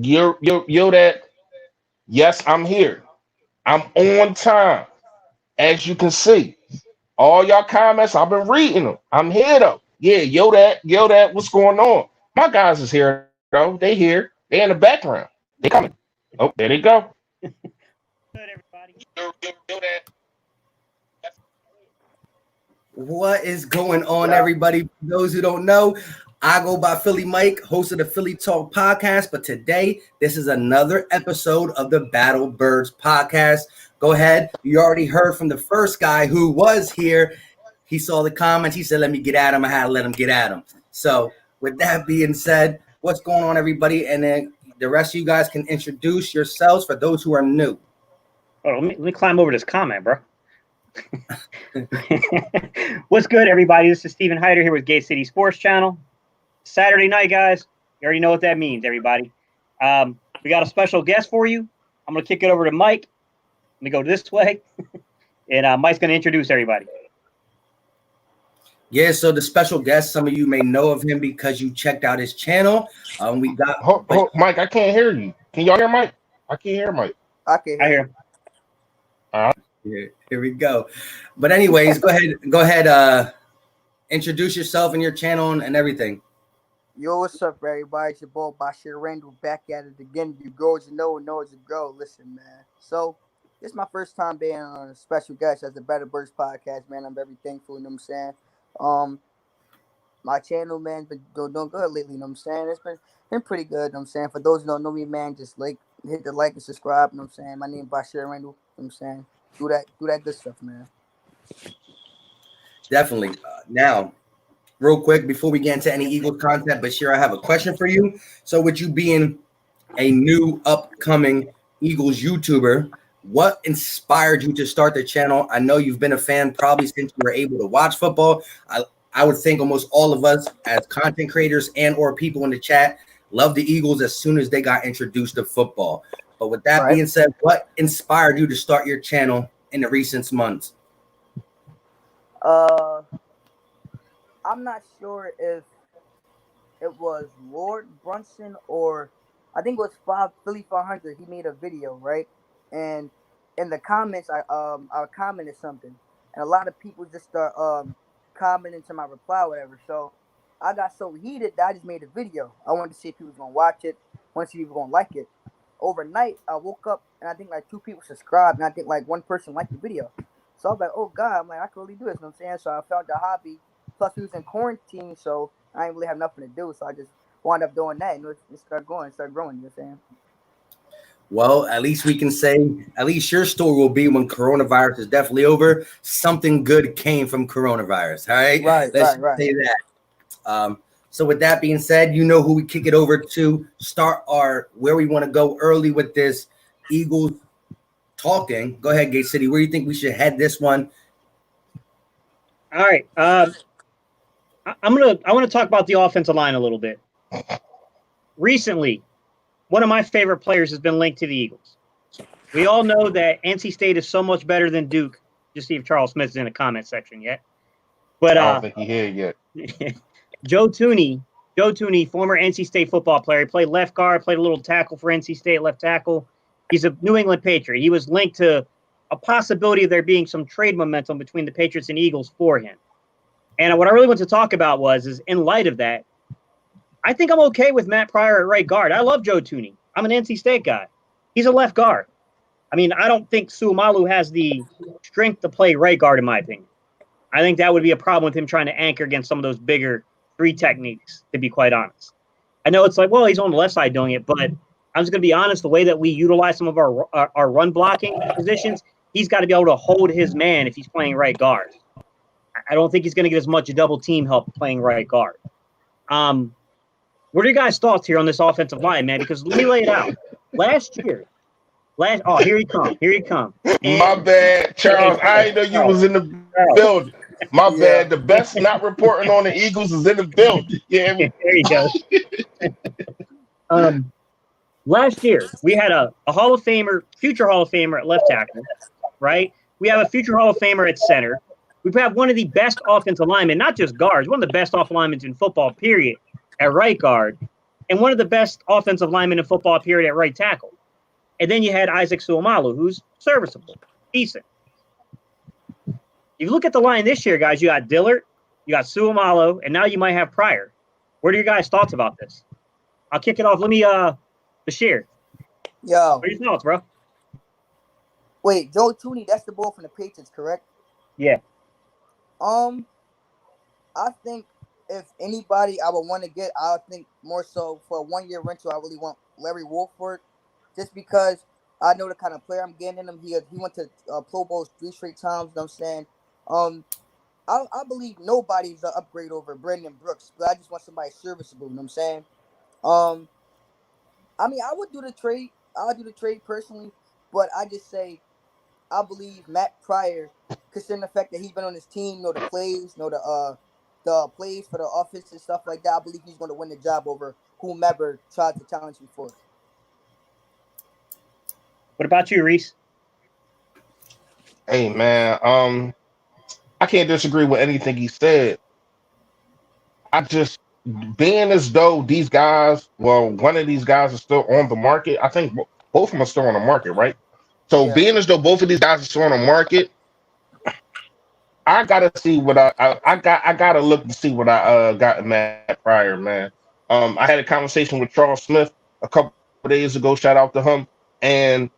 Yo, that. Yes, I'm here. I'm on time, as you can see. All y'all comments, I've been reading them. I'm here though. Yeah, yo, that. What's going on? My guys is here though. They here. They in the background. They coming. Oh, there they go. Good, everybody. Yo, that. What is going on, everybody? For those who don't know, I go by Philly Mike, host of the Philly Talk podcast. But today, this is another episode of the Battle Birds podcast. Go ahead. You already heard from the first guy who was here. He saw the comments. He said, let me get at him. I had to let him get at him. So with that being said, what's going on, everybody? And then the rest of you guys can introduce yourselves for those who are new. Oh, let me climb over this comment, bro. What's good, everybody? This is Steven Hyder here with Gay City Sports Channel. Saturday night, guys. You already know what that means, everybody. We got a special guest for you. I'm going to kick it over to Mike. Let me go this way. And Mike's going to introduce everybody. Yeah, so the special guest, some of you may know of him because you checked out his channel. We got Mike, I can't hear you. Can y'all hear Mike? I can't hear Mike. I hear him. All right. Here we go. But anyways, go ahead. Introduce yourself and your channel and everything. Yo, what's up, everybody? It's your boy Bashir Randall back at it again. You girls, you know it's a girl. Listen, man. So this is my first time being on a special guest as the Better Birds podcast, man. I'm very thankful, you know what I'm saying? My channel, man, been doing good lately, you know what I'm saying? It's been pretty good, you know what I'm saying? For those who don't know me, man, just hit the like and subscribe, you know what I'm saying? My name is Bashir Randall, you know what I'm saying? Do that good stuff, man. Definitely. Now, real quick, before we get into any Eagles content, Bashir, I have a question for you. So with you being a new upcoming Eagles YouTuber, what inspired you to start the channel? I know you've been a fan probably since you were able to watch football. I would think almost all of us as content creators and or people in the chat love the Eagles as soon as they got introduced to football. But with that being said, what inspired you to start your channel in the recent months? I'm not sure if it was Lord Brunson or I think it was Philly 500. He made a video, right? And in the comments, I commented something, and a lot of people just start commenting to my reply, or whatever. So I got so heated that I just made a video. I wanted to see if people was gonna watch it, want to see if people gonna like it. Overnight, I woke up and I think like 2 people subscribed, and I think like 1 person liked the video. So I was like, oh God, I'm like, I can really do this, you know what I'm saying? So I found the hobby. Plus, we was in quarantine, so I didn't really have nothing to do. So I just wound up doing that, and it started growing, you know what I'm saying? Well, at least we can say, at least your story will be when coronavirus is definitely over. Something good came from coronavirus, all right? Let's say that. So with that being said, you know who we kick it over to start where we want to go early with this Eagles talking. Go ahead, Gate City. Where do you think we should head this one? All right. I want to talk about the offensive line a little bit. Recently, one of my favorite players has been linked to the Eagles. We all know that NC State is so much better than Duke. Just see if Charles Smith's in the comment section yet. But I don't think he's here yet. Joe Thuney, former NC State football player, he played left guard, played a little tackle for NC State, left tackle. He's a New England Patriot. He was linked to a possibility of there being some trade momentum between the Patriots and Eagles for him. And what I really want to talk about is in light of that, I think I'm okay with Matt Pryor at right guard. I love Joe Thuney. I'm an NC State guy. He's a left guard. I mean, I don't think Su'Malu has the strength to play right guard, in my opinion. I think that would be a problem with him trying to anchor against some of those bigger 3 techniques, to be quite honest. I know it's like, well, he's on the left side doing it, but I'm just going to be honest, the way that we utilize some of our run blocking positions, he's got to be able to hold his man if he's playing right guard. I don't think he's going to get as much double team help playing right guard. What are your guys' thoughts here on this offensive line, man? Because let me lay it out. Here he come. My bad, Charles. I didn't know you was in the building. My bad. The best not reporting on the Eagles is in the building. Yeah, there you go. Last year, we had a Hall of Famer, future Hall of Famer at left tackle, right? We have a future Hall of Famer at center. We have one of the best offensive linemen, not just guards, one of the best offensive linemen in football, period, at right guard. and one of the best offensive linemen in football, period, at right tackle. And then you had Isaac Suamalu, who's serviceable, decent. If you look at the line this year, guys, you got Dillard, you got Suamalu, and now you might have Pryor. What are your guys' thoughts about this? I'll kick it off. Let me, Bashir. Yo. What are your thoughts, bro? Wait, Joe Thuney, that's the ball from the Patriots, correct? Yeah. I think if anybody I would want to get, I would think more so for a 1-year rental, I really want Larry Wolford, just because I know the kind of player I'm getting in him. He went to Pro Bowls 3 straight times. You know what I'm saying? I believe nobody's an upgrade over Brandon Brooks, but I just want somebody serviceable. You know what I'm saying? I mean, I would do the trade. I would do the trade personally, but I just say I believe Matt Pryor, considering the fact that he's been on his team, know the plays, know the plays for the offense and stuff like that. I believe he's going to win the job over whomever tried to challenge him for it. What about you, Reese? Hey man, I can't disagree with anything he said. I just being as though these guys, well, one of these guys is still on the market. I think both of them are still on the market, right? So Yeah. being as though both of these guys are still on the market, I gotta see what I gotta look to see what I got in Matt Pryor, man. I had a conversation with Charles Smith a couple of days ago. Shout out to him. And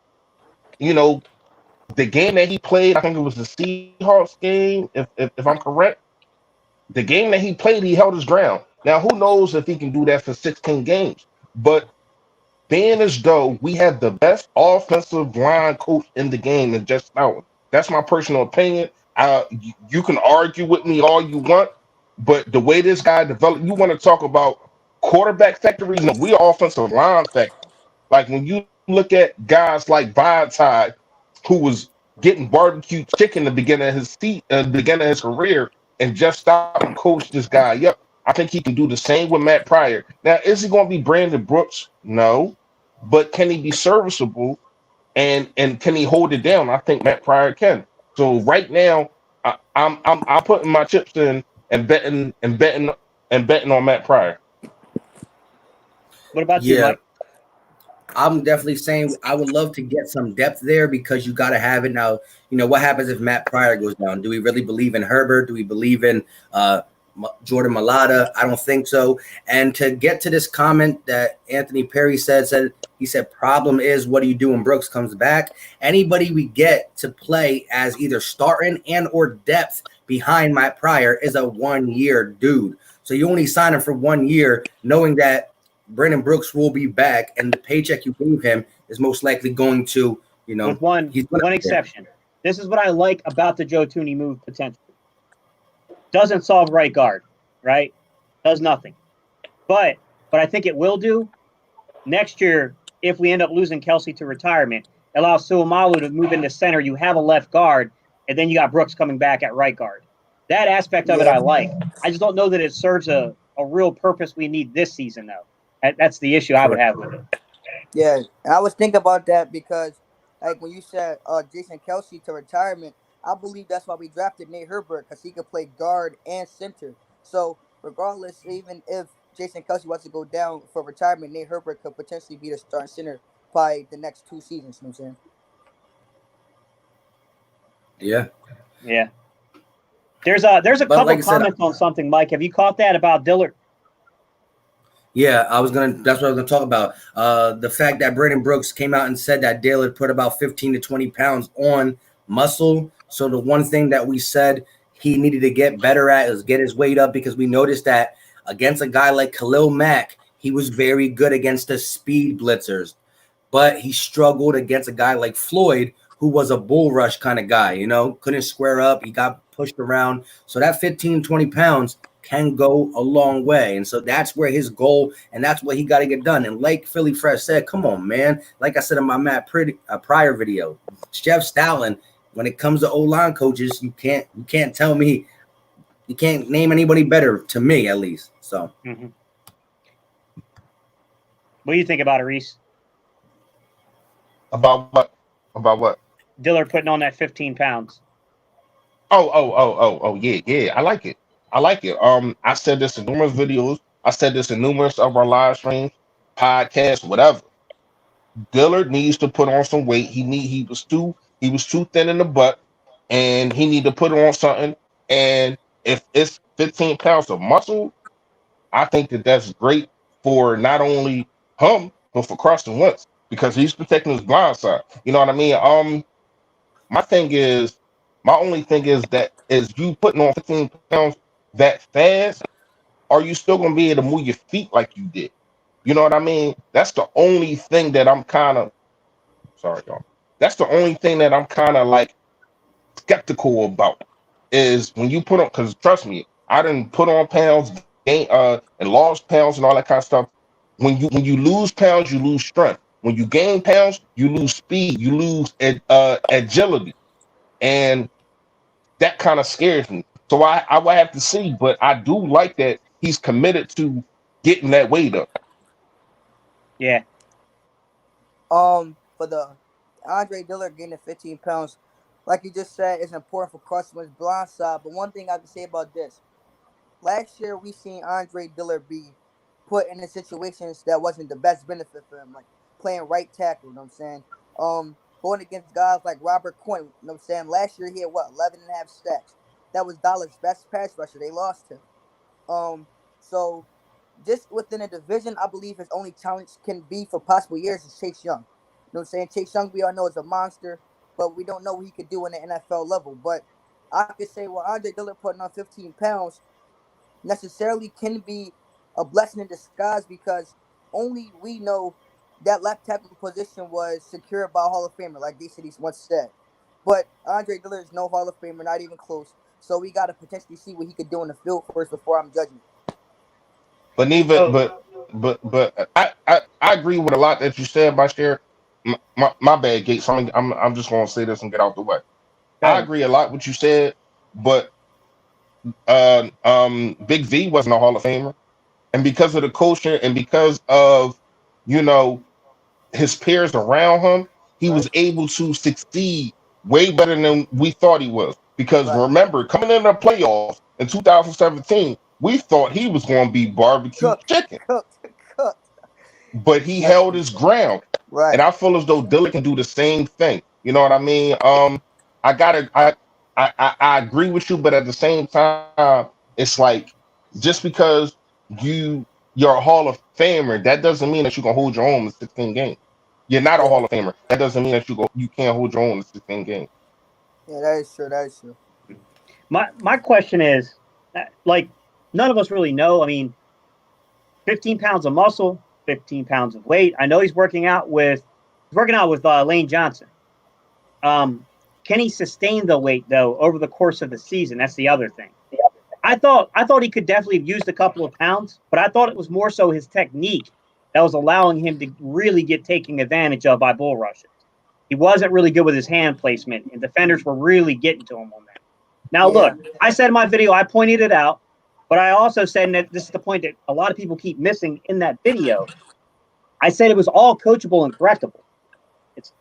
you know, the game that he played, I think it was the Seahawks game, if I'm correct. The game that he played, he held his ground. Now, who knows if he can do that for 16 games? But being as though we have the best offensive line coach in the game in Jeff Stoutland. That's my personal opinion. You can argue with me all you want, but the way this guy developed, you want to talk about quarterback factory? No, we are offensive line factory. Like when you look at guys like Vitae, who was getting barbecue chicken at the beginning of his career, and Jeff Stoutland coached this guy. Yep, I think he can do the same with Matt Pryor. Now, is he going to be Brandon Brooks? No, but can he be serviceable and can he hold it down? I think Matt Pryor can. So right now, I'm putting my chips in and betting on Matt Pryor. What about you, Mike? I'm definitely saying I would love to get some depth there because you got to have it now. You know, what happens if Matt Pryor goes down? Do we really believe in Herbert? Do we believe in Jordan Mailata? I don't think so. And to get to this comment that Anthony Perry said he said, problem is, what do you do when Brooks comes back? Anybody we get to play as either starting and or depth behind Matt Pryor is a 1-year dude. So you only sign him for 1 year, knowing that Brandon Brooks will be back, and the paycheck you gave him is most likely going to, you know, with one exception. This is what I like about the Joe Thuney move potentially. Doesn't solve right guard, right? Does nothing. But I think it will do next year if we end up losing Kelsey to retirement. It allows Suamalu to move into center. You have a left guard, and then you got Brooks coming back at right guard. That aspect of it I like. I just don't know that it serves a real purpose we need this season, though. That's the issue I would have with it. Yeah, and I was thinking about that because, like, when you said Jason Kelsey to retirement, I believe that's why we drafted Nate Herbert, because he could play guard and center. So, regardless, even if Jason Kelsey wants to go down for retirement, Nate Herbert could potentially be the starting center by the next 2 seasons. You know what I'm saying? Yeah. There's a couple comments on something, Mike. Have you caught that about Dillard? Yeah, that's what I was gonna talk about. The fact that Brandon Brooks came out and said that Dillard put about 15 to 20 pounds on muscle. So the one thing that we said he needed to get better at is get his weight up, because we noticed that against a guy like Khalil Mack, he was very good against the speed blitzers, but he struggled against a guy like Floyd, who was a bull rush kind of guy, you know, couldn't square up. He got pushed around. So that 15, 20 pounds can go a long way. And so that's where his goal, and that's what he got to get done. And like Philly Fresh said, come on, man. Like I said in my Matt Pryor video, Jeff Stoutland, when it comes to O-line coaches, you can't tell me, you can't name anybody better, to me at least. So What do you think about it, Reese? About what? Dillard putting on that 15 pounds. Oh, yeah. I like it. I said this in numerous videos. I said this in numerous of our live streams. podcast, whatever. Dillard needs to put on some weight. He was too thin in the butt, and he need to put on something. And if it's 15 pounds of muscle, I think that's great for not only him but for Carson Wentz because he's protecting his blind side. You know what I mean? My thing is, my only thing is that is you putting on 15 pounds that fast, are you still gonna be able to move your feet like you did? You know what I mean? That's the only thing that I'm kind of sorry, y'all. That's the only thing that I'm kind of like skeptical about is when you put on because trust me, I didn't put on pounds, gain and lost pounds and all that kind of stuff. When you lose pounds, you lose strength. When you gain pounds, you lose speed, you lose agility, and that kind of scares me. So I will have to see, but I do like that he's committed to getting that weight up. Yeah. For the Andre Dillard gaining 15 pounds, like you just said, it's important for Carson Wentz's blind side. But one thing I can say about this, last year we seen Andre Dillard be put in situations that wasn't the best benefit for him, like playing right tackle, you know what I'm saying? Going against guys like Robert Quinn, you know what I'm saying? Last year he had 11 and a half sacks. That was Dallas' best pass rusher. They lost him. So just within a division, I believe his only challenge can be for possible years is Chase Young. You know what I'm saying? Chase Young, we all know, is a monster, but we don't know what he could do in the NFL level. But I could say, well, Andre Dillard putting on 15 pounds necessarily can be a blessing in disguise because only we know that left tackle position was secured by a Hall of Famer, like DCD once said. But Andre Dillard is no Hall of Famer, not even close. So we got to potentially see what he could do in the field first before I'm judging. But I agree with a lot that you said, Bashir. My bad, Gates. I'm just gonna say this and get out the way. I agree a lot with you said, but Big V wasn't a Hall of Famer, and because of the culture and because of his peers around him, he was able to succeed way better than we thought he was. Because remember, coming in the playoffs in 2017, we thought he was going to be barbecue chicken. But he held his ground. Right. And I feel as though Dillard can do the same thing. You know what I mean? I agree with you, but at the same time, it's like just because you're a Hall of Famer, that doesn't mean that you can hold your own in 16 games. You're not a Hall of Famer. That doesn't mean that you can't hold your own in 16 games. Yeah, that is true. That is true. My question is, like, none of us really know. I mean, 15 pounds of muscle, 15 pounds of weight. I know he's working out with Lane Johnson. Can he sustain the weight though over the course of the season? That's the other thing. I thought he could definitely have used a couple of pounds, but I thought it was more so his technique that was allowing him to really get taken advantage of by bull rushes. He wasn't really good with his hand placement, and defenders were really getting to him on that. Now, look, I said in my video, I pointed it out, but I also said that this is the point that a lot of people keep missing in that video. I said it was all coachable and correctable. It's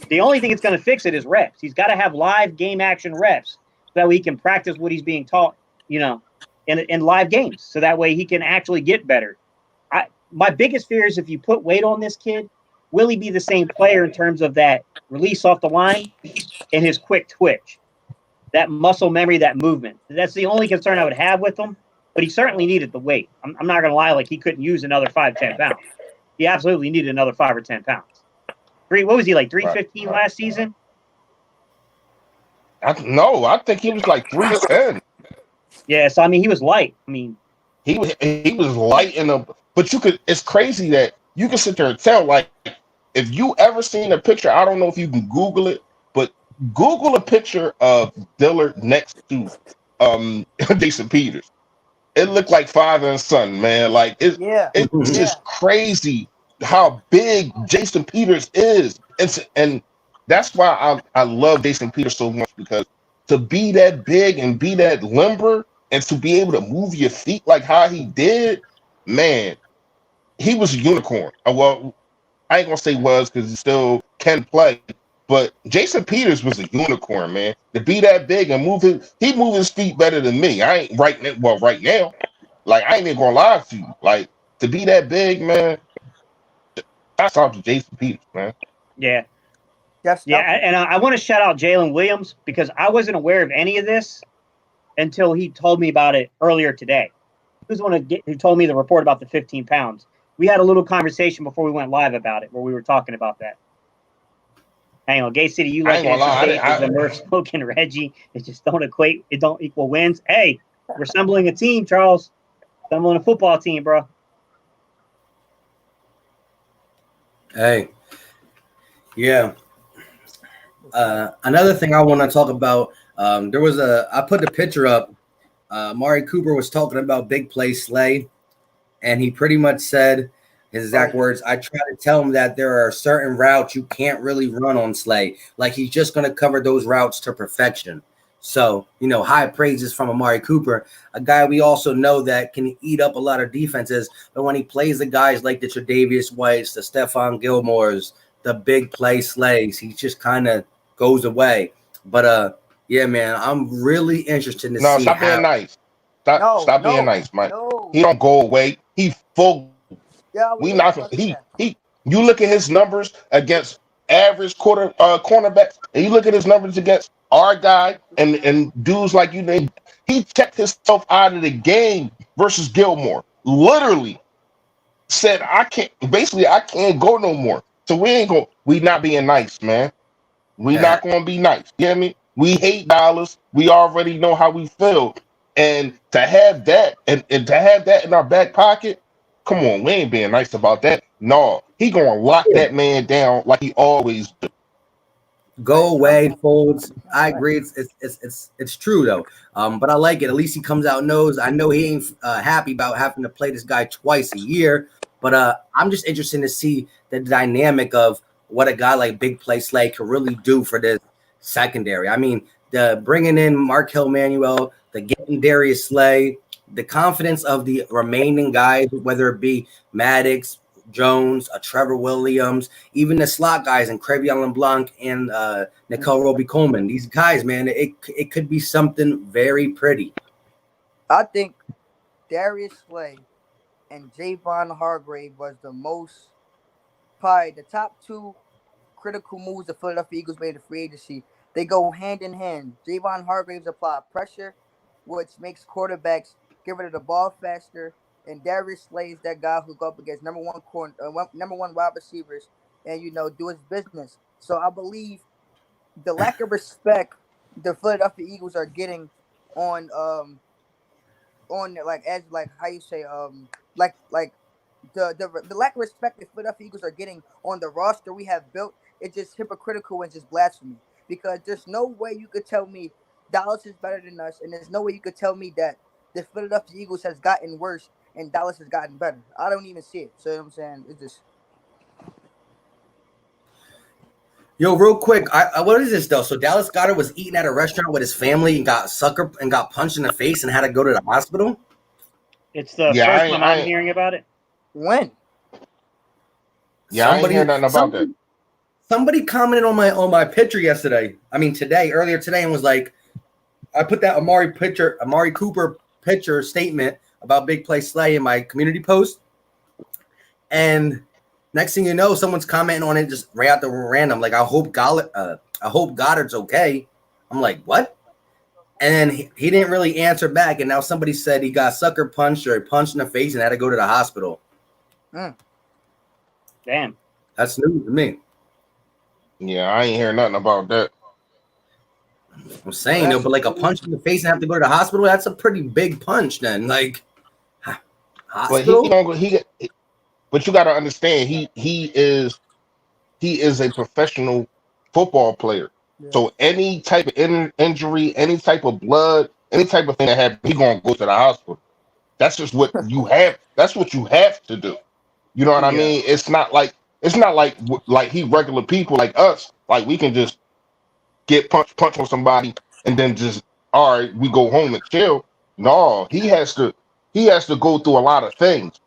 the only thing that's going to fix it is reps. He's got to have live game action reps so that way he can practice what he's being taught, in live games. So that way he can actually get better. My biggest fear is if you put weight on this kid, will he be the same player in terms of that release off the line and his quick twitch, that muscle memory, that movement? That's the only concern I would have with him. But he certainly needed the weight. I'm not going to lie, like he couldn't use another 5-10 pounds. He absolutely needed another 5 or 10 pounds. What was he, like 315 last season? I think he was like 310. Yeah, so I mean, he was light. I mean, he was light but it's crazy that you can sit there and tell, like, if you ever seen a picture, I don't know if you can Google it, but Google a picture of Dillard next to Jason Peters. It looked like father and son, man. Like it's just crazy how big Jason Peters is, and that's why I love Jason Peters so much, because to be that big and be that limber and to be able to move your feet like how he did, man, he was a unicorn. Well, I ain't gonna say was because he still can play, but Jason Peters was a unicorn, man. To be that big and he move his feet better than me. I ain't right now. Like, I ain't even gonna lie to you. Like, to be that big, man, Shouts out to Jason Peters, man. Yeah. Jeff Yeah, Stumpf. and I want to shout out Jalen Williams because I wasn't aware of any of this until he told me about it earlier today. He was the one who told me the report about the 15 pounds. We had a little conversation before we went live about it where we were talking about that. Hang on, Gay City, you I like ain't gonna lie, NC State, Murph smoking Reggie. It just don't equate. It don't equal wins. Hey, we're assembling a team, Charles. Assembling a football team, bro. Hey, yeah. Another thing I want to talk about. I put the picture up. Amari Cooper was talking about big play Slay, and he pretty much said his exact words. I try to tell him that there are certain routes you can't really run on Slay. Like he's just going to cover those routes to perfection. So, high praises from Amari Cooper, a guy we also know that can eat up a lot of defenses. But when he plays the guys like the Tre'Davious Whites, the Stephon Gilmores, the big play Slays, he just kind of goes away. But, yeah, man, I'm really interested to see. No, stop being nice. Stop being nice, Mike. No. He don't go away. He full. Yeah, We not. He. You look at his numbers against average cornerbacks, and you look at his numbers against our guy and dudes like you named. He checked himself out of the game versus Gilmore. Literally said, I can't go no more. So we not being nice, man. We not gonna be nice. You hear me? We hate Dallas. We already know how we feel. And to have that and to have that in our back pocket, come on, we ain't being nice about that. No, he gonna lock that man down like he always do. Go away, Folds. I agree. It's true though. But I like it. At least he comes out and knows. I know he ain't happy about having to play this guy twice a year. But I'm just interested to see the dynamic of what a guy like Big Play Slay can really do for this secondary. I mean, the bringing in Markel Manuel, the getting Darius Slay, the confidence of the remaining guys, whether it be Maddox, Jones, Trevor Williams, even the slot guys and Crevion LeBlanc and Nicole Roby-Coleman. These guys, man, it could be something very pretty. I think Darius Slay and Javon Hargrave was probably the top two critical moves the Philadelphia Eagles made in free agency. They go hand in hand. Javon Hargraves apply pressure, which makes quarterbacks get rid of the ball faster. And Darius Slay is that guy who go up against number one wide receivers and do his business. So I believe the lack of respect the Philadelphia Eagles are getting on like how you say the lack of respect the Philadelphia Eagles are getting on the roster we have built, it's just hypocritical and just blasphemy. Because there's no way you could tell me Dallas is better than us, and there's no way you could tell me that the Philadelphia Eagles has gotten worse and Dallas has gotten better. I don't even see it. So you know what I'm saying? It's just. Yo, real quick, what is this though? So Dallas Goedert was eating at a restaurant with his family and got punched in the face and had to go to the hospital. It's the first time I'm hearing about it. When? Yeah, I ain't hear nothing about that. Somebody commented on my picture earlier today, and was like, I put that Amari Cooper picture statement about Big Play Slay in my community post, and next thing you know, someone's commenting on it just right out the random. Like, I hope Goddard's okay. I'm like, what? And then he didn't really answer back, and now somebody said he got sucker punched or punched in the face and had to go to the hospital. Damn, that's news to me. Yeah, I ain't hear nothing about that. I'm saying though, but like a punch in the face and have to go to the hospital, that's a pretty big punch then. Like, hospital? But you got to understand, he is a professional football player. Yeah. So any type of injury, any type of blood, any type of thing that happens, he gonna go to the hospital. That's just what you have. That's what you have to do. You know what I mean? It's not like he regular people like us. Like, we can just get punch on somebody and then just, all right, we go home and chill. No, he has to go through a lot of things.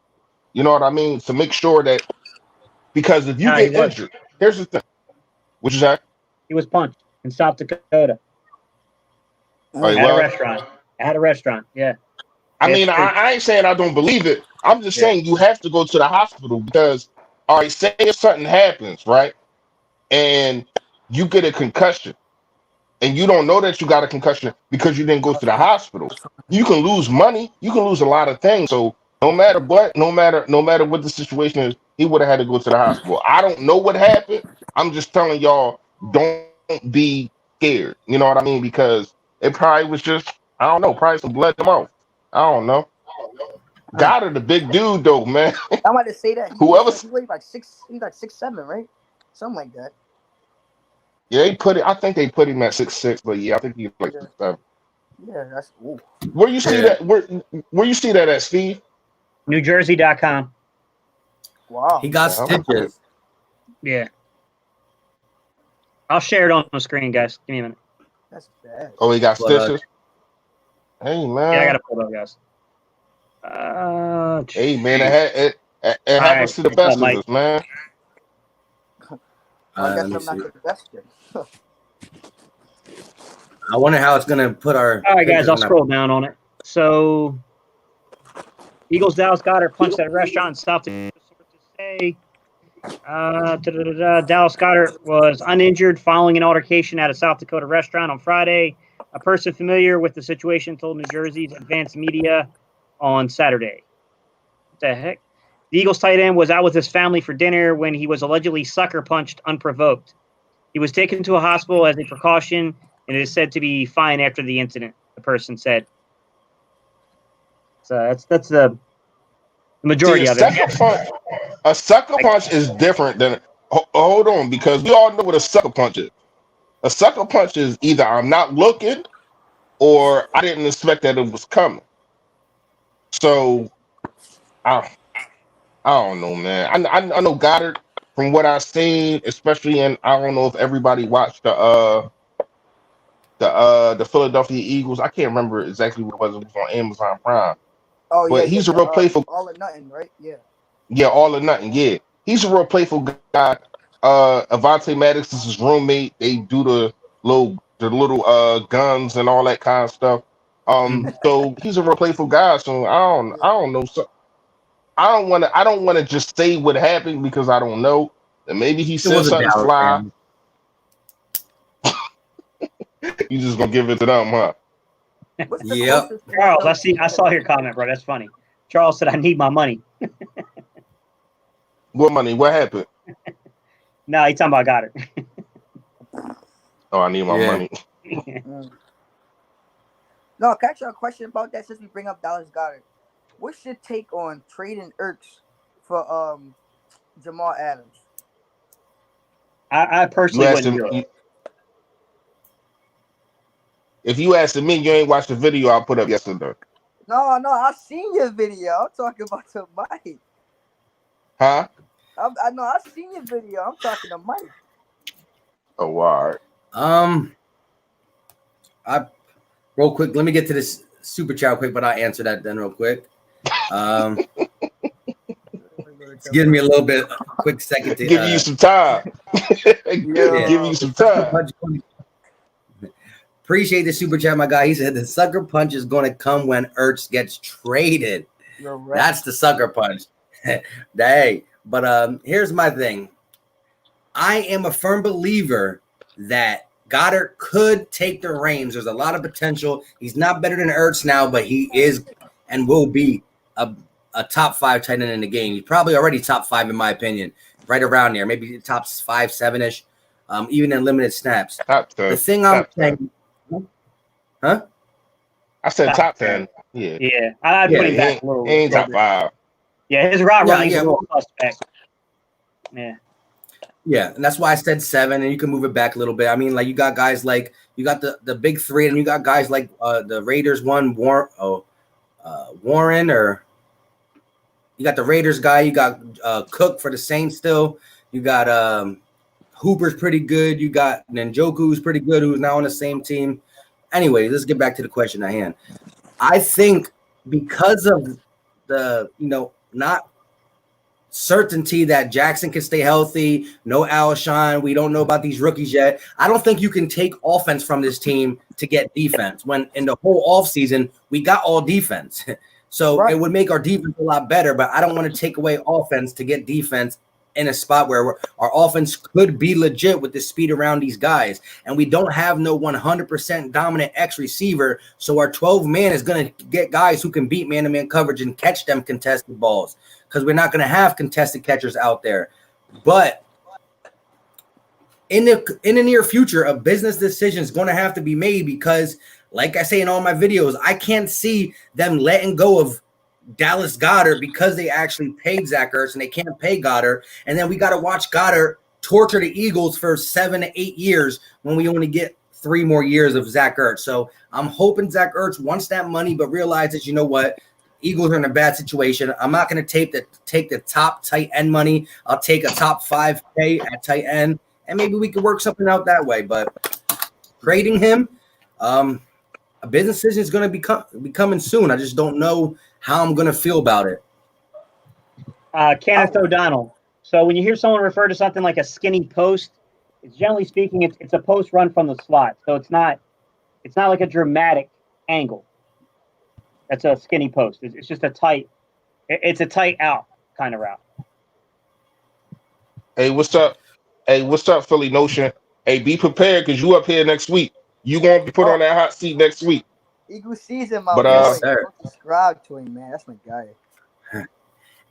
You know what I mean? To make sure that, because if you get injured, here's the thing. What you say? He was punched in South Dakota. At a restaurant. Yeah. I mean, I ain't saying I don't believe it. I'm just saying you have to go to the hospital, because all right, say if something happens, right, and you get a concussion, and you don't know that you got a concussion because you didn't go to the hospital, you can lose money. You can lose a lot of things. So no matter what, no matter what the situation is, he would have had to go to the hospital. I don't know what happened. I'm just telling y'all, don't be scared. You know what I mean? Because it probably was just, I don't know, probably some blood in the mouth. I don't know. Goddard, the big dude though, man. I'm about to say that. Whoever- He weighed like 6'7", right? Something like that. Yeah, I think they put him at 6'6", but yeah, I think he's like 6'7". Yeah, that's ooh. Where you see that? Where you see that at, Steve? NewJersey.com. Wow. He got Yeah, stitches. Yeah. I'll share it on the screen, guys. Give me a minute. That's bad. Oh, he got But, stitches. Hey man. Yeah, I gotta pull it up, guys. Hey man, it All happens to the right, what's best up, of Mike? us, man. I guess let me I'm not see. the best then. I wonder how it's gonna put our. All right, guys, pictures I'll on that. scroll down on it. So, Eagles Dallas Goddard punched at a restaurant in South Dakota. Sources say Dallas Goddard was uninjured following an altercation at a South Dakota restaurant on Friday. A person familiar with the situation told New Jersey's advanced media on Saturday. What the heck? The Eagles tight end was out with his family for dinner when he was allegedly sucker punched unprovoked. He was taken to a hospital as a precaution and is said to be fine after the incident, the person said. So that's the majority See, of it. a sucker punch is different than. Hold on, because we all know what a sucker punch is. A sucker punch is either I'm not looking, or I didn't expect that it was coming. So, I don't know, man. I know Goddard from what I've seen, especially in, I don't know if everybody watched the Philadelphia Eagles. I can't remember exactly what it was. It was on Amazon Prime. Oh But yeah, he's yeah, a real playful. all or nothing, right? Yeah. Yeah, all or nothing. Yeah, he's a real playful guy. Avante Maddox is his roommate. They do the little guns and all that kind of stuff. So he's a real playful guy. So I don't know. So I don't wanna just say what happened because I don't know. And maybe he It said was a something Dallas fly. fan. You just gonna give it to them, huh? What's the Yep. closest Charles, I saw your comment, bro. That's funny. Charles said, "I need my money." What money? What happened? No, he's talking about Goddard. Oh, I need my Yeah. money. No, can I ask you a question about that since we bring up Dallas Goddard? What's your take on trading Ertz for Jamal Adams? I You personally asked wouldn't him. do it. If you asked me, you ain't watched the video I put up yesterday, No, I seen your video. I'm talking about to Mike. huh? I know I seen your video. I'm talking to Mike. Oh, all right. I real quick. Let me get to this super chat quick, but I'll answer that then real quick. Give me a little bit, a quick second to Give you some time. Yeah. Give you some time. Appreciate the super chat, my guy. He said the sucker punch is going to come when Ertz gets traded. You're right. That's the sucker punch. Dang. But here's my thing. I am a firm believer that Goddard could take the reins. There's a lot of potential. He's not better than Ertz now, but he is and will be a top 5 tight end in the game. He's probably already top 5 in my opinion, right around there, maybe top 5, 7-ish, even in limited snaps. Top 10. The thing I'm Top 10. saying, huh? I said Top top 10. 10. Yeah. Yeah, I'd Yeah, put him He back ain't, a little. he ain't top little bit. 5. Yeah, his route Yeah, running's yeah. a little suspect. Yeah. Yeah, and that's why I said 7, and you can move it back a little bit. I mean, like you got guys like you got the big 3, and you got guys like the Raiders one, Warren, or you got the Raiders guy. You got Cook for the Saints still. You got Hooper's pretty good. You got Njoku's pretty good, who's now on the same team. Anyway, let's get back to the question at hand. I think because of the not certainty that Jackson can stay healthy, no Alshon, we don't know about these rookies yet. I don't think you can take offense from this team to get defense when in the whole offseason we got all defense. So Right. It would make our defense a lot better, but I don't want to take away offense to get defense in a spot where our offense could be legit with the speed around these guys. And we don't have no 100% dominant X receiver. So our 12 man is going to get guys who can beat man-to-man coverage and catch them contested balls, because we're not going to have contested catchers out there. But in the near future, a business decision is going to have to be made, because like I say in all my videos, I can't see them letting go of Dallas Goedert because they actually paid Zach Ertz and they can't pay Goddard. And then we got to watch Goddard torture the Eagles for 7 to 8 years when we only get 3 more years of Zach Ertz. So I'm hoping Zach Ertz wants that money, but realizes, you know what, Eagles are in a bad situation. I'm not going to take the top tight end money. I'll take a top 5K at tight end, and maybe we could work something out that way. But trading him, a business decision is going to be coming soon. I just don't know how I'm going to feel about it. Kenneth O'Donnell. So when you hear someone refer to something like a skinny post, it's generally speaking, it's a post run from the slot. So it's not like a dramatic angle. That's a skinny post. It's just a tight out kind of route. Hey, what's up? Hey, what's up, Philly Notion? Hey, be prepared, because you up here next week. You going to be put on that hot seat next week. Eagle season, my But, boy. Subscribe to him, man. That's my guy.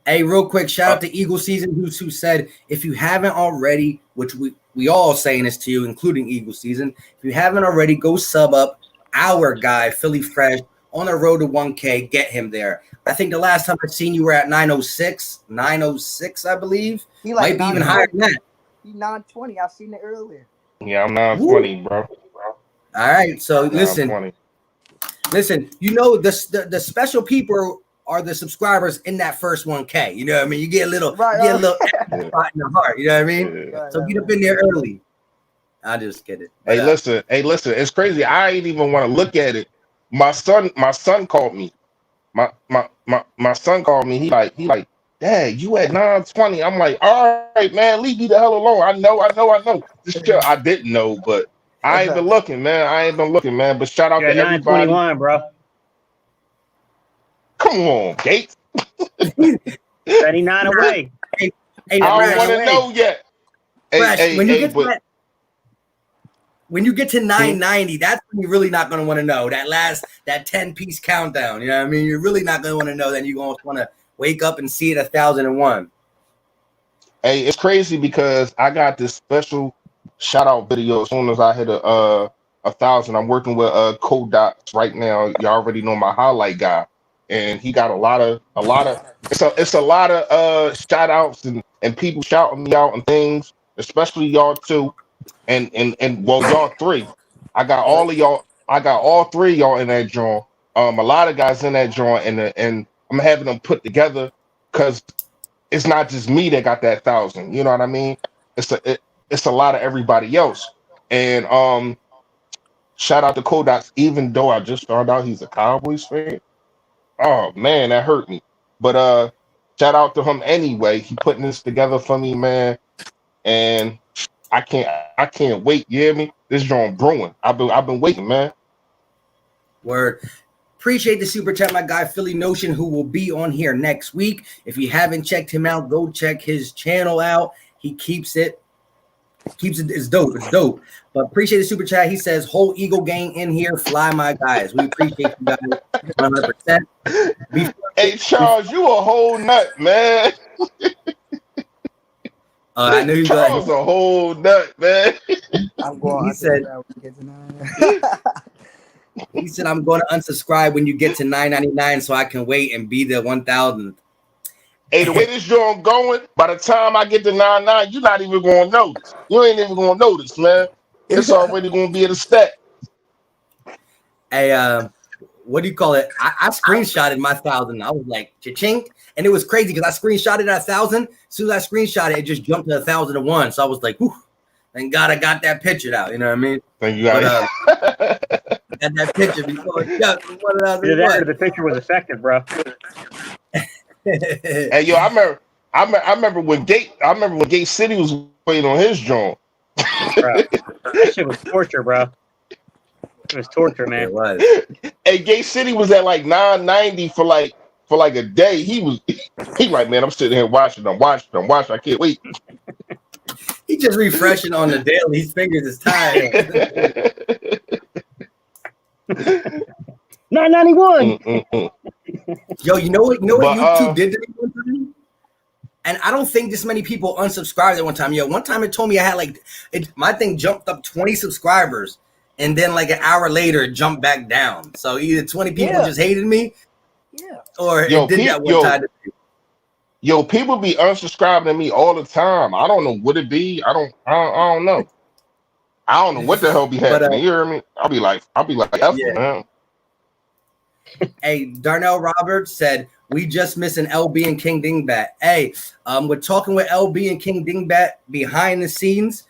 Hey, real quick, shout out to Eagle Season who said, if you haven't already, which we all saying this to you, including Eagle Season, if you haven't already, go sub up our guy, Philly Fresh, on the road to 1K. Get him there. I think the last time I seen you were at 906, I believe. He like might be even higher than that. He 920. I seen it earlier. Yeah, I'm 920, bro. All right, so listen, you know, the special people are the subscribers in that first 1K. You know what I mean? You get a little spot in the heart. You know what I mean? Yeah. So get up in there early. I just get it. Hey, listen. It's crazy. I ain't even want to look at it. My son called me. My son called me. He like, Dad, you at 920. I'm like, all right, man, leave me the hell alone. I know. Just chill. I didn't know, but I ain't been looking, man. But shout out to everybody. 921, bro. Come on, Gates. 39 away. Hey, I don't want to know yet. When you get to 990, that's when you're really not going to want to know that 10-piece countdown. You know what I mean? You're really not going to want to know. Then you're going to want to wake up and see it 1,001. Hey, it's crazy because I got this special shout out video as soon as I hit 1,000. I'm working with Kodots right now. You already know my highlight guy, and he got a lot of it's a lot of shout outs and people shouting me out and things, especially y'all too. And well, y'all three. I got all of y'all. I got all 3 of y'all in that joint. A lot of guys in that joint, and I'm having them put together because it's not just me that got that 1,000. You know what I mean? It's a lot of everybody else. And shout out to Kodots, even though I just found out he's a Cowboys fan. Oh man, that hurt me. But shout out to him anyway. He putting this together for me, man. And I can't wait. You hear me? This joint brewing. I've been waiting, man. Word. Appreciate the super chat, my guy Philly Notion, who will be on here next week. If you haven't checked him out, go check his channel out. He keeps it. It's dope. It's dope. But appreciate the super chat. He says, whole Eagle gang in here. Fly, my guys. We appreciate you guys 100%. Hey, Charles, you a whole nut, man. I knew you Charles a whole nut, man. I'm going. He said, I'm going to unsubscribe when you get to 999 so I can wait and be the 1,000th. Hey, the way this joint going, by the time I get to 99, you're not even going to notice. You ain't even going to notice, man. It's already going to be at a stat. Hey, what do you call it? I screenshotted my 1,000. I was like, cha-ching. And it was crazy because I screenshotted at 1,000. As soon as I screenshotted it, just jumped to 1,001. So I was like, whew, thank God I got that picture out. You know what I mean? Thank you, guys. Got that picture before the picture was effective, bro. Hey, yo, I remember when Gate City was waiting on his joint. That shit was torture, bro. It was torture, man. It was. Hey, Gate City was at like 990 for like for like a day. He like, man, I'm sitting here watching. I'm watching. I can't wait. He just refreshing on the daily. His fingers is tired. 991. Yo, you know what But, YouTube did to me one time? And I don't think this many people unsubscribed at one time. Yo, one time it told me I had my thing jumped up 20 subscribers, and then like an hour later it jumped back down. So either 20 people just hated me, or it did that one time. Yo, people be unsubscribing to me all the time. I don't know what it be. I don't know. I don't know what the hell be happening. You hear me? I'll be like, man. Hey, Darnell Roberts said, we just missing LB and King Dingbat. Hey, we're talking with LB and King Dingbat behind the scenes.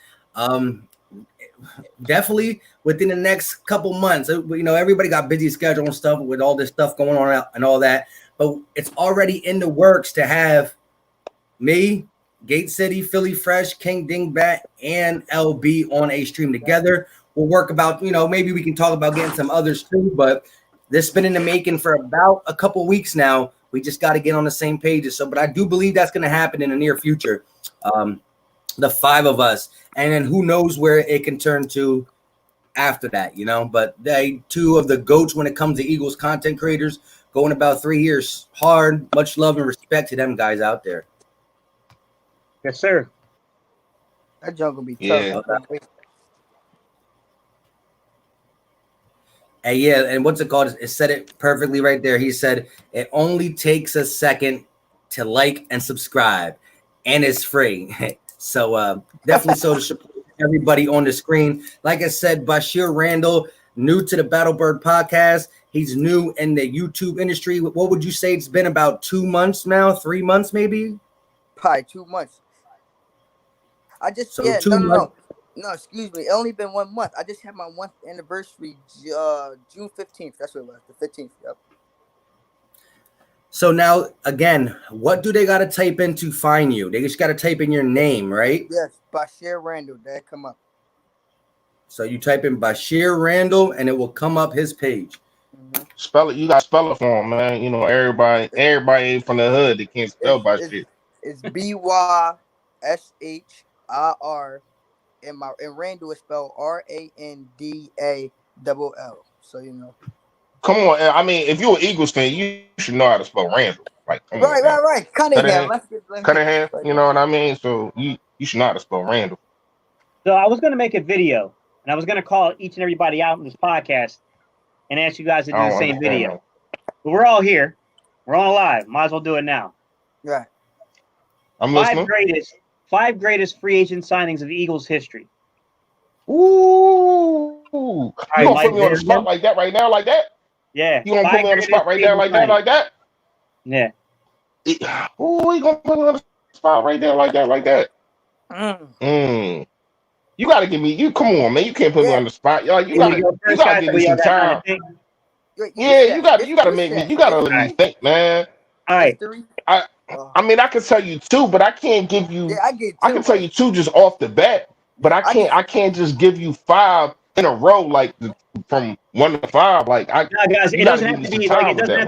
Definitely within the next couple months. You know, everybody got busy schedule and stuff with all this stuff going on and all that. But it's already in the works to have me, Gate City, Philly Fresh, King Dingbat, and LB on a stream together. We'll work about, maybe we can talk about getting some others too, but this has been in the making for about a couple weeks now. We just got to get on the same pages. But I do believe that's going to happen in the near future. The 5 of us, and then who knows where it can turn to after that, But they 2 of the GOATs when it comes to Eagles content creators, going about 3 years hard. Much love and respect to them guys out there. Yes, sir. That junk gonna be tough. Yeah. And yeah, and what's it called? It said it perfectly right there. He said it only takes a second to like and subscribe, and it's free. So definitely so to support everybody on the screen. Like I said, Bashir Randall, new to the Battlebird podcast. He's new in the YouTube industry. What would you say? It's been about 2 months now, 3 months maybe? Probably 2 months. I just No, excuse me. It only been 1 month. I just had my 1st anniversary, June 15th. That's what it was, the 15th. Yep. So now, again, what do they got to type in to find you? They just got to type in your name, right? Yes, Bashir Randall. That come up. So you type in Bashir Randall, and it will come up his page. Mm-hmm. Spell it. You got to spell it for him, man. Everybody ain't from the hood. They can't spell Bashir. It's BYSHIR. And Randall is spelled RANDALL. So Come on, I mean, if you're an Eagles fan, you should know how to spell Randall. Like, right. Cunningham. Cunningham. You know what I mean? So you should know how to spell Randall. So I was gonna make a video, and I was gonna call each and everybody out in this podcast and ask you guys to do the same video. But we're all here. We're all alive. Might as well do it now. Right. I'm listening. 5 greatest free agent signings of Eagles history. Ooh. You gonna put me on the spot like that right now, like that? Yeah. You gonna put me on the spot right there, like that? Yeah. Ooh, you gonna put me on the spot right there, like that? You gotta give me. Come on, man. You can't put me on the spot, y'all. You gotta give me some time. Yeah, you gotta make me. You gotta let me think, man. All right. I mean, I can tell you 2, but I can't give you. Yeah, I can tell you 2 just off the bat, but I can't just give you 5 in a row, like from 1 to 5. Like guys, it doesn't have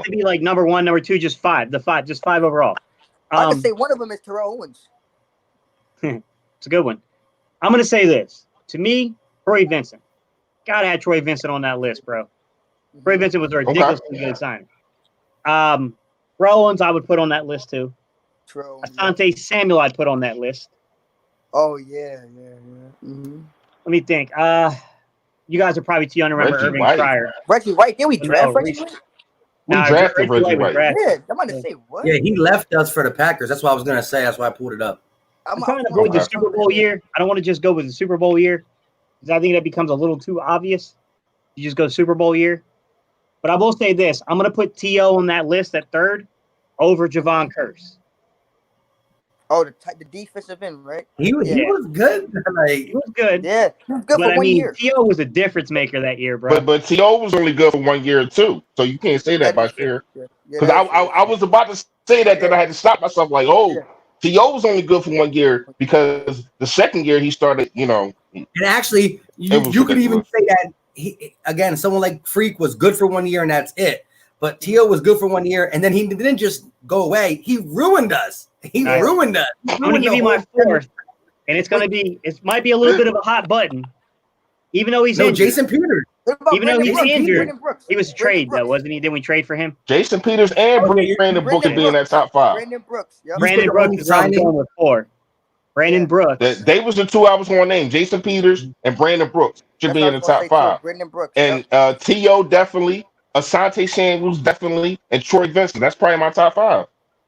to be like number 1, number 2, just 5. Just 5 overall. I can say one of them is Terrell Owens. It's a good one. I'm gonna say this. To me, Troy Vincent. Gotta have Troy Vincent on that list, bro. Troy Vincent was a ridiculously good signing. Rollins, I would put on that list too. Asante Samuel, I'd put on that list. Oh yeah. Mm-hmm. Let me think. You guys are probably too young to remember Irving Schreier. Reggie White. Did we draft Reggie White? We drafted Reggie White. Yeah, I'm going to say what? Yeah, he left us for the Packers. That's what I was going to say. That's why I pulled it up. I'm trying to go with the Super Bowl year. I don't want to just go with the Super Bowl year because I think that becomes a little too obvious. You just go Super Bowl year. But I will say this. I'm going to put T.O. on that list at 3rd over Javon Curse. Oh, the defensive end, right? He was good. He was good. Yeah, he was good for 1 year. T.O. was a difference maker that year, bro. But T.O. was only good for 1 year too. So you can't say that by share. Because I was about to say that I had to stop myself. Like, T.O. was only good for 1 year because the second year he started, And actually, you could even say that someone like Freak was good for 1 year and that's it. But T.O. was good for 1 year, and then he didn't just go away. He ruined us. He ruined us. I'm going to give you my fourth, and it might be a little bit of a hot button, even though he's injured. Jason Peters. Even though he's injured, Brooks. he was traded, though, wasn't he? Didn't we trade for him? Jason Peters and Brandon Brooks would be in that top 5. Brandon Brooks. Yep. Brandon Brooks is going with 4. Brandon Brooks. They was the 2 I was going to name. Jason Peters and Brandon Brooks should be in the top 5. Brandon Brooks. And T.O. definitely, Asante Samuels definitely, and Troy Vincent. That's probably my top 5.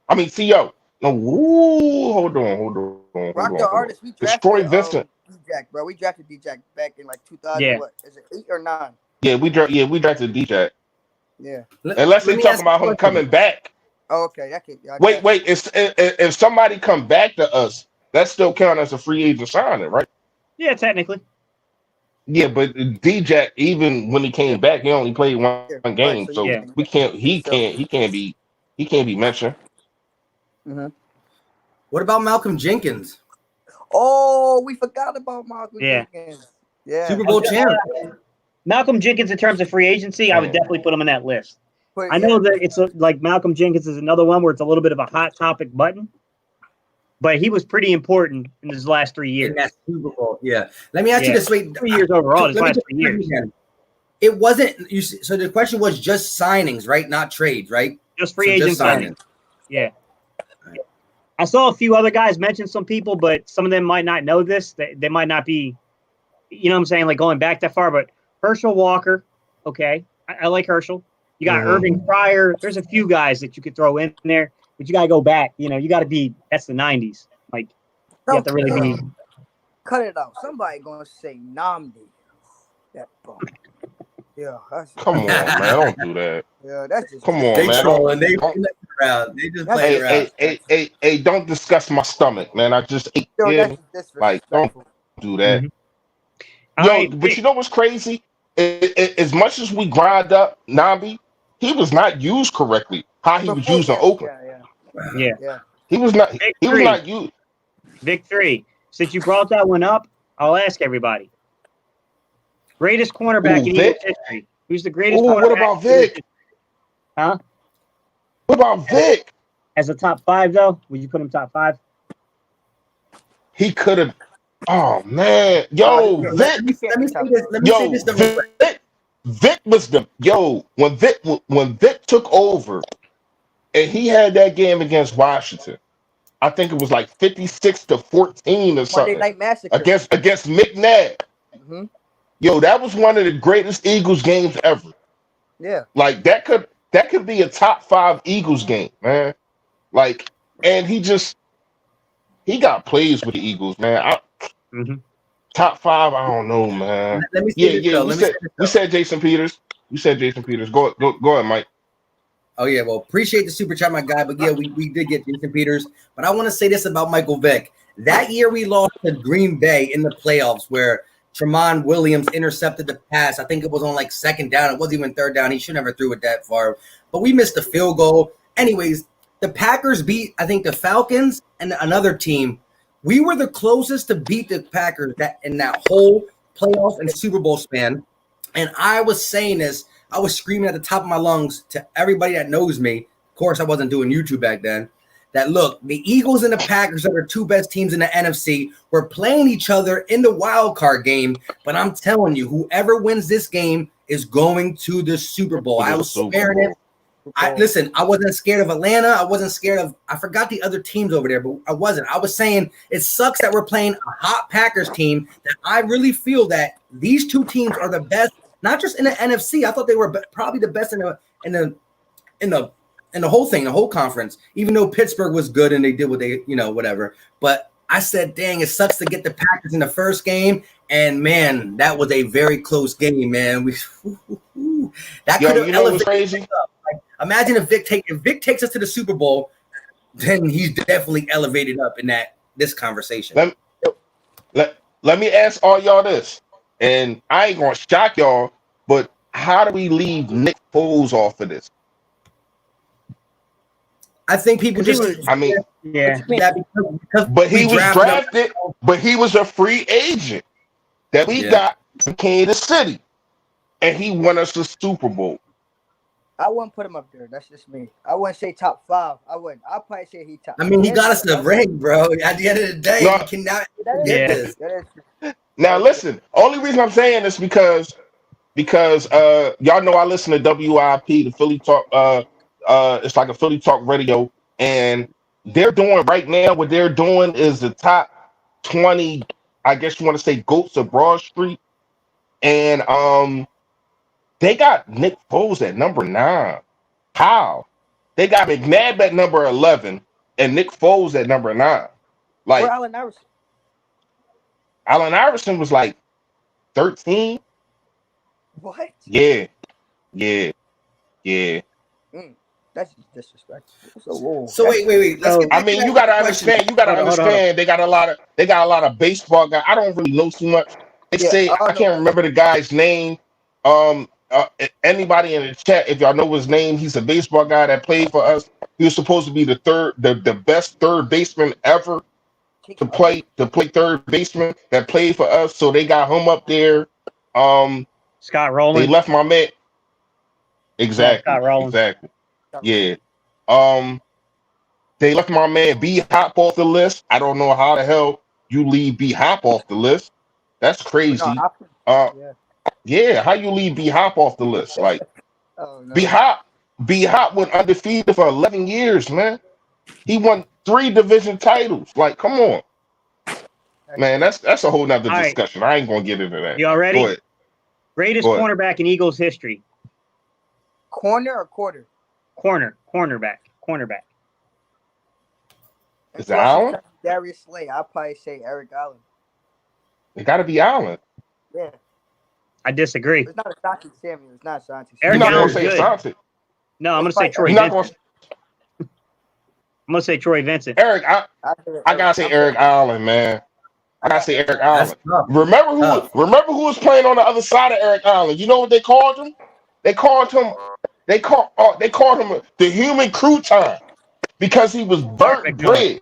I mean, T.O. No, hold on. Rock the artist. We drafted Troy Vincent. D-Jack, bro. We drafted D-Jack back in like 2000. Yeah. What is it, 8 or 9? Yeah, we drafted D-Jack. Yeah. Unless they talking about him coming back. Oh, okay. Wait. If somebody come back to us, that still count as a free agent signing, right? Yeah, technically. Yeah, but D-Jack, even when he came back, he only played one game, so we can't. He can't be mentioned. Mm-hmm. What about Malcolm Jenkins? Oh, we forgot about Malcolm Jenkins. Yeah, Super Bowl champ. Malcolm Jenkins, in terms of free agency, I would definitely put him in that list. But, I know that it's like Malcolm Jenkins is another one where it's a little bit of a hot topic button, but he was pretty important in his last 3 years. In that Super Bowl, yeah. Let me ask you this: wait, 3 years overall, his last 3 years. It wasn't. So the question was just signings, right? Not trades, right? Just free agent signings. Yeah. I saw a few other guys mention some people, but some of them might not know this. They might not be, you know what I'm saying, like going back that far. But Herschel Walker, okay. I like Herschel. You got Irving Fryer. There's a few guys that you could throw in there, but you got to go back. You know, you got to be, that's the 90s. Like, you have to really be. Cut it out. Somebody going to say Namdi. That bum. Yeah. Come on, man. Don't do that. Yeah, that's just. Come on, they man. Trolling. They around. They just play around. Hey, don't discuss my stomach, man. I just ate. Like, don't do that. Mm-hmm. Yo, but you know what's crazy? As much as we grind up Nambi, he was not used correctly. How he was used in Oakland. Yeah. He was not. He was not used. Vic 3. Since you brought that one up, I'll ask everybody. Greatest cornerback in Eagles history. Who's the greatest cornerback? What about Vic? Huh? What about Vic? As a top 5, though? Would you put him top 5? He could have. Oh, man. Yo, Vic. Let me say this. Vic was the when Vic took over and he had that game against Washington. I think it was like 56-14 or something. Monday Night Massacre against McNabb. Mm-hmm. Yo, that was one of the greatest Eagles games ever. Yeah. Like that could be a top 5 Eagles game, man. Like, and he got plays with the Eagles, man. Top 5, I don't know, man. Let me say You said Jason Peters. You said Jason Peters. Go ahead, Mike. Oh yeah, well, appreciate the super chat, my guy. But yeah, we did get Jason Peters. But I want to say this about Michael Vick. That year we lost to Green Bay in the playoffs where Tramon Williams intercepted the pass. I think it was on like 2nd down. It wasn't even 3rd down. He should never threw it that far. But we missed the field goal. Anyways, the Packers beat, I think, the Falcons and another team. We were the closest to beat the Packers in that whole playoff and Super Bowl span. And I was saying this. I was screaming at the top of my lungs to everybody that knows me. Of course, I wasn't doing YouTube back then. That look, the Eagles and the Packers are the 2 best teams in the NFC. We're playing each other in the wild card game. But I'm telling you, whoever wins this game is going to the Super Bowl. I was scared of it. Listen, I wasn't scared of Atlanta. I wasn't scared of, I forgot the other teams over there, but I wasn't. I was saying it sucks that we're playing a hot Packers team. That I really feel that these 2 teams are the best, not just in the NFC. I thought they were probably the best in the whole thing, the whole conference. Even though Pittsburgh was good and they did what they, whatever. But I said, dang, it sucks to get the Packers in the first game. And man, that was a very close game, man. That could have elevated crazy. Like, imagine if Vic takes us to the Super Bowl, then he's definitely elevated up in this conversation. Let me ask all y'all this, and I ain't gonna shock y'all, but how do we leave Nick Foles off of this? I think people just. But he was drafted, but he was a free agent that we got from Kansas City, and he won us the Super Bowl. I wouldn't put him up there. That's just me. I wouldn't say top 5. I wouldn't. I'll probably say he top. I mean, he got us the ring, bro. At the end of the day, No. we cannot That is get Yeah. true. this. That is true. Now listen, only reason I'm saying this because y'all know I listen to WIP, the Philly Talk. It's like a Philly Talk radio, and they're doing right now. What they're doing is the top 20. I guess you want to say goats of Broad Street, and they got Nick Foles at number 9. How? They got McNabb at number 11 and Nick Foles at number 9. Like Where Allen Iverson? Allen Iverson was like 13. What? Yeah. That's just disrespectful. So, whoa. So wait. Let's So- get back I mean, to you that gotta question. understand. You gotta Hold on. understand. They got a lot of baseball guys. I don't really know too much. They Yeah, say I don't I can't know. remember the guy's name. Anybody in the chat, if y'all know his name, he's a baseball guy that played for us. He was supposed to be the best third baseman ever to play third baseman that played for us. So they got him up there. Scott They Rowland. left my man. Exactly. Scott Rowland. Exactly. Yeah. They left my man B Hop off the list. I don't know how the hell you leave B Hop off the list. That's crazy. No, Uh, yeah. yeah, how you leave B Hop off the list? Like Oh, no. B Hop went undefeated for 11 years, man. He won 3 division titles. Like, come on, man. That's a whole nother All right. discussion. I ain't gonna get into that. Y'all ready? Go ahead. Greatest Go ahead. cornerback in Eagles history. Corner or quarter? Cornerback. Is it Allen? Darius Slay. I'll probably say Eric Allen. It got to be Allen. Yeah. I disagree. It's not Asante Samuel. It's not Asante You're Eric not Samuel. gonna Allen's say good. Asante. No, I'm gonna say Troy You're not Vincent. gonna I'm gonna say Troy Vincent. Eric. I gotta say Eric Allen, man. I gotta say Eric Allen. That's tough. Remember who was playing on the other side of Eric Allen? You know what they called him? They called him the human crouton because he was burnt bread.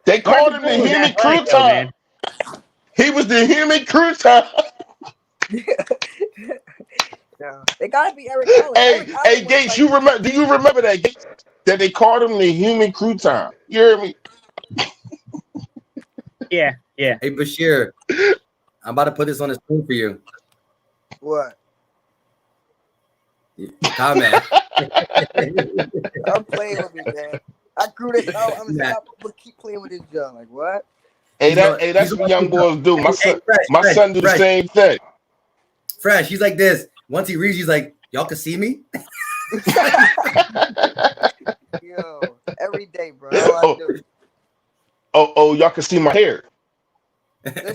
They called him the human crouton. He was the human crouton. Yeah. They gotta be Eric Allen. Eric Allen Hey, was Gates, like- you remember? Do you remember that Gates? That they called him the human crouton? You hear me? Yeah. Hey, Bashir, I'm about to put this on the screen for you. What? Comment. I'm playing with me, man. I grew this out. I'm gonna keep playing with this junk. Like what? Hey, that's what young boys do. My son do the Fresh. same thing. Fresh, he's like this. Once he reads, he's like, y'all can see me? Yo, every day, bro. All I do. Oh, y'all can see my hair.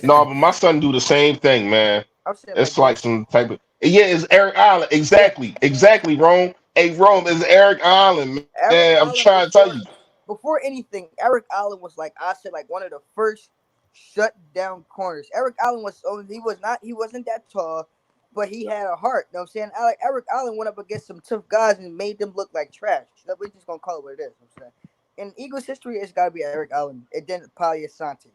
No, but my son do the same thing, man. I'm saying It's like some type of it's Eric Allen. Exactly, Rome. Hey, Rome is Eric Allen, man. Eric I'm Allen trying to tell you. Before anything, Eric Allen was like I said, like one of the first shut down corners. Eric Allen he wasn't that tall, but he had a heart. You know what I'm saying? Eric Allen went up against some tough guys and made them look like trash. We're just gonna call it what it is. You know what I'm saying? In Eagles history, it's gotta be Eric Allen. It didn't probably Asante.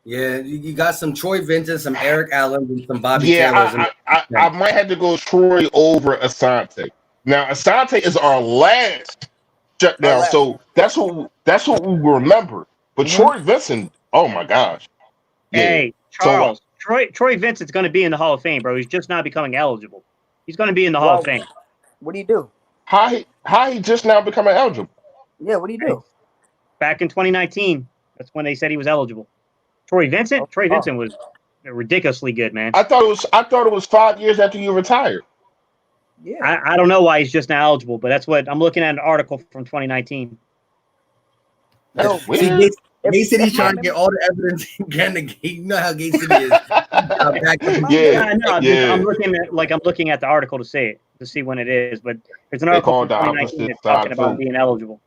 Yeah, you got some Troy Vincent, some Eric Allen, and some Bobby Yeah, Taylors. I might have to go Troy over Asante. Now, Asante is our last shutdown, so that's what we remember. But Troy Vincent, oh my gosh. Yeah. Hey, Charles. Troy Vincent's going to be in the Hall of Fame, bro. He's just not becoming eligible. He's going to be in the Hall of Fame. What do you do? How he just now becoming eligible? Yeah, what do you do? Back in 2019, that's when they said he was eligible. Troy Vincent was ridiculously good, man. I thought it was 5 years after you retired. Yeah. I don't know why he's just now eligible, but that's what I'm looking at an article from 2019. That's See, weird. Gates City's trying to get all the evidence again. You know how Gates City is. I'm looking at the article to see when it is, but there's an article from 2019 that's talking about being eligible.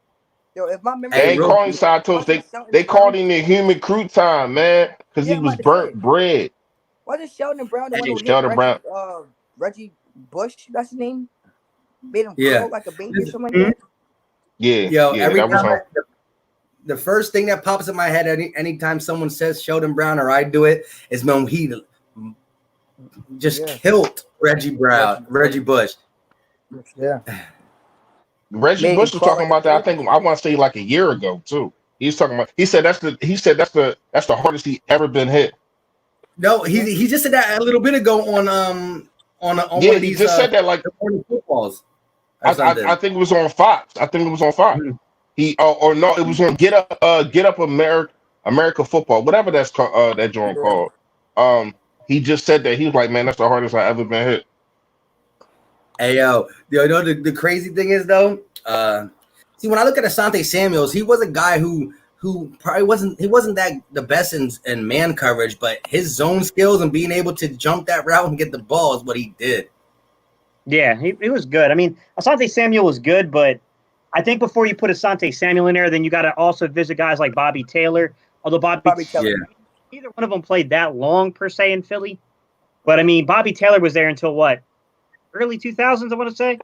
Yo, if my memory They ain't calling Santos. They called him the human crouton, man, because he was burnt bread. Wasn't Sheldon Brown the one who hit Sheldon Brown. Reggie Bush? That's his name. Made him Yeah. grow like a baby or something like that. Yeah, Yo, yeah, every that was time the first thing that pops in my head anytime someone says Sheldon Brown or I do it is when he just killed Reggie Bush. Yeah. Reggie Made Bush him was crawl talking like a about that. I baby. think I want to say like a year ago too. He's talking about. He said that's the hardest he ever been hit. No, he just said that a little bit ago on one Yeah, of he these just said that like morning footballs or I something. think it was on Fox. I think it was on Fox. Mhm. He or no, it was on Get Up America Football, whatever that's called, that joint Yeah. called. He just said that he was like, man, that's the hardest I ever been hit. Hey yo, you know the crazy thing is though, see when I look at Asante Samuels, he was a guy who probably wasn't that the best in man coverage, but his zone skills and being able to jump that route and get the ball is what he did. Yeah, he was good. I mean, Asante Samuel was good, but I think before you put Asante Samuel in there, then you got to also visit guys like Bobby Taylor. Although Bobby Taylor. Yeah. neither one of them played that long per se in Philly. But I mean, Bobby Taylor was there until what? Early 2000s, I want to say.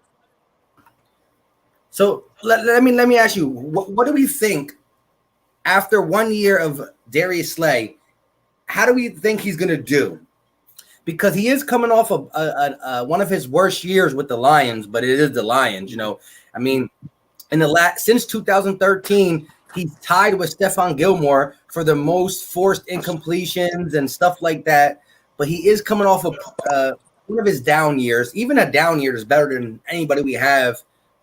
So let me ask you, what do we think after 1 year of Darius Slay? How do we think he's gonna do? Because he is coming off of one of his worst years with the Lions, but it is the Lions, you know. I mean, since 2013, he's tied with Stephon Gilmore for the most forced incompletions and stuff like that. But he is coming off of one of his down years. Even a down year is better than anybody we have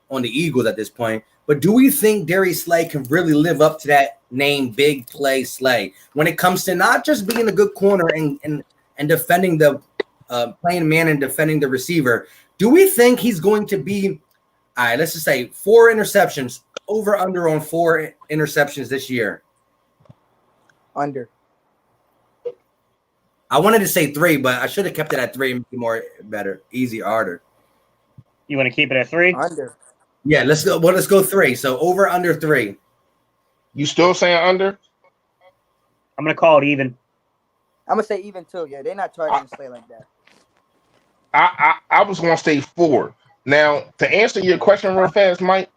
on the Eagles at this point. But do we think Darius Slay can really live up to that name, Big Play Slay, when it comes to not just being a good corner and defending the playing man and defending the receiver? Do we think he's going to be, all right, let's just say 4 interceptions, over under on 4 interceptions this year? Under. I wanted to say 3, but I should have kept it at 3 and be more better, easy, harder. You want to keep it at 3? Under. Yeah, let's go. Well, let's go 3. So over under 3. You still saying under? I'm going to call it even. I'm gonna say even too. Yeah, they're not targeting Slay like that. I was gonna say 4. Now to answer your question real fast, Mike,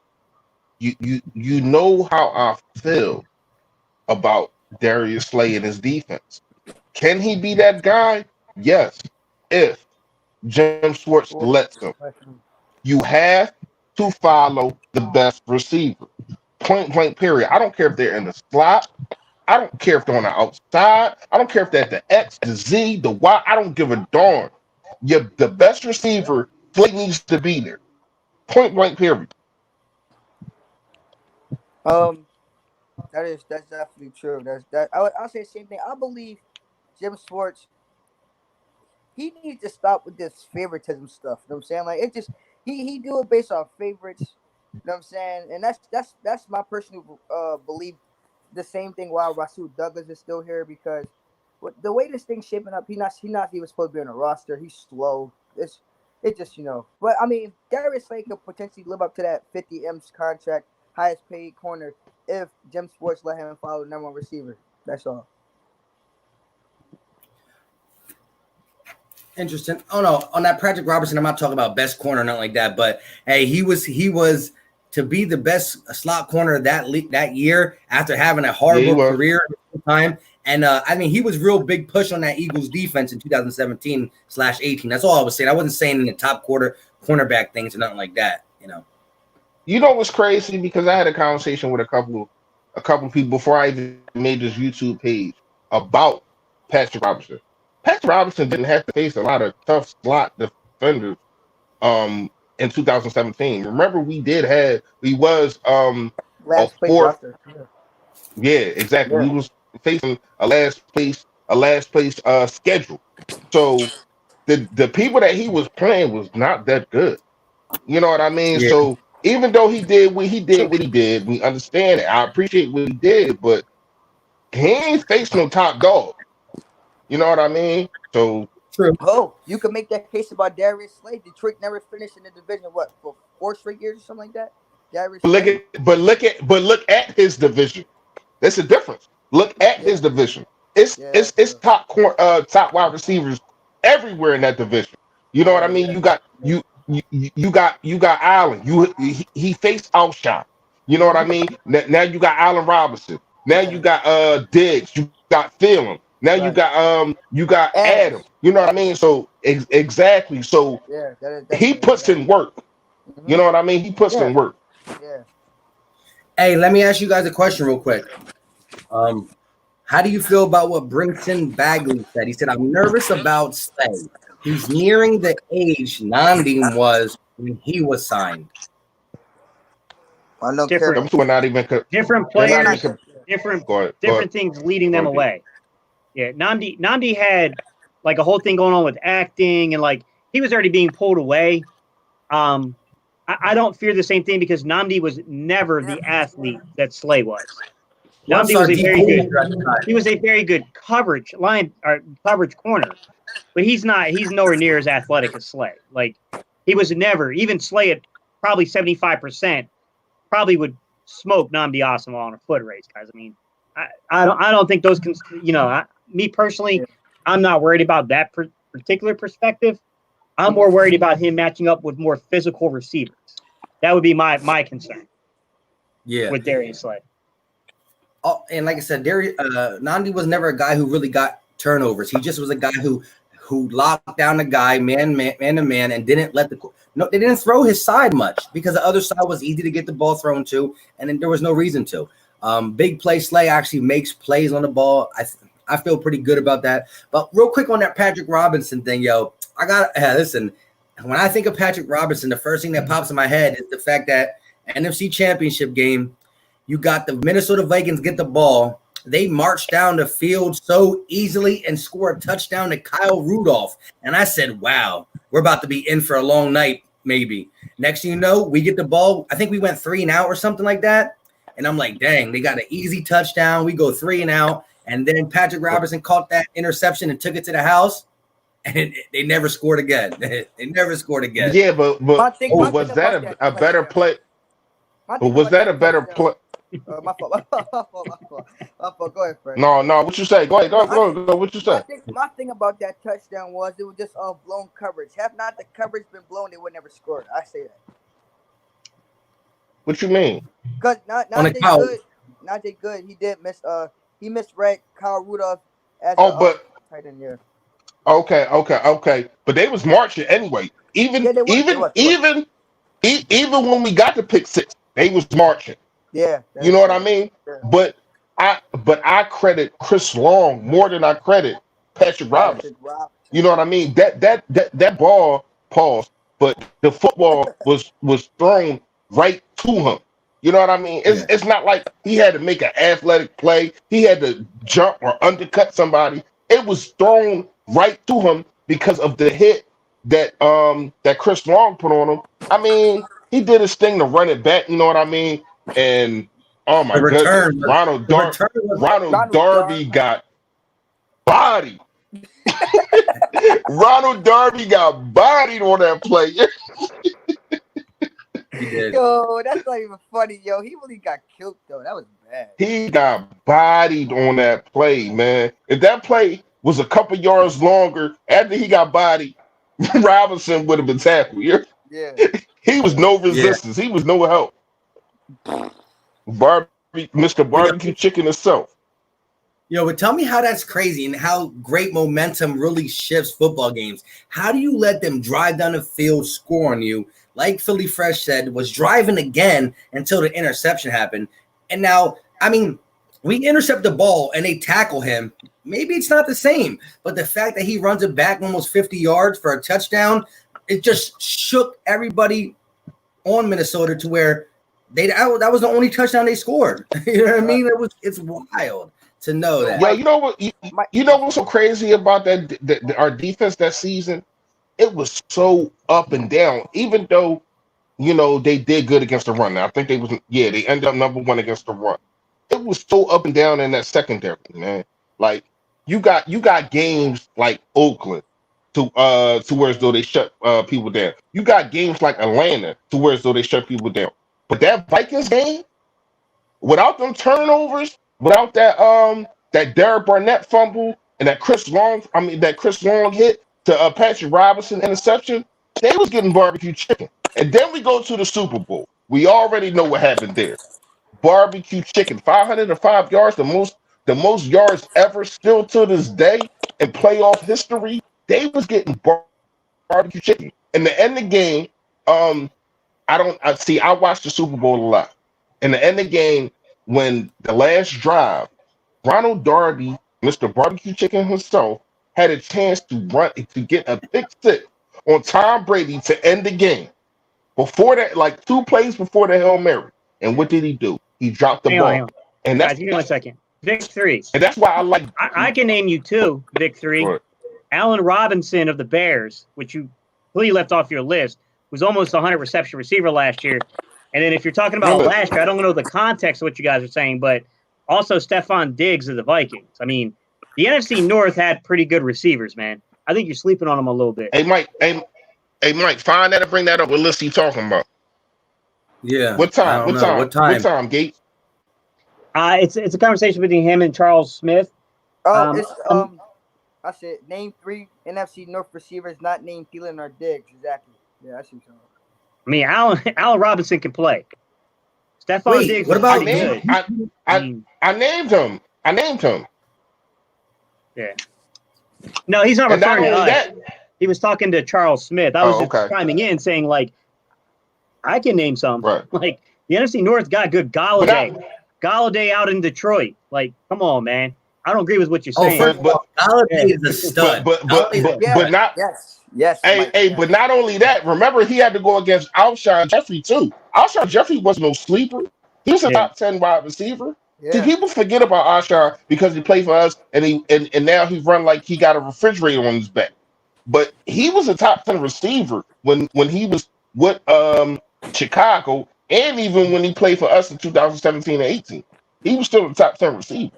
you know how I feel about Darius Slay and his defense. Can he be that guy? Yes, if Jim Schwartz lets him. You have to follow the best receiver. Point blank, period. I don't care if they're in the slot. I don't care if they're on the outside. I don't care if they're at the X, the Z, the Y. I don't give a darn. The best receiver, Slay needs to be there. Point blank, period. That's definitely true. I'll say the same thing. I believe Jim Schwartz, he needs to stop with this favoritism stuff. You know what I'm saying? Like it just he do it based on favorites. You know what I'm saying? And that's my personal belief. The same thing while Rasul Douglas is still here, because the way this thing's shaping up, he not even supposed to be on a roster. He's slow. It just, you know. But I mean, Darius Slay could potentially live up to that 50 M's contract, highest paid corner, if Jim Schwartz let him follow the number 1 receiver. That's all. Interesting. Oh no, on that Patrick Robertson, I'm not talking about best corner or nothing like that. But hey, he was to be the best slot corner that year after having a horrible career at the time. And I mean, he was real big push on that Eagles defense in 2017/18. That's all I was saying. I wasn't saying in the top cornerback things or nothing like that. You know. You know what's crazy? Because I had a conversation with a couple people before I even made this YouTube page about Patrick Robinson. Patrick Robinson didn't have to face a lot of tough slot defenders in 2017. Remember, we was Last a place 4th. roster. Yeah, exactly. Yeah. We was facing a last place schedule. So the people that he was playing was not that good. You know what I mean? Yeah. So even though he did what he did, we understand it. I appreciate what he did, but he ain't faced no top dog. You know what I mean? So True. Oh, you can make that case about Darius Slay. Detroit never finished in the division, what, for 4 straight years or something like that? Darius Slay. look at his division. There's a difference. Look at his division. It's top wide receivers everywhere in that division. You know what I mean? You got you got Allen. He faced Alshon. You know what I mean? Now you got Allen Robinson. Now you got Diggs. You got Thielen. Now you got Adam. You know what I mean? So exactly. So Yeah, he puts in work. You know what I mean? He puts in work. Yeah. Hey, let me ask you guys a question real quick. How do you feel about what Brinson Bagley said? He said, I'm nervous about Slay. He's nearing the age Nandim was when he was signed. I don't Different- care. Them two are not even. Different They're not players, even- different Go ahead. different things leading them Go ahead. away. Yeah, Nandi had like a whole thing going on with acting, and like he was already being pulled away. I don't fear the same thing because Nandi was never the athlete that Slay was. What's Nandi our was a very DP good. at the time? He was a very good coverage line or coverage corner, but he's not. He's nowhere near as athletic as Slay. Like he was never. Even Slay at probably 75%, probably would smoke Nnamdi Asomugha on a foot race, guys. I mean, I don't think those can. You know, me personally, I'm not worried about that particular perspective. I'm more worried about him matching up with more physical receivers. That would be my concern. Yeah. With Darius Slay. Oh, and like I said, Nandi was never a guy who really got turnovers. He just was a guy who locked down the guy man to man and didn't let they didn't throw his side much because the other side was easy to get the ball thrown to, and then there was no reason to. Big play Slay actually makes plays on the ball. I feel pretty good about that. But real quick on that Patrick Robinson thing, yo, listen. When I think of Patrick Robinson, the first thing that pops in my head is the fact that NFC Championship game, you got the Minnesota Vikings get the ball. They march down the field so easily and score a touchdown to Kyle Rudolph. And I said, wow, we're about to be in for a long night, maybe. Next thing you know, we get the ball. I think we went 3 and out or something like that. And I'm like, dang, they got an easy touchdown. We go 3 and out. And then Patrick Robinson caught that interception and took it to the house. And they never scored again. They never scored again. Yeah, but was that a better play? But was that a better play? My fault. Go ahead, Fred. No. What you say? Go ahead. Go. What you say? My thing about that touchdown was it was just blown coverage. Have not the coverage been blown, they would never score. I say that. What you mean? Because Najee Good, he did miss. He misread Kyle Rudolph as tight end. Yeah. Okay. But they was marching anyway. Even when we got to pick 6, they was marching. Yeah. You know what I mean? Yeah. But I credit Chris Long more than I credit Patrick Robinson. You know what I mean? That ball paused, but the football was thrown right to him. You know what I mean? It's not like he had to make an athletic play. He had to jump or undercut somebody. It was thrown right to him because of the hit that Chris Long put on him. I mean, he did his thing to run it back. You know what I mean? And oh my goodness, Ronald Darby got bodied. Ronald Darby got bodied on that play. He did. Yo, that's not even funny, yo. He really got killed though. That was bad. He got bodied on that play, man. If that play was a couple yards longer after he got bodied, Robinson would have been tackled. Yeah. He was no resistance. He was no help. Mr. Barbecue Chicken himself. Yo, but tell me how that's crazy and how great momentum really shifts football games. How do you let them drive down the field, score on you? Like Philly Fresh said, was driving again until the interception happened. And now, I mean, we intercept the ball and they tackle him. Maybe it's not the same, but the fact that he runs it back almost 50 yards for a touchdown, it just shook everybody on Minnesota to where that was the only touchdown they scored. You know what I mean? It's wild to know that. Yeah, you know what? You know what's so crazy about that our defense that season? It was so up and down. Even though, you know, they did good against the run. Now, I think they ended up number 1 against the run. It was so up and down in that secondary, man. Like you got games like Oakland to where as though they shut people down. You got games like Atlanta to where as though they shut people down. But that Vikings game, without them turnovers, without that Derek Barnett fumble and that Chris Long hit to Patrick Robinson interception, they was getting barbecue chicken. And then we go to the Super Bowl. We already know what happened there. Barbecue chicken, 505 yards, the most yards ever still to this day in playoff history. They was getting barbecue chicken. In the end of the game, I watched the Super Bowl a lot. In the end of the game, when the last drive, Ronald Darby, Mr. Barbecue Chicken himself, had a chance to get a pick six on Tom Brady to end the game. Before that, like 2 plays before the Hail Mary. And what did he do? He dropped the Hang ball. on, hang on. And Guys, give me 1 second. Vic 3. that's why I like I can name you 2, Vic 3. Right. Allen Robinson of the Bears, which you completely left off your list, was almost a 100 reception receiver last year. And then if you're talking about Really? last year, I don't know the context of what you guys are saying, but also Stephon Diggs of the Vikings. I mean, the NFC North had pretty good receivers, man. I think you're sleeping on them a little bit. Hey Mike, find that and bring that up. What list you talking about? Yeah. What time? I don't What know. time? What time? What time, Gates? It's a conversation between him and Charles Smith. Oh, I said name 3 NFC North receivers, not named Thielen or Diggs. Exactly. Yeah, I see something. I mean, Allen Robinson can play. Stephon Wait, Diggs. what is about- pretty good. I named him. Yeah. No, he's not And not referring to only us. that, He was talking to Charles Smith. I was Oh, just okay. chiming in saying, like, I can name some. right. Like, the NFC North got good Galladay. Galladay out in Detroit. Like, come on, man. I don't agree with what you're Oh, saying. first of all, Galladay is a stud. But Yeah. not Yes. Mike, yeah. but not only that, remember he had to go against Alshon Jeffrey too. Alshon Jeffrey was no sleeper. He was a Yeah. top 10 wide receiver. See, Yeah. people forget about Alshon because he played for us and now he run like he got a refrigerator on his back. But he was a top 10 receiver when he was with Chicago, and even when he played for us in 2017 and 18. He was still a top 10 receiver.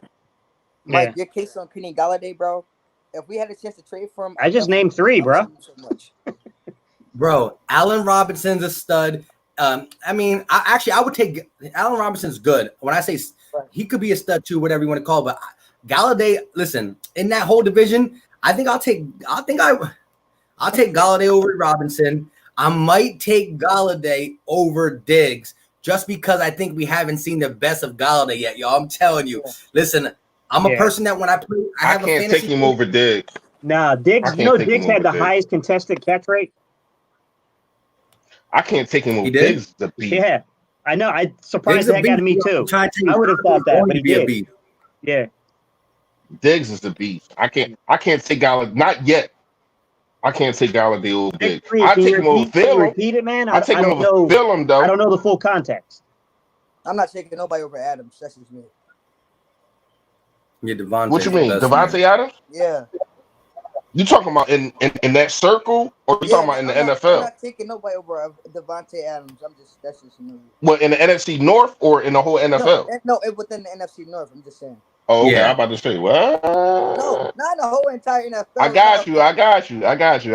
Mike, Yeah. your case on Kenny Galladay, bro. If we had a chance to trade for him, I just named 3, bro. So much. Bro, Allen Robinson's a stud. I mean, I would take Allen Robinson's good. When I say he could be a stud too, whatever you want to call it, but Galladay, listen, in that whole division, I'll take Galladay over Robinson. I might take Galladay over Diggs just because I think we haven't seen the best of Galladay yet, y'all. I'm telling you. Listen, I'm a person that when I play, I I have a can't fantasy take him over Diggs. Nah, Diggs, I you know, can't take Diggs him had the over Diggs. highest contested catch rate. I can't take him over He did? Diggs. The beat. Yeah. I know. I surprised Diggs a that got to me beast. too. I'm trying to tell you, I would have thought that, going but to he be a did. beast. Yeah. Diggs is the beast. I can't take Galladay. Not yet. I can't take Galladay over Vic Diggs. 3, I can take you him over repeat, can you Phillum. repeat it, man? I take I him don't over know. Phillum though. I don't know the full context. I'm not taking nobody over Adams. That's just me. Yeah, Devontae. What you mean, Devontae Adams? Yeah. You talking about in that circle, or you talking about in the I'm NFL? not taking nobody over Devontae Adams. That's just me. What, in the NFC North or in the whole NFL? No, within the NFC North. I'm just saying. Oh, okay. Yeah. I'm about to say, well, No, not the whole entire NFL. I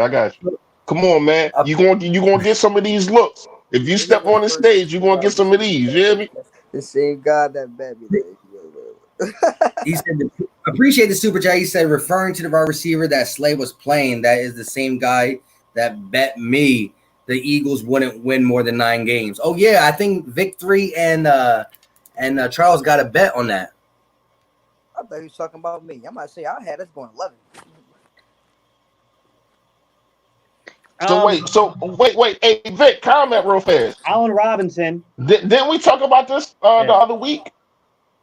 got you. Come on, man. You gonna get some of these looks. If you step on the stage, you gonna get some of these. You hear me? The same God that bet me. He said, appreciate the super chat. He said, referring to the wide receiver that Slay was playing, that is the same guy that bet me the Eagles wouldn't win more than 9 games. Oh yeah, I think Vic 3 and Charles got a bet on that. I thought he was talking about me. I'm about to say I had us going 11. Wait. Hey, Vic, comment real fast. Allen Robinson. Didn't we talk about this the other week?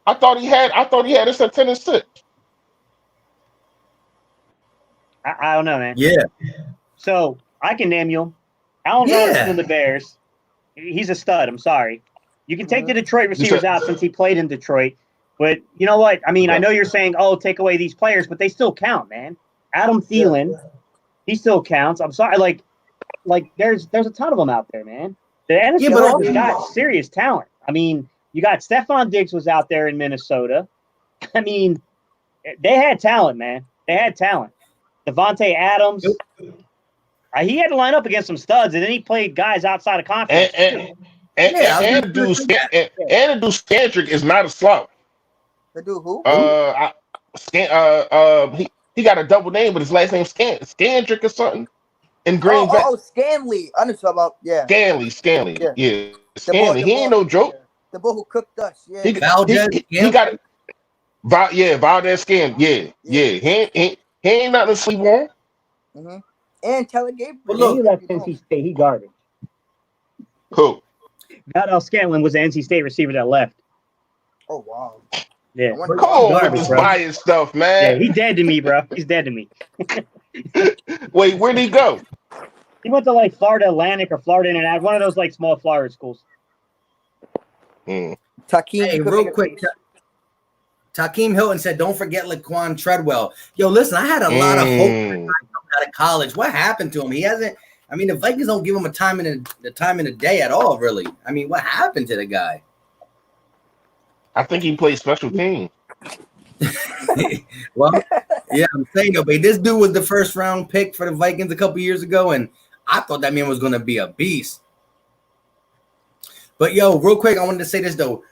I thought he had us at 10-6. I don't know, man. Yeah. So I can name you Allen Robinson of the Bears. He's a stud. I'm sorry. You can take the Detroit receivers out since he played in Detroit. But you know what? I mean, I know you're saying, oh, take away these players, but they still count, man. Adam Thielen, he still counts. I'm sorry. Like there's a ton of them out there, man. The NFC North has got serious talent. I mean, you got Stephon Diggs was out there in Minnesota. I mean, they had talent, man. They had talent. Devontae Adams. He had to line up against some studs, and then he played guys outside of conference. And the dude Skandrick is not a slouch. The dude who? He got a double name, but his last name Skandrick or something. In Green Bay. Oh, Scanley. I know about Scanley. Yeah. Scanley. He ain't no joke. The boy who cooked us. Yeah. He got it. Valdez Scan. Yeah. He ain't nothing to sleep on. Mm-hmm. And Taylor Gabriel. But look, he left NC State. He garbage. Who? Valdell Scanlon was the NC State receiver that left. Oh wow. Yeah. I wonder Come why. on with Garbage, this bro. bias stuff, Yeah, man. he dead to me, bro. He's dead to me. Wait, where'd he go? He went to like Florida Atlantic or Florida International, one of those like small Florida schools. Hmm. Takeem, Hey, you could real make a quick, case. Takeem Hilton said, "Don't forget Laquan Treadwell." Yo, listen, I had a lot of hope out of college. What happened to him? He hasn't. I mean, the Vikings don't give him the time in the day at all, really. I mean, what happened to the guy? I think he played special teams. Well, yeah, I'm saying though, but this dude was the first round pick for the Vikings a couple years ago, and I thought that man was going to be a beast. But yo, real quick, I wanted to say this though.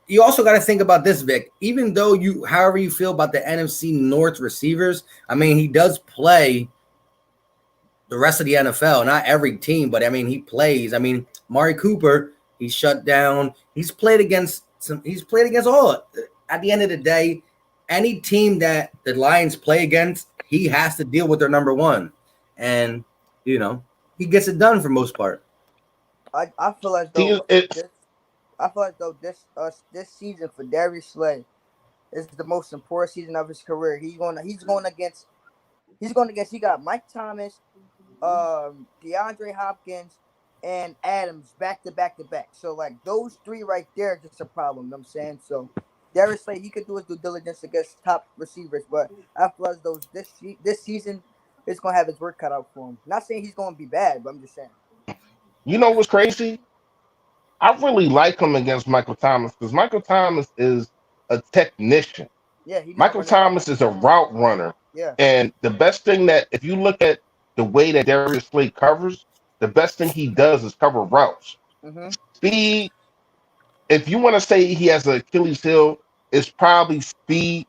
You also got to think about this, Vic. Even though however you feel about the NFC North receivers, I mean, he does play the rest of the NFL, not every team, but I mean, he plays. I mean, Mari Cooper, he's shut down. He's played against all. At the end of the day, any team that the Lions play against, he has to deal with their number one, and he gets it done for most part. I feel as though this season for Darius Slay is the most important season of his career. He got Mike Thomas, DeAndre Hopkins, and Adams back to back. So like those three right there are just a problem. You know what I'm saying? So Darius Slay, he could do his due diligence against top receivers, but I feel as though this season is gonna have his work cut out for him. Not saying he's gonna be bad, but I'm just saying. You know what's crazy? I really like him against Michael Thomas because Michael Thomas is a technician. Yeah, Michael Thomas is a route runner. Yeah. And the best thing that, if you look at the way that Darius Slay covers, the best thing he does is cover routes. Mm-hmm. Speed, if you want to say he has an Achilles heel, it's probably speed.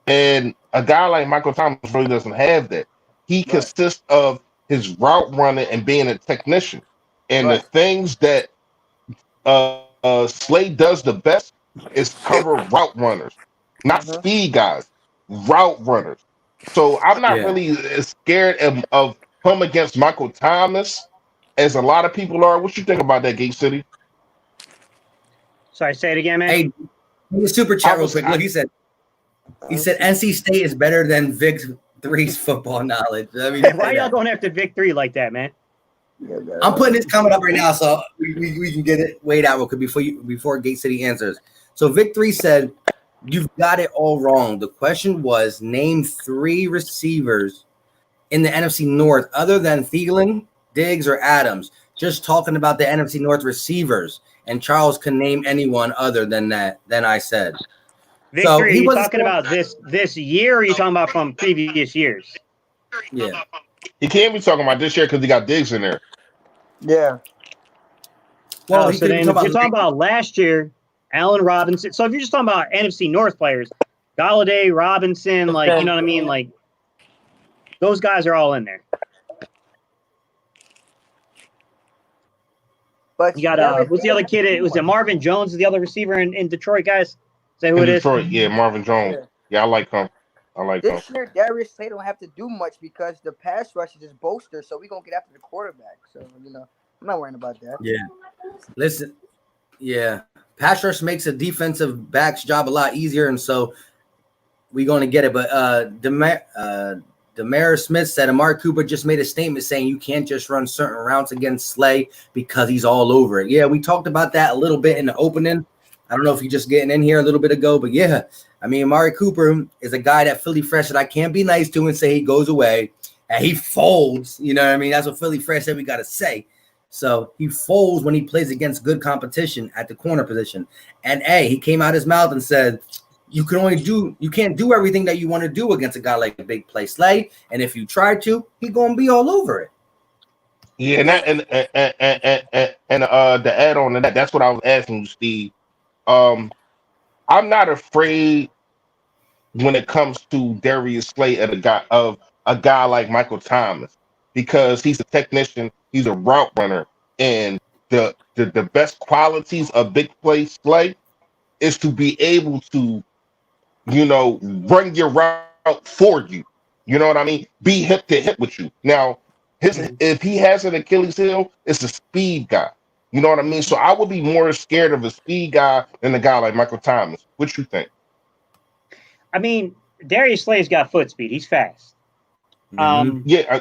And a guy like Michael Thomas really doesn't have that. He consists of his route running and being a technician. And the things that Slay does the best is cover route runners, not speed guys, route runners. So I'm not really as scared of him against Michael Thomas as a lot of people are. What you think about that, Gate City? Sorry, say it again, man. Hey, super chat real quick. Look, he said NC State is better than Vic 3's football knowledge. I mean, why y'all going after Vic 3 like that, man? I'm putting this comment up right now, so we can get it weighed out real quick before Gate City answers. So Vic 3 said, "You've got it all wrong. The question was, name 3 receivers in the NFC North other than Thielen, Diggs, or Adams. Just talking about the NFC North receivers, and Charles can name anyone other than that. Then I said, Victory, so are you talking about this year, or are you talking about from previous years? Yeah. He can't be talking about this year because he got Diggs in there. Yeah. Well, so then you're talking about last year, Allen Robinson. So if you're just talking about NFC North players, Galladay, Robinson, like, you know what I mean? Like, those guys are all in there. But you got, what's the other kid? It was Marvin Jones, the other receiver in Detroit, guys? Is that who it is? Detroit, yeah, Marvin Jones. Yeah, I like him. This year, Darius Slay don't have to do much because the pass rush is just bolster, so we're going to get after the quarterback. So, I'm not worrying about that. Yeah. Listen, yeah. Pass rush makes a defensive back's job a lot easier, and so we're going to get it. But Demar Smith said Amari Cooper just made a statement saying you can't just run certain routes against Slay because he's all over it. Yeah, we talked about that a little bit in the opening. I don't know if you're just getting in here a little bit ago, but yeah, I mean, Amari Cooper is a guy that Philly Fresh that I can't be nice to and say he goes away and he folds. You know what I mean? That's what Philly Fresh said we got to say. So he folds when he plays against good competition at the corner position. And he came out his mouth and said, you can't do everything that you want to do against a guy like a big play Slay. And if you try to, he's going to be all over it. Yeah, and the add on to that, that's what I was asking you, Steve. I'm not afraid when it comes to Darius Slay of a guy like Michael Thomas because he's a technician, he's a route runner, and the best qualities of big play Slay is to be able to, run your route for you. You know what I mean? Be hip to hip with you. Now, If he has an Achilles heel, it's a speed guy. You know what I mean? So I would be more scared of a speed guy than a guy like Michael Thomas. What you think? I mean, Darius Slay's got foot speed. He's fast. Yeah,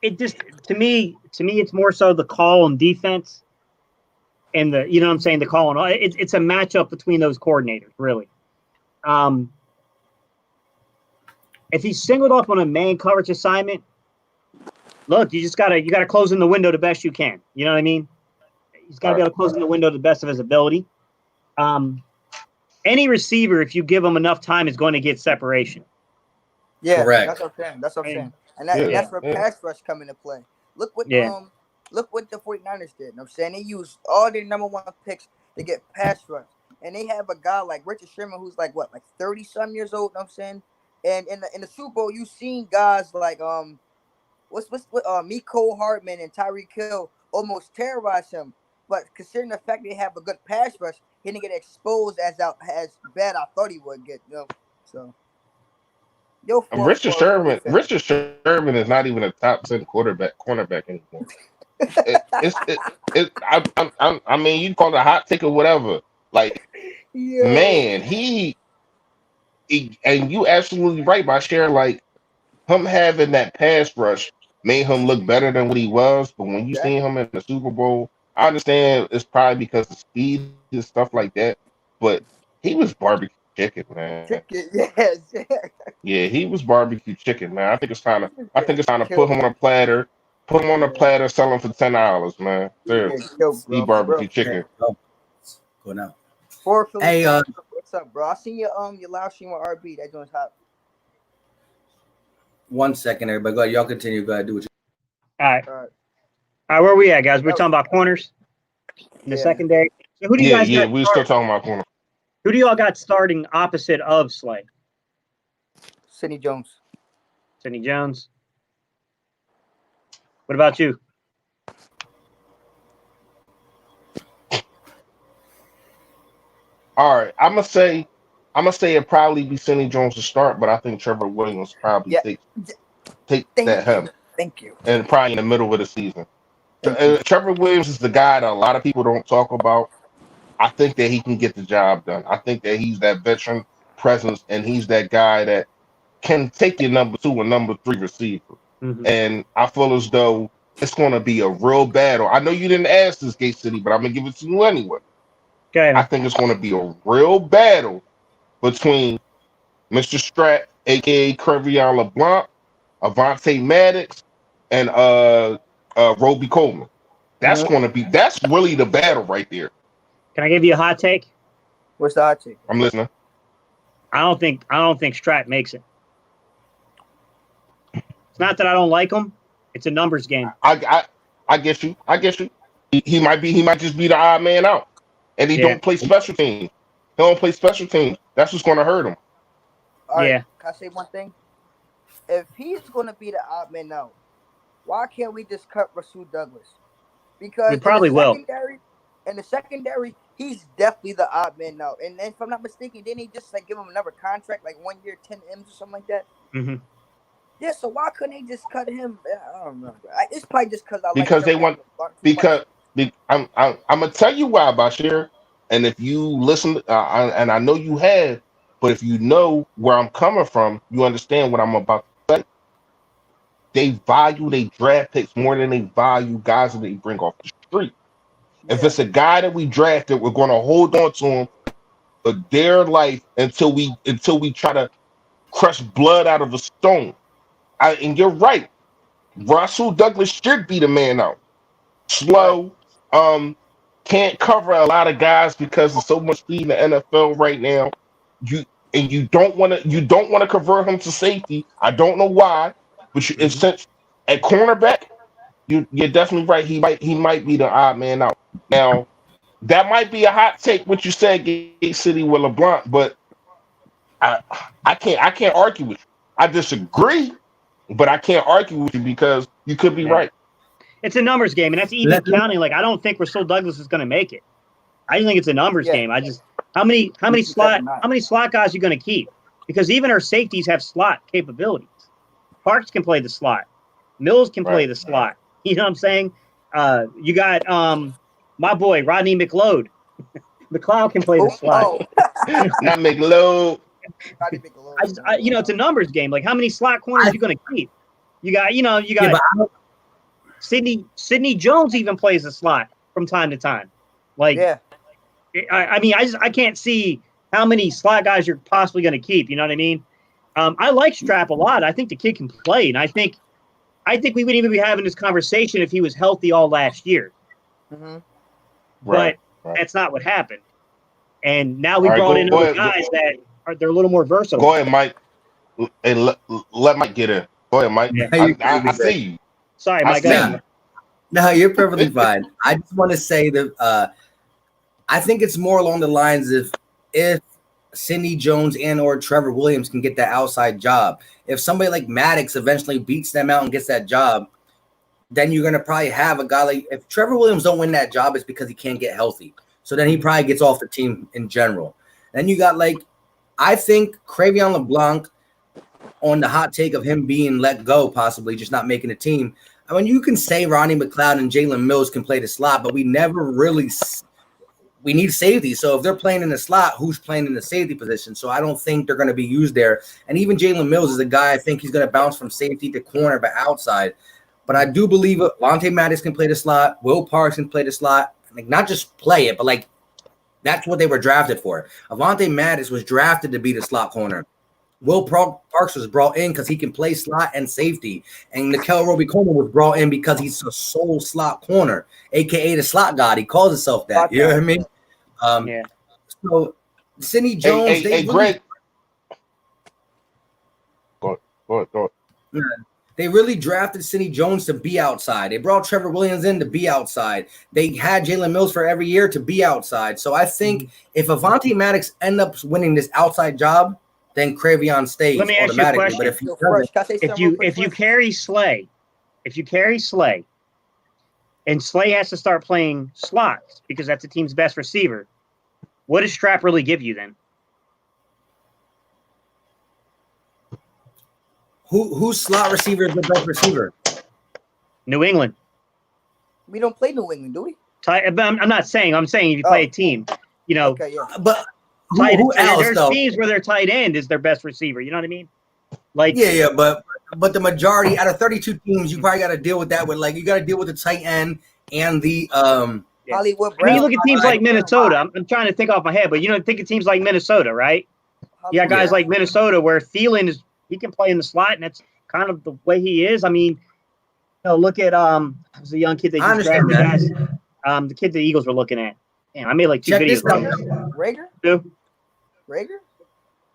It just to me it's more so the call on defense and the you know what I'm saying the call on it's a matchup between those coordinators really. If he's singled up on a man coverage assignment, look, you gotta close in the window the best you can. You know what I mean? He's got to be able to close in the window to the best of his ability. Any receiver, if you give him enough time, is going to get separation. Yeah, Correct. That's what I'm saying. That's what I'm saying. And Yeah. that's where pass rush come into play. Look what look what the 49ers did. You know what I'm saying? They used all their number one picks to get pass rush. And they have a guy like Richard Sherman who's like 30 some years old, you know what I'm saying? And in the Super Bowl, you've seen guys like Mecole Hardman and Tyreek Hill almost terrorize him. But considering the fact they have a good pass rush, he didn't get exposed as bad I thought he would get, you know. So Richard Sherman is not even a top 10 cornerback anymore. I mean, you call it a hot take or whatever. Like, man, he and you absolutely right by sharing. Like, him having that pass rush made him look better than what he was. But when you see him in the Super Bowl, I understand it's probably because of speed and stuff like that. But he was barbecue chicken, man. Yes. Yeah, he was barbecue chicken, man. I think it's time to put him on a platter, sell him for $10, man. Seriously, barbecue chicken. Go now. Hey, what's up, bro? I seen your live stream with RB. That joint's hot. 1 second, everybody. Go ahead. Y'all continue. Go ahead. Do what you. All right, where we at, guys? We're talking about corners in the secondary. So who do you guys? We're still talking about corner. Who do y'all got starting opposite of Slay? Sidney Jones. Sidney Jones. What about you? All right, I'm gonna say it'd probably be Sidney Jones to start, but I think Trevor Williams probably take that helm. Thank you. And probably in the middle of the season. Trevor Williams is the guy that a lot of people don't talk about. I think that he can get the job done. I think that he's that veteran presence, and he's that guy that can take your number 2 and number 3 receiver. Mm-hmm. And I feel as though it's going to be a real battle. I know you didn't ask this, Gate City, but I'm going to give it to you anyway. Okay. I think it's going to be a real battle between Mr. Strat, a.k.a. Crevion LeBlanc, Avonte Maddox, and Roby Coleman. That's really the battle right there. Can I give you a hot take? What's the hot take? I'm listening. I don't think Strat makes it. It's not that I don't like him. It's a numbers game. I get you. He might just be the odd man out. And he don't play special teams. He don't play special teams. That's what's gonna hurt him. All right, can I say one thing? If he's gonna be the odd man out, why can't we just cut Rasul Douglas? Because we probably will. In the secondary, he's definitely the odd man out. And if I'm not mistaken, didn't he just give him another contract, like 1 year, 10 M's or something like that? Mm-hmm. Yeah, so why couldn't they just cut him? I don't know. It's probably just because I'm gonna tell you why, Bashir. And if you listen, and I know you have, but if you know where I'm coming from, you understand what I'm about to say. They value their draft picks more than they value guys that they bring off the street. Yeah. If it's a guy that we drafted, we're going to hold on to him for dear life until we try to crush blood out of a stone. And you're right. Rasul Douglas should be the man out. Slow, can't cover a lot of guys because there's so much speed in the NFL right now. You don't want to convert him to safety. I don't know why, but since at cornerback, you're definitely right. He might be the odd man out. Now, that might be a hot take what you said, Gate City with LeBlanc, but I can't argue with you. I disagree, but I can't argue with you because you could be right. It's a numbers game, and that's even counting. Like, I don't think Rasul Douglas is going to make it. I just think it's a numbers game. I just how many slot guys are you going to keep? Because even our safeties have slot capabilities. Parks can play the slot. Mills can play Right. the slot. You know what I'm saying? You got my boy Rodney McLeod. McLeod can play the slot. Not McLeod. It's a numbers game. Like, how many slot corners you going to keep? You got Yeah, but Sidney Jones even plays the slot from time to time. Like, Yeah. I can't see how many slot guys you're possibly going to keep. You know what I mean? I like Strap a lot. I think the kid can play, and I think we wouldn't even be having this conversation if he was healthy all last year. Mm-hmm. Right. But that's not what happened. And now we All right, brought go- in go other ahead, guys that they're a little more versatile. Go ahead, Mike. And let Mike get in. Go ahead, Mike. Yeah. I see you. Sorry, I Mike. see go you. ahead. No, you're perfectly fine. I just want to say that I think it's more along the lines of if Sidney Jones and or Trevor Williams can get that outside job. If somebody like Maddox eventually beats them out and gets that job, then you're gonna probably have a guy like if Trevor Williams don't win that job, it's because he can't get healthy. So then he probably gets off the team in general. Then you got I think Crevion LeBlanc on the hot take of him being let go, possibly just not making the team. I mean, you can say Ronnie McLeod and Jalen Mills can play the slot, but we never really we need safety. So if they're playing in the slot, who's playing in the safety position? So I don't think they're going to be used there. And even Jalen Mills is a guy I think he's going to bounce from safety to corner, but outside. But I do believe Vontae Maddox can play the slot. Will Parks can play the slot. Not just play it, but that's what they were drafted for. Avonte Maddox was drafted to be the slot corner. Will Parks was brought in because he can play slot and safety. And Nikel Roby-Coleman was brought in because he's a sole slot corner, a.k.a. the slot god. He calls himself that. You know what I mean? Yeah. So, Sidney Jones. Hey, Greg. Go ahead. They really drafted Sidney Jones to be outside. They brought Trevor Williams in to be outside. They had Jalen Mills for every year to be outside. So I think if Avonte Maddox ends up winning this outside job, then Crevion stays Let me ask you a automatically. But if you carry Slay, and Slay has to start playing slots because that's the team's best receiver, what does Strap really give you then? Whose slot receiver is the best receiver? New England. We don't play New England, do we? I'm not saying. I'm saying if you play a team, Okay, yeah. But who else there's though? teams where their tight end is their best receiver. You know what I mean? But the majority out of 32 teams, you probably got to deal with that. You got to deal with the tight end and the Hollywood I mean, you look at teams Brown. like Minnesota. I'm trying to think off my head, but think of teams like Minnesota, right? You got guys like Minnesota where Thielen he can play in the slot, and that's kind of the way he is. I mean, look at there's a young kid they just drafted, guys. The kid the Eagles were looking at. Damn, I made like 2 videos. Rager? Who? Rager?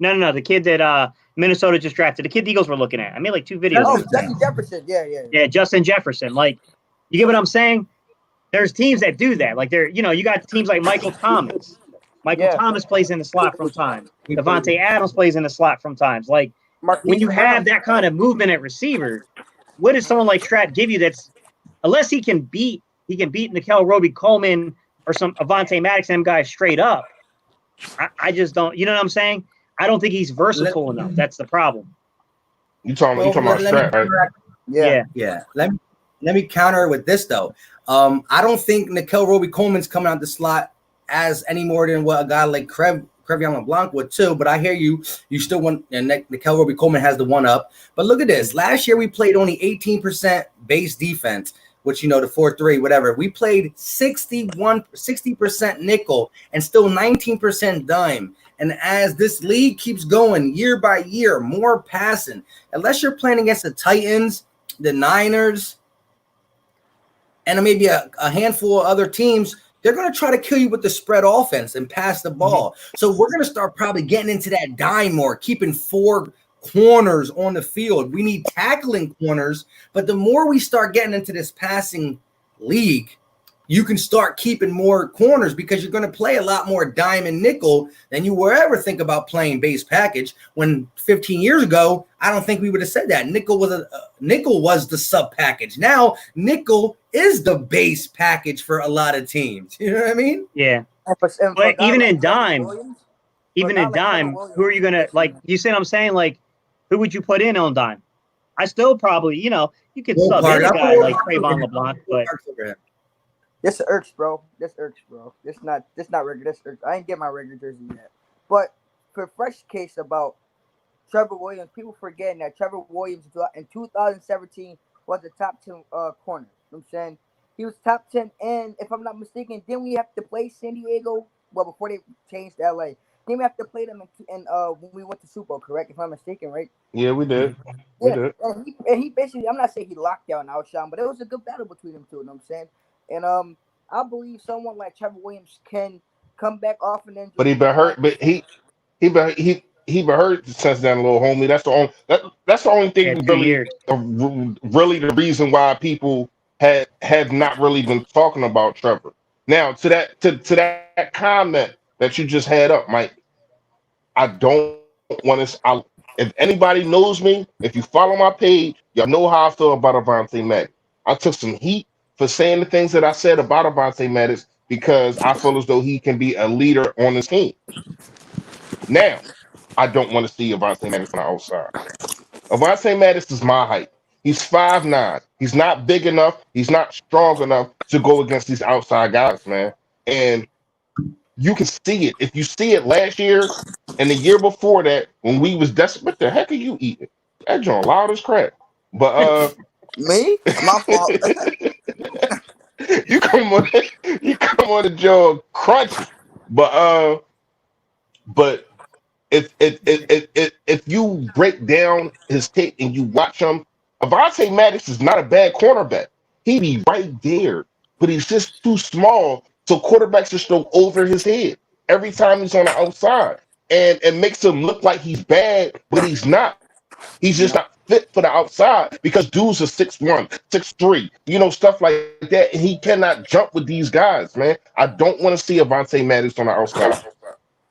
No. The kid that Minnesota just drafted. The kid the Eagles were looking at. I made like 2 videos. Oh, Justin Jefferson. Yeah. Yeah, Justin Jefferson. Like, you get what I'm saying? There's teams that do that. Like, you got teams like Michael Thomas. Thomas plays in the slot from times. Devontae Adams plays in the slot from times. Like, when you have that kind of movement at receiver, what does someone like Strat give you that's unless he can beat Nikel Roby-Coleman or some Avonte Maddox and them guys straight up? I just don't, you know what I'm saying? I don't think he's versatile enough. That's the problem. You talking about Strat, right? Yeah. Let me counter with this though. I don't think Nikel Roby-Coleman's coming out the slot as any more than what a guy like Crevion LeBlanc would too, but I hear you. You still want, and Nikel Roby-Coleman has the one up. But look at this. Last year we played only 18% base defense, which the 4-3, whatever. We played 60% nickel and still 19% dime. And as this league keeps going year by year, more passing. Unless you're playing against the Titans, the Niners, and maybe a handful of other teams, they're going to try to kill you with the spread offense and pass the ball. Mm-hmm. So we're going to start probably getting into that dime more, keeping 4 corners on the field. We need tackling corners, but the more we start getting into this passing league, you can start keeping more corners because you're going to play a lot more dime and nickel than you were ever think about playing base package. When 15 years ago, I don't think we would have said that. Nickel was the sub package. Now nickel is the base package for a lot of teams. You know what I mean? Yeah. But even in dime, who are you gonna like? You see what I'm saying? Like, who would you put in on dime? I still probably, you could Will sub Parks. any I guy put like Will Parks over Trayvon him. LeBlanc, Will but Parks over him. This irks, bro. This irks, bro. This not regular. This irks. I ain't get my regular jersey yet. But for fresh case about Trevor Williams, people forgetting that Trevor Williams in 2017 was the top 10 corner. You know what I'm saying? He was top 10, and if I'm not mistaken, didn't we have to play San Diego? Well, before they changed to LA, didn't we have to play them in when we went to Super Bowl, correct? If I'm mistaken, right? Yeah, we did. We Yeah, did. and he basically, I'm not saying he locked down Alshon, but it was a good battle between them two. You know what I'm saying? And I believe someone like Trevor Williams can come back off an But injury. he been hurt. But he been hurt since then, little homie. That's the only yeah, thing 2 years. really the reason why people have not really been talking about Trevor. Now to that comment that you just had up, Mike. I don't want to. If anybody knows me, if you follow my page, y'all know how I feel about Avante Maddox. I took some heat for saying the things that I said about Avante Maddox because I feel as though he can be a leader on this team. Now, I don't want to see Avante Maddox on the outside. Avante Maddox is my height. He's 5'9". He's not big enough. He's not strong enough to go against these outside guys, man. And you can see it. If you see it last year and the year before that, when we was desperate, what the heck are you eating? That joint loud as crap. But Me? My fault. you come on, you come on the joint crunchy. But if you break down his tape and you watch him, Avante Maddox is not a bad cornerback. He be right there, but he's just too small. So quarterbacks just go over his head every time he's on the outside. And it makes him look like he's bad, but he's not. He's just not fit for the outside because dudes are 6'1", 6'3", stuff like that. And he cannot jump with these guys, man. I don't want to see Avante Maddox on the outside.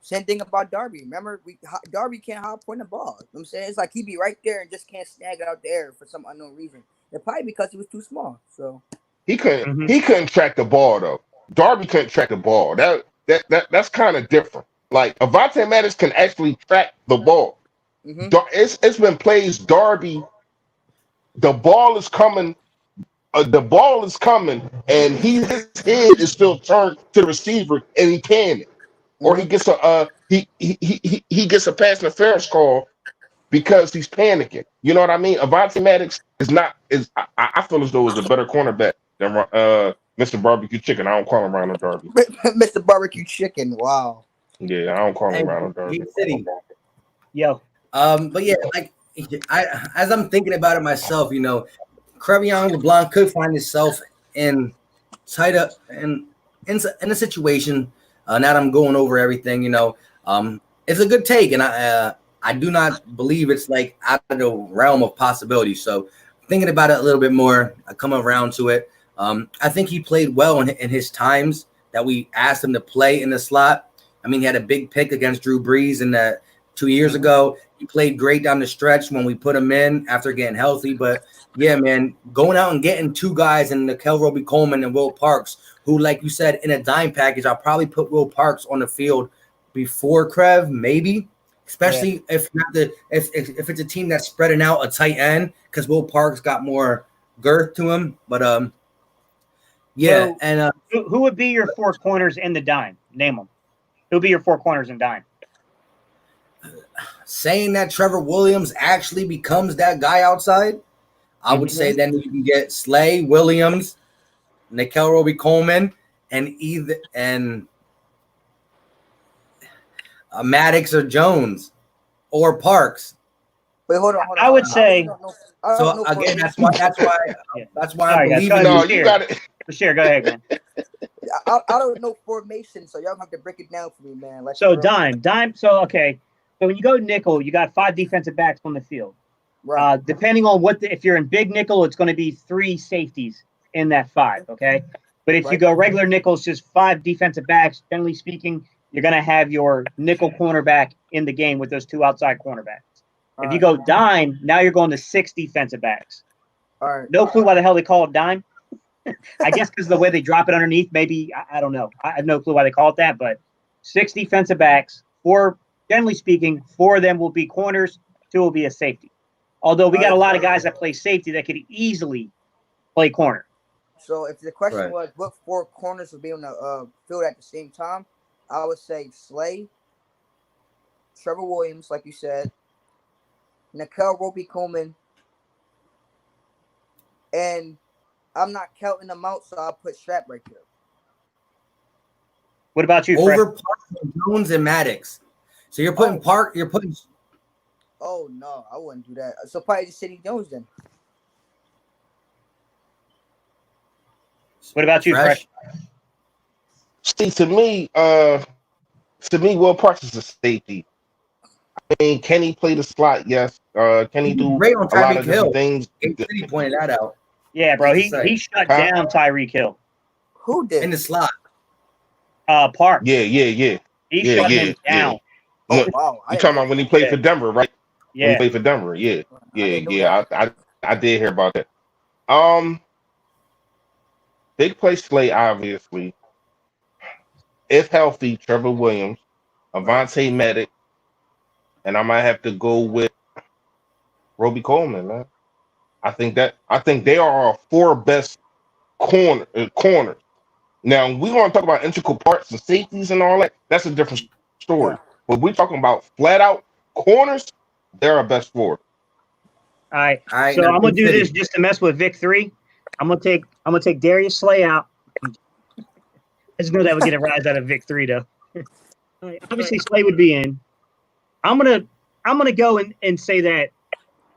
Same thing about Darby. Remember, Darby can't hop point the ball. You know what I'm saying? It's like he be right there and just can't snag it out there for some unknown reason. It's probably because he was too small. So He couldn't Mhm. he couldn't track the ball though. Darby couldn't track the ball. That's kind of different. Like Avante Maddox can actually track the ball. It's been plays Darby. The ball is coming. And his head is still turned to the receiver, and he can, or he gets he gets a pass interference call because he's panicking. You know what I mean? Avante Maddox is not is I feel as though is a better cornerback than Mr. Barbecue Chicken. I don't call him Ronald Darby. Mr. Barbecue Chicken. Wow. Yeah, I don't call him Hey, Ronald Darby. Deep City. Yo, But yeah, like as I'm thinking about it myself, Crevion LeBlanc could find himself in tight up in a situation. Now that I'm going over everything, it's a good take, and I do not believe it's like out of the realm of possibility. So thinking about it a little bit more, I come around to it. I think he played well in his times that we asked him to play in the slot. I mean, he had a big pick against Drew Brees in that 2 years ago. He played great down the stretch when we put him in after getting healthy. But yeah, man, going out and getting two guys in Nickell Robey-Coleman and Will Parks, who, like you said, in a dime package, I'll probably put Will Parks on the field before Crev, maybe, especially if it's a team that's spreading out a tight end, because Will Parks got more girth to him. But yeah, So, and who would be your four corners in the dime? Name them. Who would be your four corners in dime? saying that Trevor Williams actually becomes that guy outside, I would say then you can get Slay, Williams, Nickell Robey-Coleman, and Maddox or Jones or Parks. Wait, hold on. I would say. So again, that's why Sorry, I guys, believe go in. ahead. No, you got it. For sure, go ahead, man. I don't know formation, so y'all have to break it down for me, man. Like, So bro. dime. So okay. So when you go nickel, you got 5 defensive backs on the field. Right. Depending on if you're in big nickel, it's going to be 3 safeties in that 5. Okay. But if you go regular nickel, it's just 5 defensive backs. Generally speaking, you're going to have your nickel cornerback in the game with those 2 outside cornerbacks. If you go dime, now you're going to 6 defensive backs. All right. No clue why the hell they call it dime. I guess because of the way they drop it underneath. Maybe I don't know. I have no clue why they call it that. But 6 defensive backs. 4, generally speaking, 4 of them will be corners. 2 will be a safety. Although we got a lot of guys that play safety that could easily play corner. So if the question Right. was what 4 corners would be on the field at the same time, I would say Slay, Trevor Williams, like you said, Nickel Roby-Coleman, and I'm not counting them out, so I'll put Strap right there. What about you, Fred? Over Park, Jones, and Maddox. So you're putting Park. You're putting. Oh no, I wouldn't do that. So probably just Sidney Jones then. What about you, Fred? Fresh. See, to me, Will Parks is a safety. I mean, can he play the slot? Yes. Can he do Great on a lot Tyreek of Hill. different things? Gabe City pointed that out Yeah, bro. He Say. shut Huh? down Tyreek Hill. Who did? in the slot. Park. Yeah. He Yeah, shut yeah, him down. Oh No, wow! you talking about when he played for Denver, right? When he Yeah. played for Denver, yeah. I didn't know that. I did hear about that. Big play Slay, obviously. If healthy, Trevor Williams, Avonte Maddox, and I might have to go with Roby Coleman, man. I think they are our 4 best corners. Now we want to talk about integral parts and safeties and all that. That's a different story. Yeah. But we're talking about flat out corners. They're our best 4. All right. All right, So now I'm gonna do City. this just to mess with Vic 3. I'm gonna take Darius Slay out. I just know that would get a rise out of Vic 3 though. Obviously Slay would be in. I'm gonna go and say that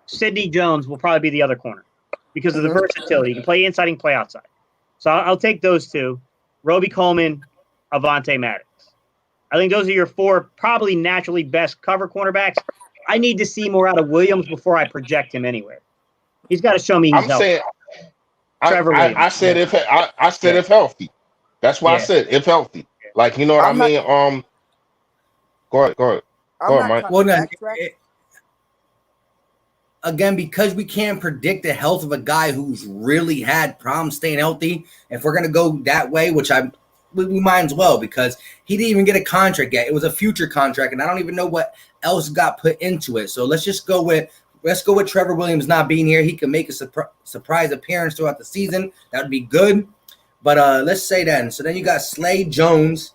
Sidney Jones will probably be the other corner because of the versatility. He can play inside, he can play outside. So I'll take those 2. Roby Coleman, Avonte Maddox. I think those are your 4 probably naturally best cover cornerbacks. I need to see more out of Williams before I project him anywhere. He's got to show me he's I'm healthy. saying Trevor Williams. I said if healthy. That's why I Yeah. said if healthy. Like, you know what I'm I mean? Go ahead. I'm Go ahead, not Mike. trying Well, to no, backtrack. again, because we can't predict the health of a guy who's really had problems staying healthy. If we're gonna go that way, which we might as well, because he didn't even get a contract yet. It was a future contract, and I don't even know what else got put into it. So let's go with Trevor Williams not being here. He can make a surprise appearance throughout the season. That would be good. But let's say then. So then you got Slay Jones,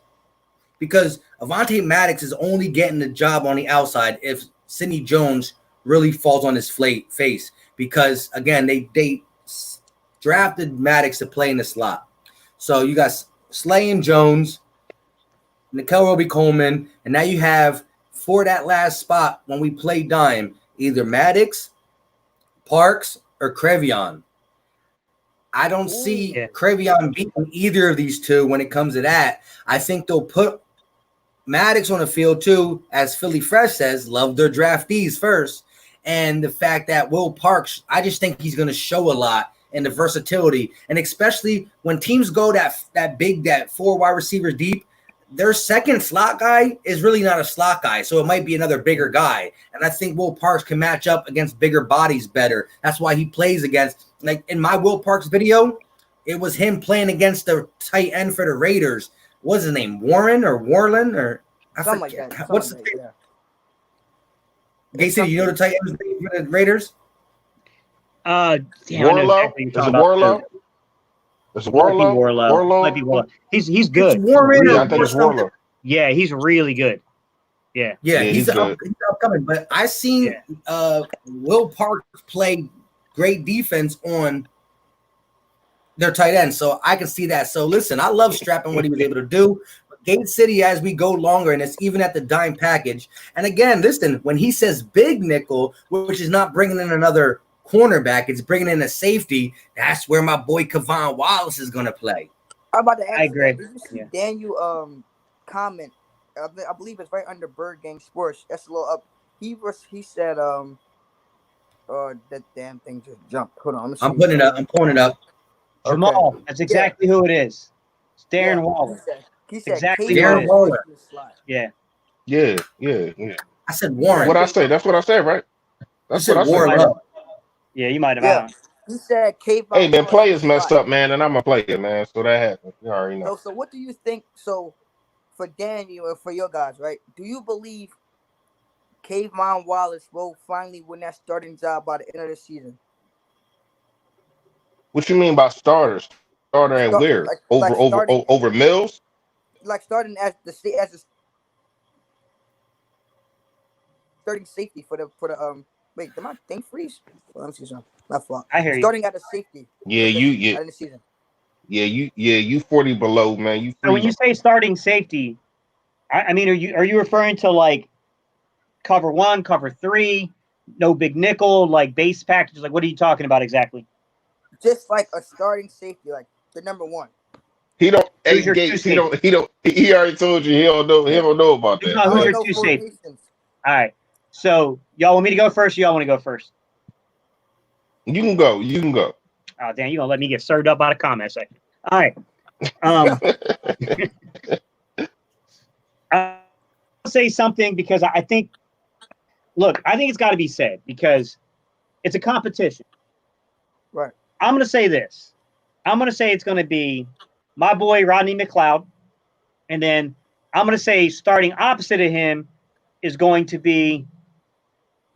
because Avonte Maddox is only getting the job on the outside if Sidney Jones really falls on his face. Because again, they drafted Maddox to play in the slot. So you got Slay and Jones, Nickel Roby-Coleman, and now you have for that last spot when we play dime, either Maddox, Parks, or Crevion. I don't see Crevion beating either of these 2 when it comes to that. I think they'll put Maddox on the field too, as Philly Fresh says, love their draftees first. And the fact that Will Parks, I just think he's going to show a lot in the versatility. And especially when teams go that big, that 4 wide receivers deep, their second slot guy is really not a slot guy. So it might be another bigger guy. And I think Will Parks can match up against bigger bodies better. That's why he plays against, like in my Will Parks video, it was him playing against the tight end for the Raiders. What's his name? Warren or Warland or Something like that. What's Something the like that, Gacy, you know the tight end for the Raiders? Damn, I know Warlow? exactly Is what it you're talking Warlow? about. Is it Might be Warlow? Warlow. Might be Warlow. He's good. It's Warren Yeah, or I think it's something. Warlow. Yeah, he's really good. Yeah. Yeah, Yeah, he's he's good. upcoming. But I seen Will Parks play great defense on their tight end, so I can see that. So listen, I love Strapping what he was able to do. Gate City, as we go longer, and it's even at the dime package. And again, listen, when he says big nickel, which is not bringing in another cornerback, it's bringing in a safety. That's where my boy Kevon Wallace is going to play. I'm about to ask I you agree. that. Did you see Yeah. Daniel comment? I believe it's right under Bird Gang Sports. That's a little up. He said that damn thing just jumped. Hold on, I'm putting it up. I'm pulling it up. Okay. Jamal. That's exactly who it is. It's Darren Yeah, Waller. He said Exactly Darren Waller. Yeah. Yeah. I said Warren. What I say? That's what I said, right? That's said what I said. Warren. Right. Yeah, you might have. Yeah. He said Kayvon Hey man, Wallace players in the messed slot. up, man, and I'm a player, man. So that happens. You already know. So what do you think? So for Daniel and for your guys, right? Do you believe Kayvon Wallace will finally win that starting job by the end of the season. What you mean by starters? Starter and Start where? like starting Over Mills? like starting as the starting safety for the. Wait, did my thing freeze? Let me see something. My fault. I hear you. Starting at the safety Yeah, position yeah, at the end of the season. you 40 below, man. You So when you freezing. say starting safety, I mean, are you referring to like cover 1, cover 3, no big nickel, like base packages? Like, what are you talking about exactly? Just like a starting safety, like the number one. He don't Who's eight your two gates. He safety? don't. He don't. He already told you. He don't know. He Yeah. don't know about that. No, I who's don't your But know two safety? formations. All right. So y'all want me to go first? Or y'all want to go first? you can go. You can go. Oh, damn, you gonna let me get served up by the comment section? All right. I'll say something because I think. Look, I think it's got to be said because it's a competition. Right. I'm gonna say this. I'm gonna say it's gonna be my boy Rodney McLeod, and then I'm gonna say starting opposite of him is going to be.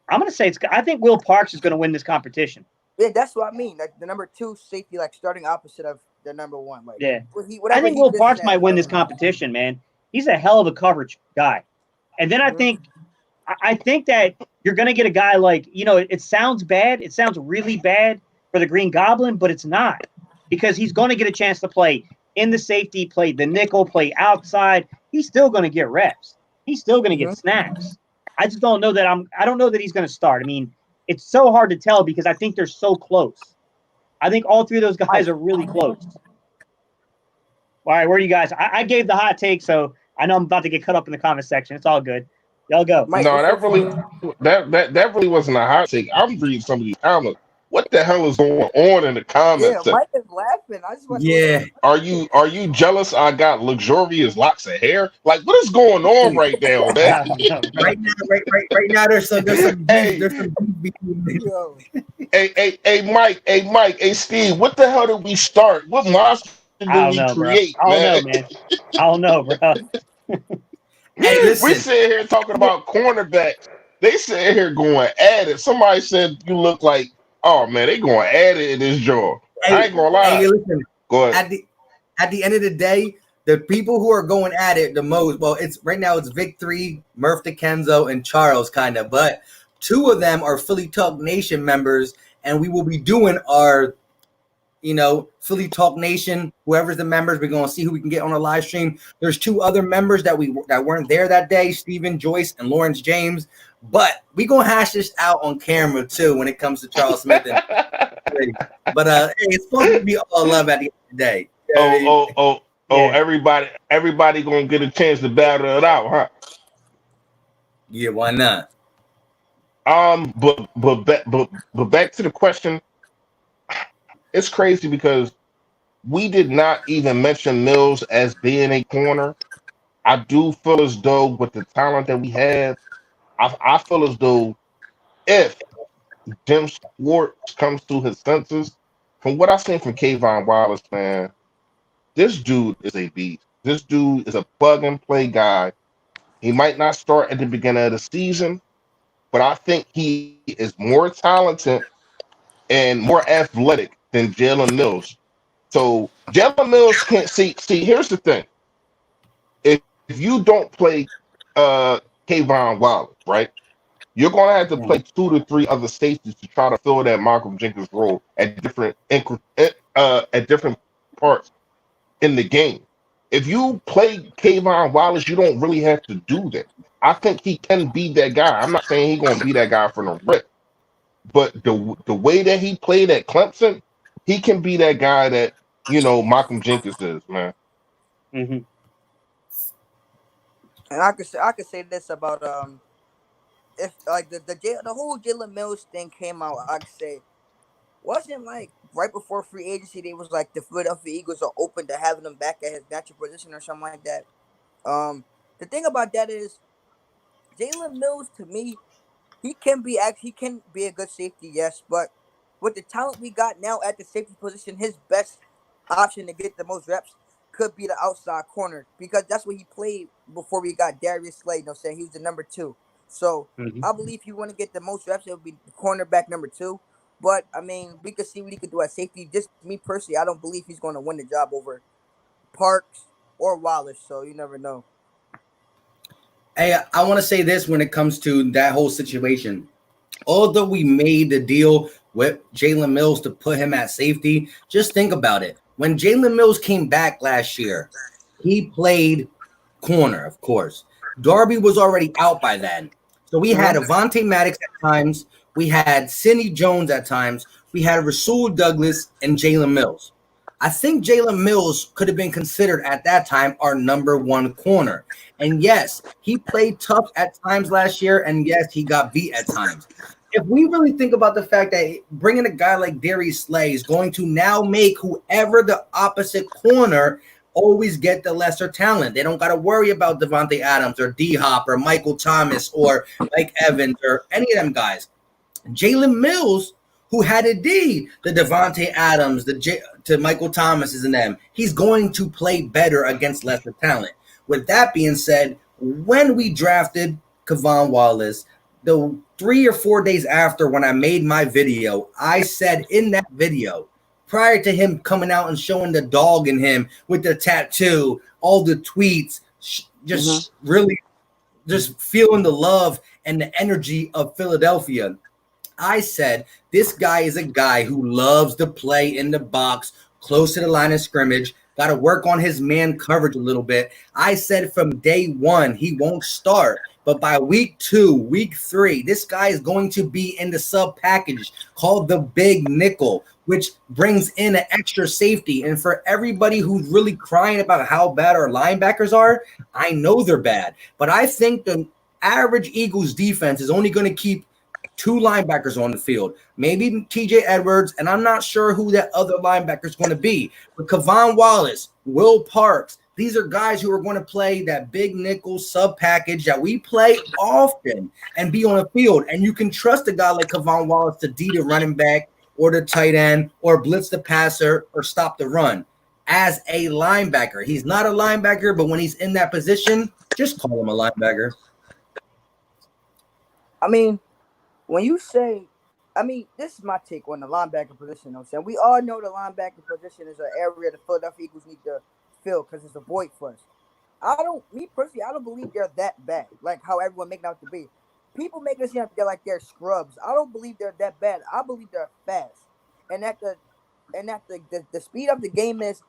I'm gonna say it's. I think Will Parks is gonna win this competition. Yeah, that's what I mean. Like the number two safety, like starting opposite of the number one. Like Yeah. I whatever think he Will positioned Parks as, might win this whatever. competition, man. He's a hell of a coverage guy. And then I think that you're gonna get a guy like, it sounds bad. It sounds really bad for the Green Goblin, but it's not. Because he's gonna get a chance to play in the safety, play the nickel, play outside. He's still gonna get reps. He's still gonna get snaps. I just don't know that I don't know that he's gonna start. I mean, it's so hard to tell because I think they're so close. I think all three of those guys are really close. All right, where are you guys? I gave the hot take, so I know I'm about to get cut up in the comment section. It's all good. Y'all go. Mike, No, what's your that really wasn't a hot take. I'm reading some of these comments. What the hell is going on in the Yeah, comments? Mike is laughing. I just want to Yeah. Are you jealous? I got luxurious locks of hair. Like, what is going on right now, man? I don't know, bro. Right now, there's some Hey, there's some beef between. Yo, hey, Mike, hey, Steve. What the hell did we start? What monster I did don't we know, bro. create, I don't man? know, man. I don't know, bro. Hey, We listen. sitting here talking about cornerbacks. They sitting here going at it. Somebody said you look like, oh man, they going at it in this jaw. I Hey, ain't gonna hey, lie. listen. Go ahead. At the end of the day, the people who are going at it the most, well, it's right now it's Vic 3, Murph DeKenzo, and Charles kind of, but two of them are Philly Talk Nation members, and we will be doing our Philly Talk Nation, whoever's the members, we're gonna see who we can get on a live stream. There's two other members that weren't there that day, Stephen Joyce and Lawrence James. But we gonna hash this out on camera too when it comes to Charles Smith and but hey, it's supposed to be all love at the end of the day. You know what I mean? Oh, Yeah. everybody gonna get a chance to battle it out, huh? Yeah, why not? But back to the question. It's crazy because we did not even mention Mills as being a corner. I do feel as though with the talent that we have, I feel as though if Jim Schwartz comes to his senses, from what I've seen from Kayvon Wallace, man, this dude is a beast. This dude is a plug and play guy. He might not start at the beginning of the season, but I think he is more talented and more athletic than Jalen Mills. So Jalen Mills can't see. Here's the thing: if you don't play Kayvon Wallace, right, you're going to have to play 2 to 3 other safeties to try to fill that Malcolm Jenkins role at different parts in the game. If you play Kayvon Wallace, you don't really have to do that. I think he can be that guy. I'm not saying he's going to be that guy for no rip, but the way that he played at Clemson, he can be that guy that Malcolm Jenkins is, man. Mm-hmm. and I could say this about if like the whole Jalen Mills thing came out, I could say wasn't like right before free agency they was like the Philadelphia Eagles are open to having him back at his natural position or something like that. The thing about that is Jalen Mills to me he can be a good safety, yes, but with the talent we got now at the safety position, his best option to get the most reps could be the outside corner because that's what he played before we got Darius Slay. You know, what I'm saying he was the number two. So Mhm. I believe if you want to get the most reps, it would be cornerback number 2. But I mean, we could see what he could do at safety. Just me personally, I don't believe he's going to win the job over Parks or Wallace. So you never know. Hey, I want to say this when it comes to that whole situation. Although we made the deal with Jalen Mills to put him at safety, just think about it. When Jalen Mills came back last year, he played corner, of course. Darby was already out by then. So we had Avonte Maddox at times. We had Sidney Jones at times. We had Rasul Douglas and Jalen Mills. I think Jalen Mills could have been considered at that time our number 1 corner. And yes, he played tough at times last year. And yes, he got beat at times. If we really think about the fact that bringing a guy like Darius Slay is going to now make whoever the opposite corner always get the lesser talent. They don't got to worry about Devontae Adams or D-Hop or Michael Thomas or Mike Evans or any of them guys. Jalen Mills, who had a D, the Devontae Adams, to Michael Thomas's and them, he's going to play better against lesser talent. With that being said, when we drafted Kevon Wallace, the 3 or 4 days after when I made my video, I said in that video, prior to him coming out and showing the dog in him with the tattoo, all the tweets, just really just feeling the love and the energy of Philadelphia. I said, this guy is a guy who loves to play in the box, close to the line of scrimmage, got to work on his man coverage a little bit. I said from day 1, he won't start. But by week 2, week 3, this guy is going to be in the sub package called the big nickel, which brings in an extra safety. And for everybody who's really crying about how bad our linebackers are, I know they're bad. But I think the average Eagles defense is only going to keep 2 linebackers on the field, maybe TJ Edwards, and I'm not sure who that other linebacker is going to be. But Kevon Wallace, Will Parks, these are guys who are going to play that big nickel sub package that we play often and be on the field. And you can trust a guy like Kevon Wallace to D the running back or the tight end or blitz the passer or stop the run. As a linebacker, he's not a linebacker, but when he's in that position, just call him a linebacker. I mean, when you say, this is my take on the linebacker position. You know what I'm saying? We all know the linebacker position is an area the Philadelphia Eagles need to fill because it's a void for us. I don't believe they're that bad, like how everyone making out to be. People make us seem like they're scrubs. I don't believe they're that bad. I believe they're fast, and that the speed of the game is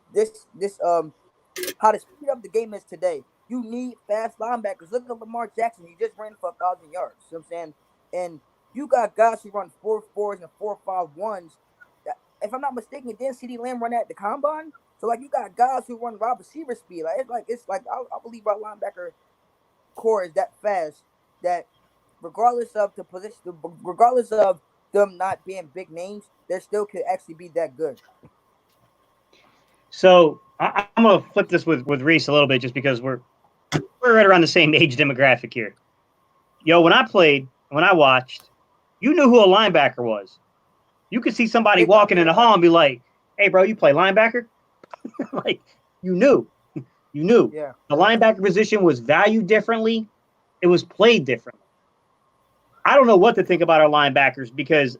how the speed of the game is today. You need fast linebackers. Look at Lamar Jackson. He just ran for 1,000 yards. You know what I'm saying? And you got guys who run 4.4s and 4.51s. If I'm not mistaken, didn't CeeDee Lamb run at the combine? So you got guys who run wide receiver speed. I believe our linebacker core is that fast that regardless of the position, regardless of them not being big names, they still could actually be that good. So I'm gonna flip this with Reese a little bit just because we're right around the same age demographic here. When I watched, you knew who a linebacker was. You could see somebody walking in the hall and be like, "Hey, bro, you play linebacker?" Like you knew. Yeah. The linebacker position was valued differently. It was played differently. I don't know what to think about our linebackers because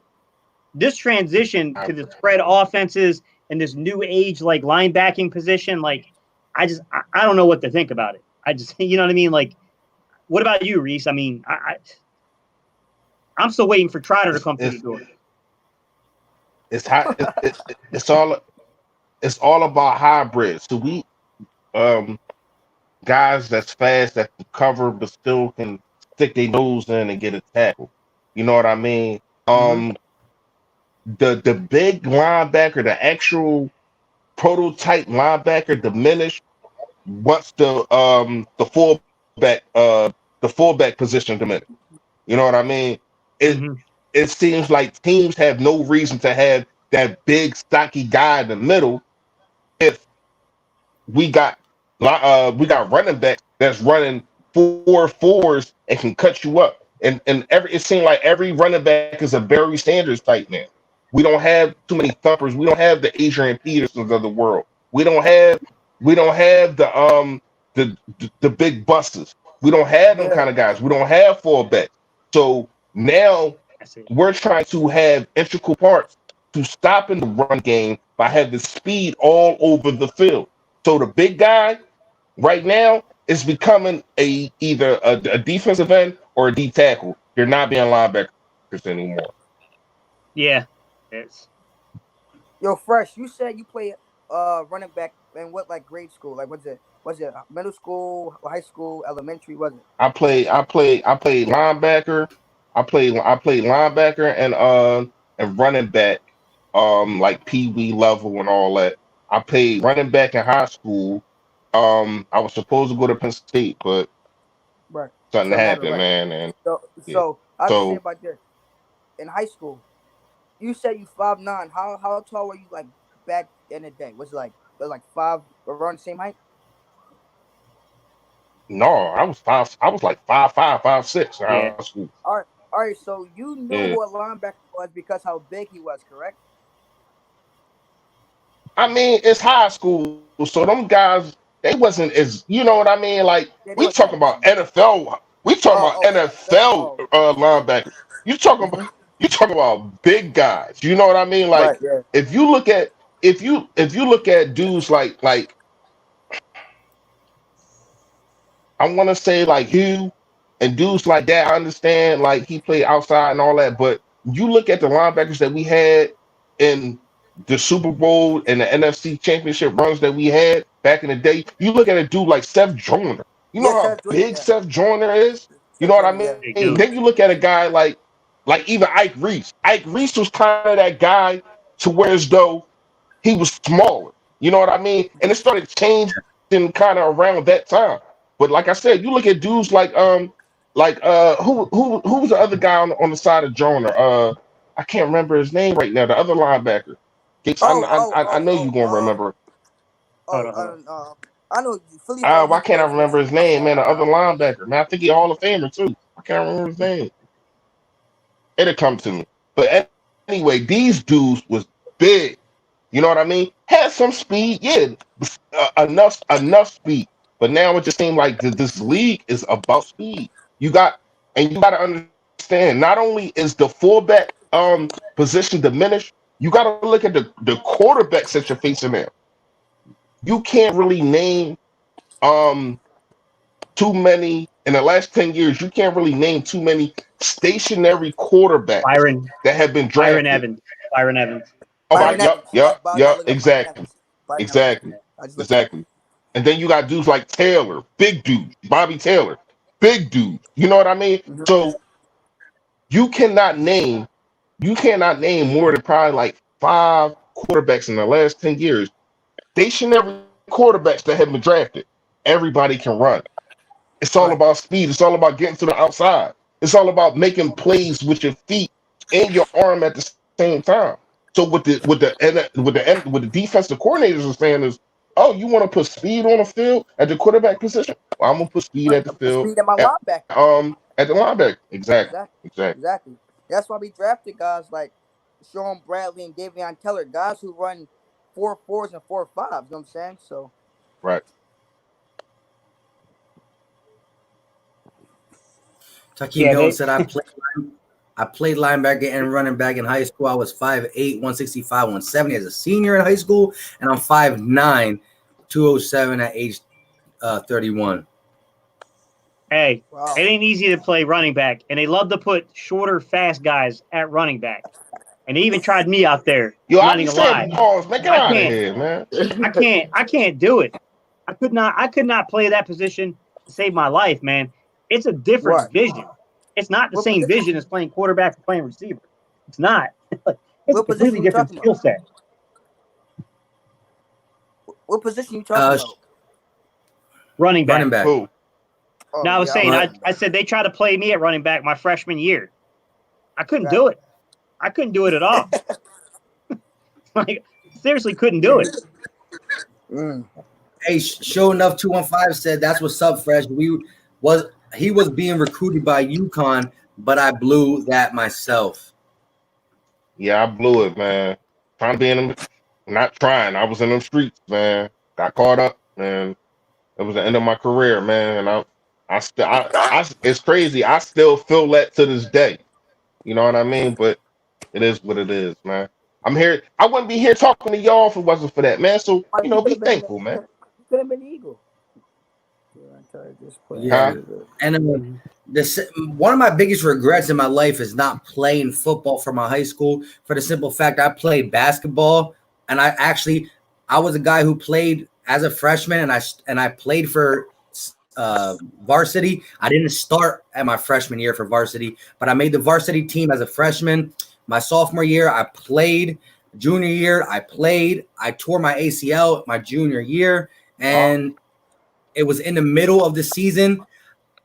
this transition to the spread offenses and this new age linebacking position, I don't know what to think about it. I just, you know what I mean? What about you, Reese? I mean, I'm still waiting for Trotter to come through the door. It's all about hybrids. So we guys that's fast that can cover but still can stick their nose in and get a tackle. You know what I mean? The big linebacker, the actual prototype linebacker diminished once the fullback position diminished. You know what I mean? It seems like teams have no reason to have that big stocky guy in the middle if we got running back that's running 4.4s and can cut you up. And it seemed like every running back is a Barry Sanders type man. We don't have too many thumpers. We don't have the Adrian Petersons of the world. We don't have the big busters. We don't have them kind of guys. We don't have fullbacks. So now That's it. we're trying to have integral parts to stopping the run game by having speed all over the field. So the big guy right now is becoming either a defensive end or a D tackle. They're not being linebackers anymore. Yeah, it's Yo, Fresh, you said you play running back in what like grade school? Like was it middle school, high school, elementary? Was it? I played linebacker. I played linebacker and running back, like Pee Wee level and all that. I played running back in high school. I was supposed to go to Penn State, but Right. something Something happened, happened, right? man. And So yeah, so I have to say so about this. In high school, you said you 5'9". How tall were you like back in the day? Was it like five around the same height? no, I was five. I was like 5'5", 5'6" in yeah. high school. All right. So you knew Yeah, who a linebacker was because how big he was, correct? I mean it's high school, so them guys they wasn't as you know what I mean. Like Yeah, they we wasn't talking that big. about NFL, we talking about NFL. NFL Oh, linebackers. You talking about hmm you talking about big guys. You know what I mean? right. Like Yeah. if you look at if you look at dudes like I want to say like Hugh and dudes like that. I understand like he played outside and all that, but you look at the linebackers that we had in the Super Bowl and the NFC Championship runs that we had back in the day. You look at a dude like Seth Joyner. You know Yes, how Seth Jordan. big Yeah, Seth Joyner is. You know Seth what I Jordan. Yeah. Big mean? dude. Then you look at a guy like even Ike Reese. Ike Reese was kind of that guy to where as though he was smaller. You know what I mean? And it started changing kind of around that time. But like I said, you look at dudes who was the other guy on the side of Jonah? I can't remember his name right now. The other linebacker. Gates, I, Oh, I oh, I I oh, know you oh, gonna remember. Hold oh. on, hold on. I know Philly for Why he can't I played for the remember his Chiefs. name, man? The other linebacker, man. I think he Hall of Famer too. I can't remember his name. It'll come to me. But anyway, these dudes was big. You know what I mean? Had some speed, yeah, enough speed. But now it just seemed like this league is about speed. You got to understand. Not only is the fullback position diminished, you got to look at the quarterbacks that you're facing now. You can't really name um too many in the last 10 years. You can't really name too many stationary quarterbacks Byron that have been Byron drafted. Evans. Byron Evans. Oh, Byron yep, Evans. yep, I yep, gotta look up Byron exactly. Evans. Byron Evans. Exactly. I just looked it up. Exactly. And then you got dudes like Taylor, big dude, Bobby Taylor, big dude. You know what I mean? hmm So you cannot name you cannot name more than probably like five quarterbacks in the last 10 years. Stationary quarterbacks that have been drafted. Everybody can run. It's all Right. about speed. It's all about getting to the outside. It's all about making plays with your feet and your arm at the same time. So what the defensive coordinators are saying is, oh, you want to put speed on the field at the quarterback position? Well, I'm gonna put speed Right. at the The field speed of my linebacker. at the linebacker. Exactly, Exactly. exactly. Exactly. That's why we drafted guys like Sean Bradley and Davion Teller, guys who run 4.4s and 4.5s. You know what I'm saying? So Right. Takeem Yeah, Hill they said I played linebacker and running back in high school. I was 5'8", 165, 170 as a senior in high school, and I'm 5'9", 207 at age 31. hey, wow. it ain't easy to play running back, and they love to put shorter, fast guys at running back. And they even tried me out there. Yo, I'm I not be even lie. saying balls, man. Get I out of can't. here, man. I can't do it. I could not play that position to save my life, man. It's a different Right. vision. It's not the What same position? vision as playing quarterback or playing receiver. It's not. It's a What completely position you different talking skill about? set. What position you talking about? Running back. Running back. Who? Oh Now I was yeah, saying, Right. I said they tried to play me at running back my freshman year. I couldn't Right. do it. I couldn't do it at all. Like seriously, couldn't do it. Mm. Hey, Show Enough 215 said that's what's up, Fresh. He was being recruited by UConn, but I blew that myself. Yeah, I blew it, man. Trying to be in them, not trying. I was in them streets, man. Got caught up, man. It was the end of my career, man. And It's crazy. I still feel that to this day. You know what I mean? But it is what it is, man. I'm here. I wouldn't be here talking to y'all if it wasn't for that, man. So Like, be thankful, man. he could have been the Eagle. Yeah, and one of my biggest regrets in my life is not playing football for my high school. For the simple fact, I played basketball, and I was a guy who played as a freshman, and I played for varsity. I didn't start at my freshman year for varsity, but I made the varsity team as a freshman. My sophomore year, I played. Junior year, I played. I tore my ACL my junior year, and it was in the middle of the season.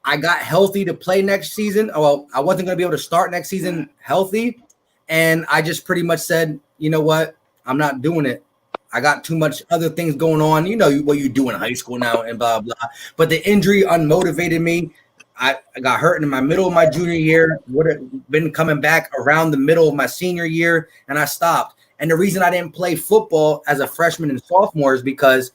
I got healthy to play next season. Well, I wasn't going to be able to start next season healthy, and I just pretty much said, you know what? I'm not doing it. I got too much other things going on. You know what you do in high school now and blah, blah. But the injury unmotivated me. I got hurt in my middle of my junior year, would have been coming back around the middle of my senior year, and I stopped. And the reason I didn't play football as a freshman and sophomore is because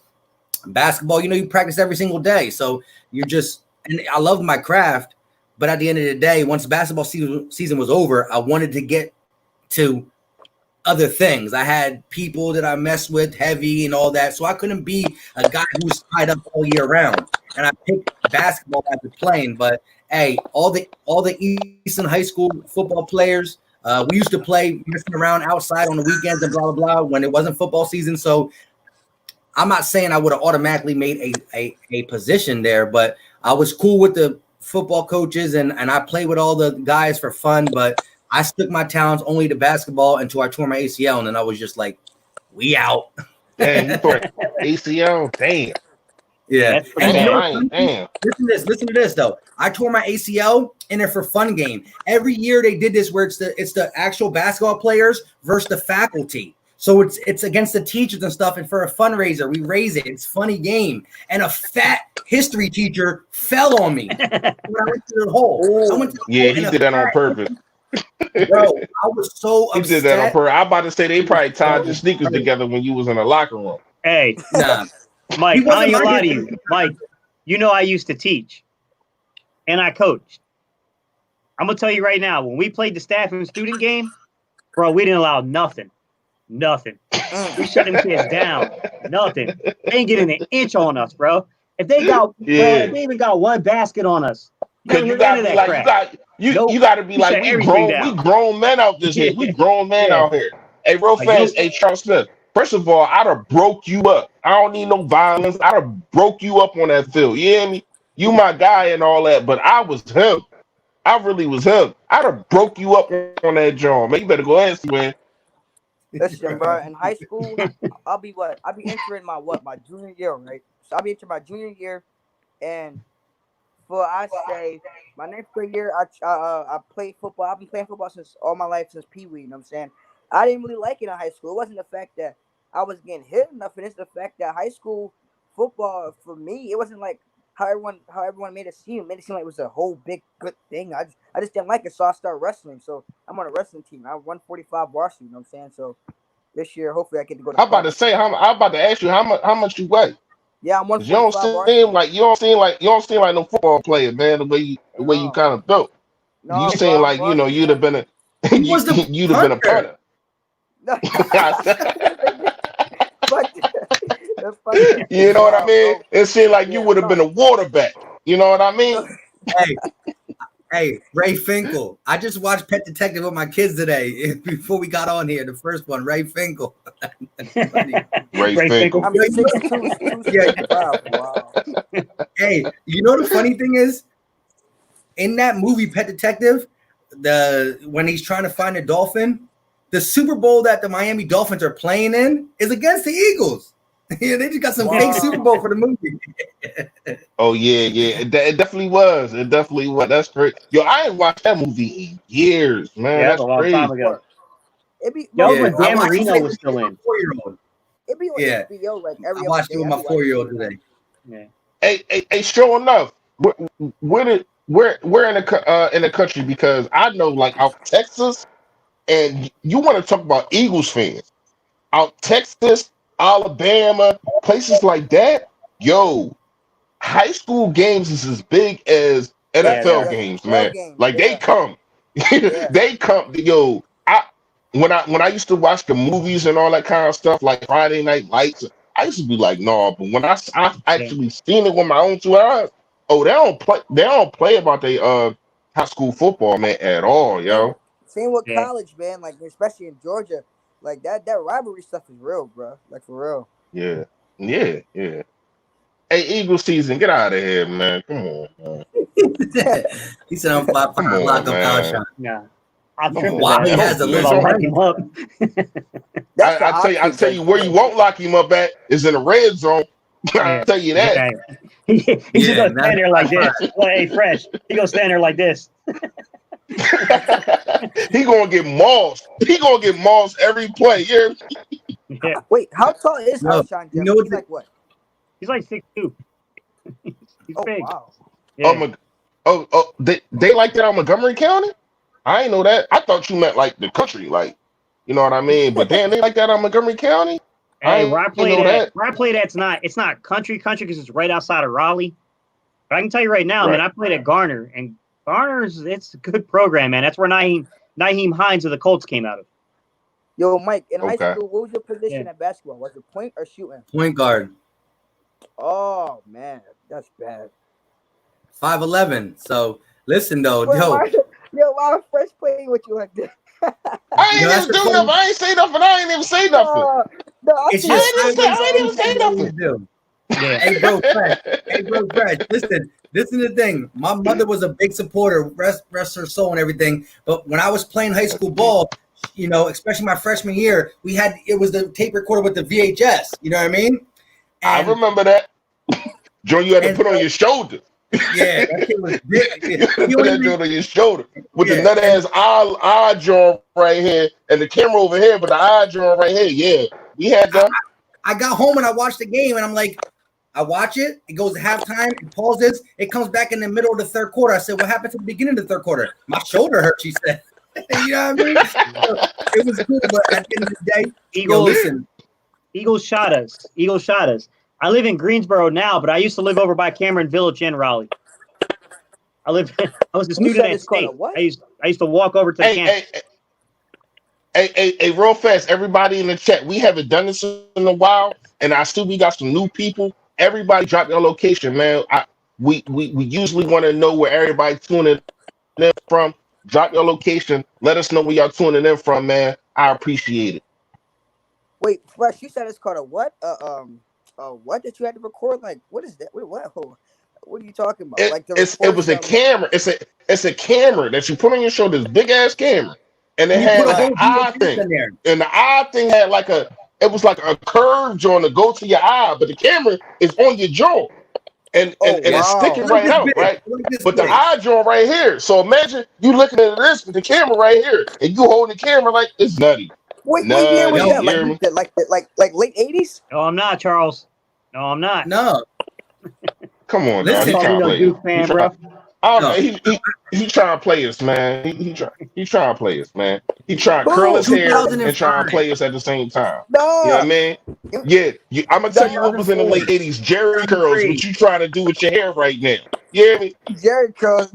basketball, you practice every single day. So and I loved my craft, but at the end of the day, once basketball season was over, I wanted to get to other things. I had people that I messed with heavy and all that. So I couldn't be a guy who was tied up all year round. And I picked basketball after playing. But hey, all the Easton High School football players, we used to play messing around outside on the weekends and blah, blah, blah when it wasn't football season. So I'm not saying I would have automatically made a position there, but I was cool with the football coaches and I played with all the guys for fun, but I stuck my talents only to basketball until I tore my ACL, and then I was just like, we out. Damn, you tore ACL? Damn. Yeah. Damn. Listen to this though. I tore my ACL in a for fun game. Every year they did this where it's the actual basketball players versus the faculty. So it's against the teachers and stuff, and for a fundraiser, we raise it. It's a funny game. And a fat history teacher fell on me when I went to the hole. He did that on purpose. Bro, I was so upset. He did that on purpose. I'm about to say they probably tied your sneakers together when you was in the locker room. Hey, nah. Mike, I ain't gonna lie to you. Mike, I used to teach and I coached. I'm gonna tell you right now, when we played the staff and student game, bro, we didn't allow nothing. We shut them kids down. Nothing. They ain't getting an inch on us, bro. If they even got one basket on us, you gotta be like, you gotta be like, we grown men out this here. We grown men out here. Hey, real fast, hey, Charles Smith. First of all, I'd have broke you up. I don't need no violence. I'd have broke you up on that field. You hear me? You my guy and all that, but I was him. I really was him. I'd have broke you up on that joint. Man, you better go ahead, man. Listen, bro, in high school, I'll be entering my junior year, right? So I'll be entering my junior year, and I say my next grade year, I played football. I've been playing football since all my life, since Pee Wee. You know what I'm saying? I didn't really like it in high school. It wasn't the fact that I was getting hit enough, and it's the fact that high school football for me, it wasn't like how everyone made it seem. Made it seem like it was a whole big good thing. I just didn't like it, so I started wrestling. So I'm on a wrestling team. I have 145 varsity. You know what I'm saying? So this year, hopefully, I get to go. I'm about to ask you how much you weigh. Yeah, I'm 145. You don't seem like no football player, man. The way you kind of built. No, you seem like you'd have been a you'd have been a punter. No. You know what I mean? It seemed like you would have been a quarterback. You know what I mean? Hey, Ray Finkel. I just watched Pet Detective with my kids today before we got on here. The first one, Ray Finkel. Ray Finkel. I'm 6'2". Yeah. Wow. Hey, you know the funny thing is, in that movie Pet Detective, when he's trying to find a dolphin, the Super Bowl that the Miami Dolphins are playing in is against the Eagles. Yeah, they just got some fake Super Bowl for the movie. Oh yeah. It definitely was. That's great. Yo, I ain't watched that movie in years, man. Yeah, that's a long crazy. time ago. When Dan Marino was still in. It'd be on HBO like every I watched it with my 4-year-old today. Yeah. Hey, sure enough, we're in the country, because I know like out Texas, and you want to talk about Eagles fans out Texas, Alabama, places like that. Yo, high school games is as big as Yeah, NFL yeah. games, NFL man. games, Like yeah. they come, Yeah. they come. Yo, when I used to watch the movies and all that kind of stuff, like Friday Night Lights, I used to be like, no. But when I actually seen it with my own 2 eyes, oh, they don't play about their high school football, man, at all, yo. Same with Yeah. college, man. Like especially in Georgia, like that rivalry stuff is real, bro. Like for real. Yeah, yeah, yeah. Hey, Eagle season, get out of here, man. Come on, man. He said I'm 5'5", Come on, lock up man. Alshon. Nah. I'll Come trip on, to Wow, that. he has a I'll list. lock him up. That's the I options tell you right where there. you won't lock him up at is in the red zone. Yeah. I tell you that. Exactly. He's just Yeah, gonna that's stand there like this. Well, hey, Fresh. He gonna stand there like this. He gonna get mauled. He gonna get mauled every play. Yeah. Yeah. Wait, how tall is No, Alshon you Jeffrey? know what He's the- like what? He's like 6'2". He's Oh big. wow. Yeah. They like that out Montgomery County? I ain't know that. I thought you meant like the country, like you know what I mean. But damn, they like that out Montgomery County. Hey, I where I ain't played know at, that. where I played at's not country because it's right outside of Raleigh. But I can tell you right now, man, Right. I played at Garner, and it's a good program, man. That's where Naheem Hines of the Colts came out of. Yo, Mike, in high Okay. school, what was your position Yeah. at basketball? Was it point or shooting? Point guard, Oh man, that's bad. 5'11". So listen though, Why Fresh playing with you like that? I ain't No, that's even the do funny- nothing. I ain't say nothing. I ain't even say nothing. No, I it's see just I ain't sideways even say things nothing. you do. Yeah. Hey, bro, Fred. Listen, this is the thing. My mother was a big supporter, rest her soul and everything. But when I was playing high school ball, you know, especially my freshman year, it was the tape recorder with the VHS. You know what I mean? I And remember that. Joe, you had to and put on your shoulder. yeah, that shit was big. You had to You put that even- joint on your shoulder with the Yeah, nut ass eye joint right here and the camera over here, but the eye joint right here. Yeah, we had them. I got home and I watched the game and I'm like, I watch it. It goes to halftime. It pauses. It comes back in the middle of the third quarter. I said, "What happened to the beginning of the third quarter?" My shoulder hurt. She said, "You know what I mean?" So it was cool, but at the end of the day, Eagles shot us. I live in Greensboro now, but I used to live over by Cameron Village in Raleigh. I was a student said at it's called a State. what? I used to walk over to the campus. Hey, real fast, everybody in the chat, we haven't done this in a while, and I still we got some new people. Everybody drop your location, man. We usually want to know where everybody tuning in from. Drop your location. Let us know where y'all tuning in from, man. I appreciate it. Wait, Fresh, you said it's called a what? What that you had to record? Like, what is that? What are you talking about? Like It was a camera. It's a camera that you put on your shoulder, this big ass camera, and it you had put a like an whole eye VHS thing. in there. And the eye thing had it was like a curve joint to go to your eye, but the camera is on your jaw. And it's wow. sticking Like right this out, big, right? like this But the big. eye joint right here. So imagine you looking at this with the camera right here, and you holding the camera like it's nutty. What year was Nutty, that? you hear me? Like late 80s? No, I'm not, Charles. No, I'm not. No, Come on, Listen, dog. He Call trying me to no play Duke us. fan, bro. I don't No. know. He trying to play us, man. He trying to play us, man. He trying to curl his hair and trying to 2005. play us at the same time. No. You know what I mean? Yeah, I'm gonna tell you what was in the late 80s. Jerry curls, what you trying to do with your hair right now. You hear me? Jerry curls.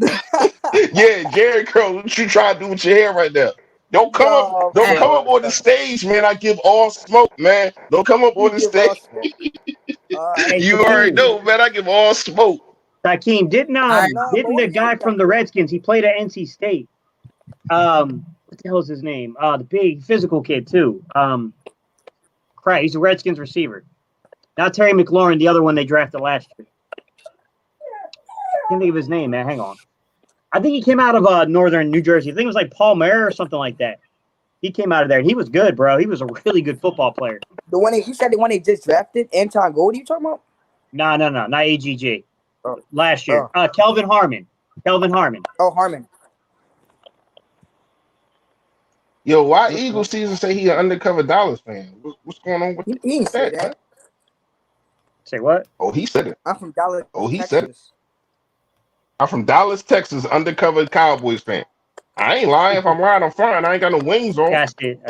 Yeah, Jerry curls, what you trying to do with your hair right now. Don't come up on the stage, man. I give all smoke, man. Don't come up on the stage. Hey, You Shaquem. already know, man. I give all smoke. Shaquem, didn't the guy from the Redskins? He played at NC State. What the hell is his name? The big physical kid too. Crap, he's a Redskins receiver. Not Terry McLaurin, the other one they drafted last year. Can't think of his name, man. Hang on. I think he came out of northern New Jersey. I think it was like Paul Mayer or something like that. He came out of there, and he was good, bro. He was a really good football player. You said the one they just drafted, Anton Gold. You talking about? No, not AGG. Oh. Last year, Kelvin Harmon. Oh, Harmon. Yo, why Eagle season say he an undercover Dallas fan? What's going on with He didn't say that? that. Say what? Oh, he said it. I'm from Dallas. Oh, he Texas. said it. I'm from Dallas, Texas, undercover Cowboys fan. I ain't lying. If I'm lying, I'm fine. I ain't got no wings on. That's it.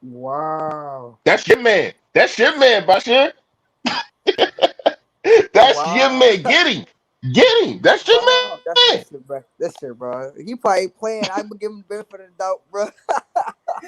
Wow. That's your man, Bashir. That's That's your man. Get him. Get him. That's your Wow, man. that's shit, bro. That's shit, bro. He probably playing. I'm gonna give him the benefit of the doubt, bro.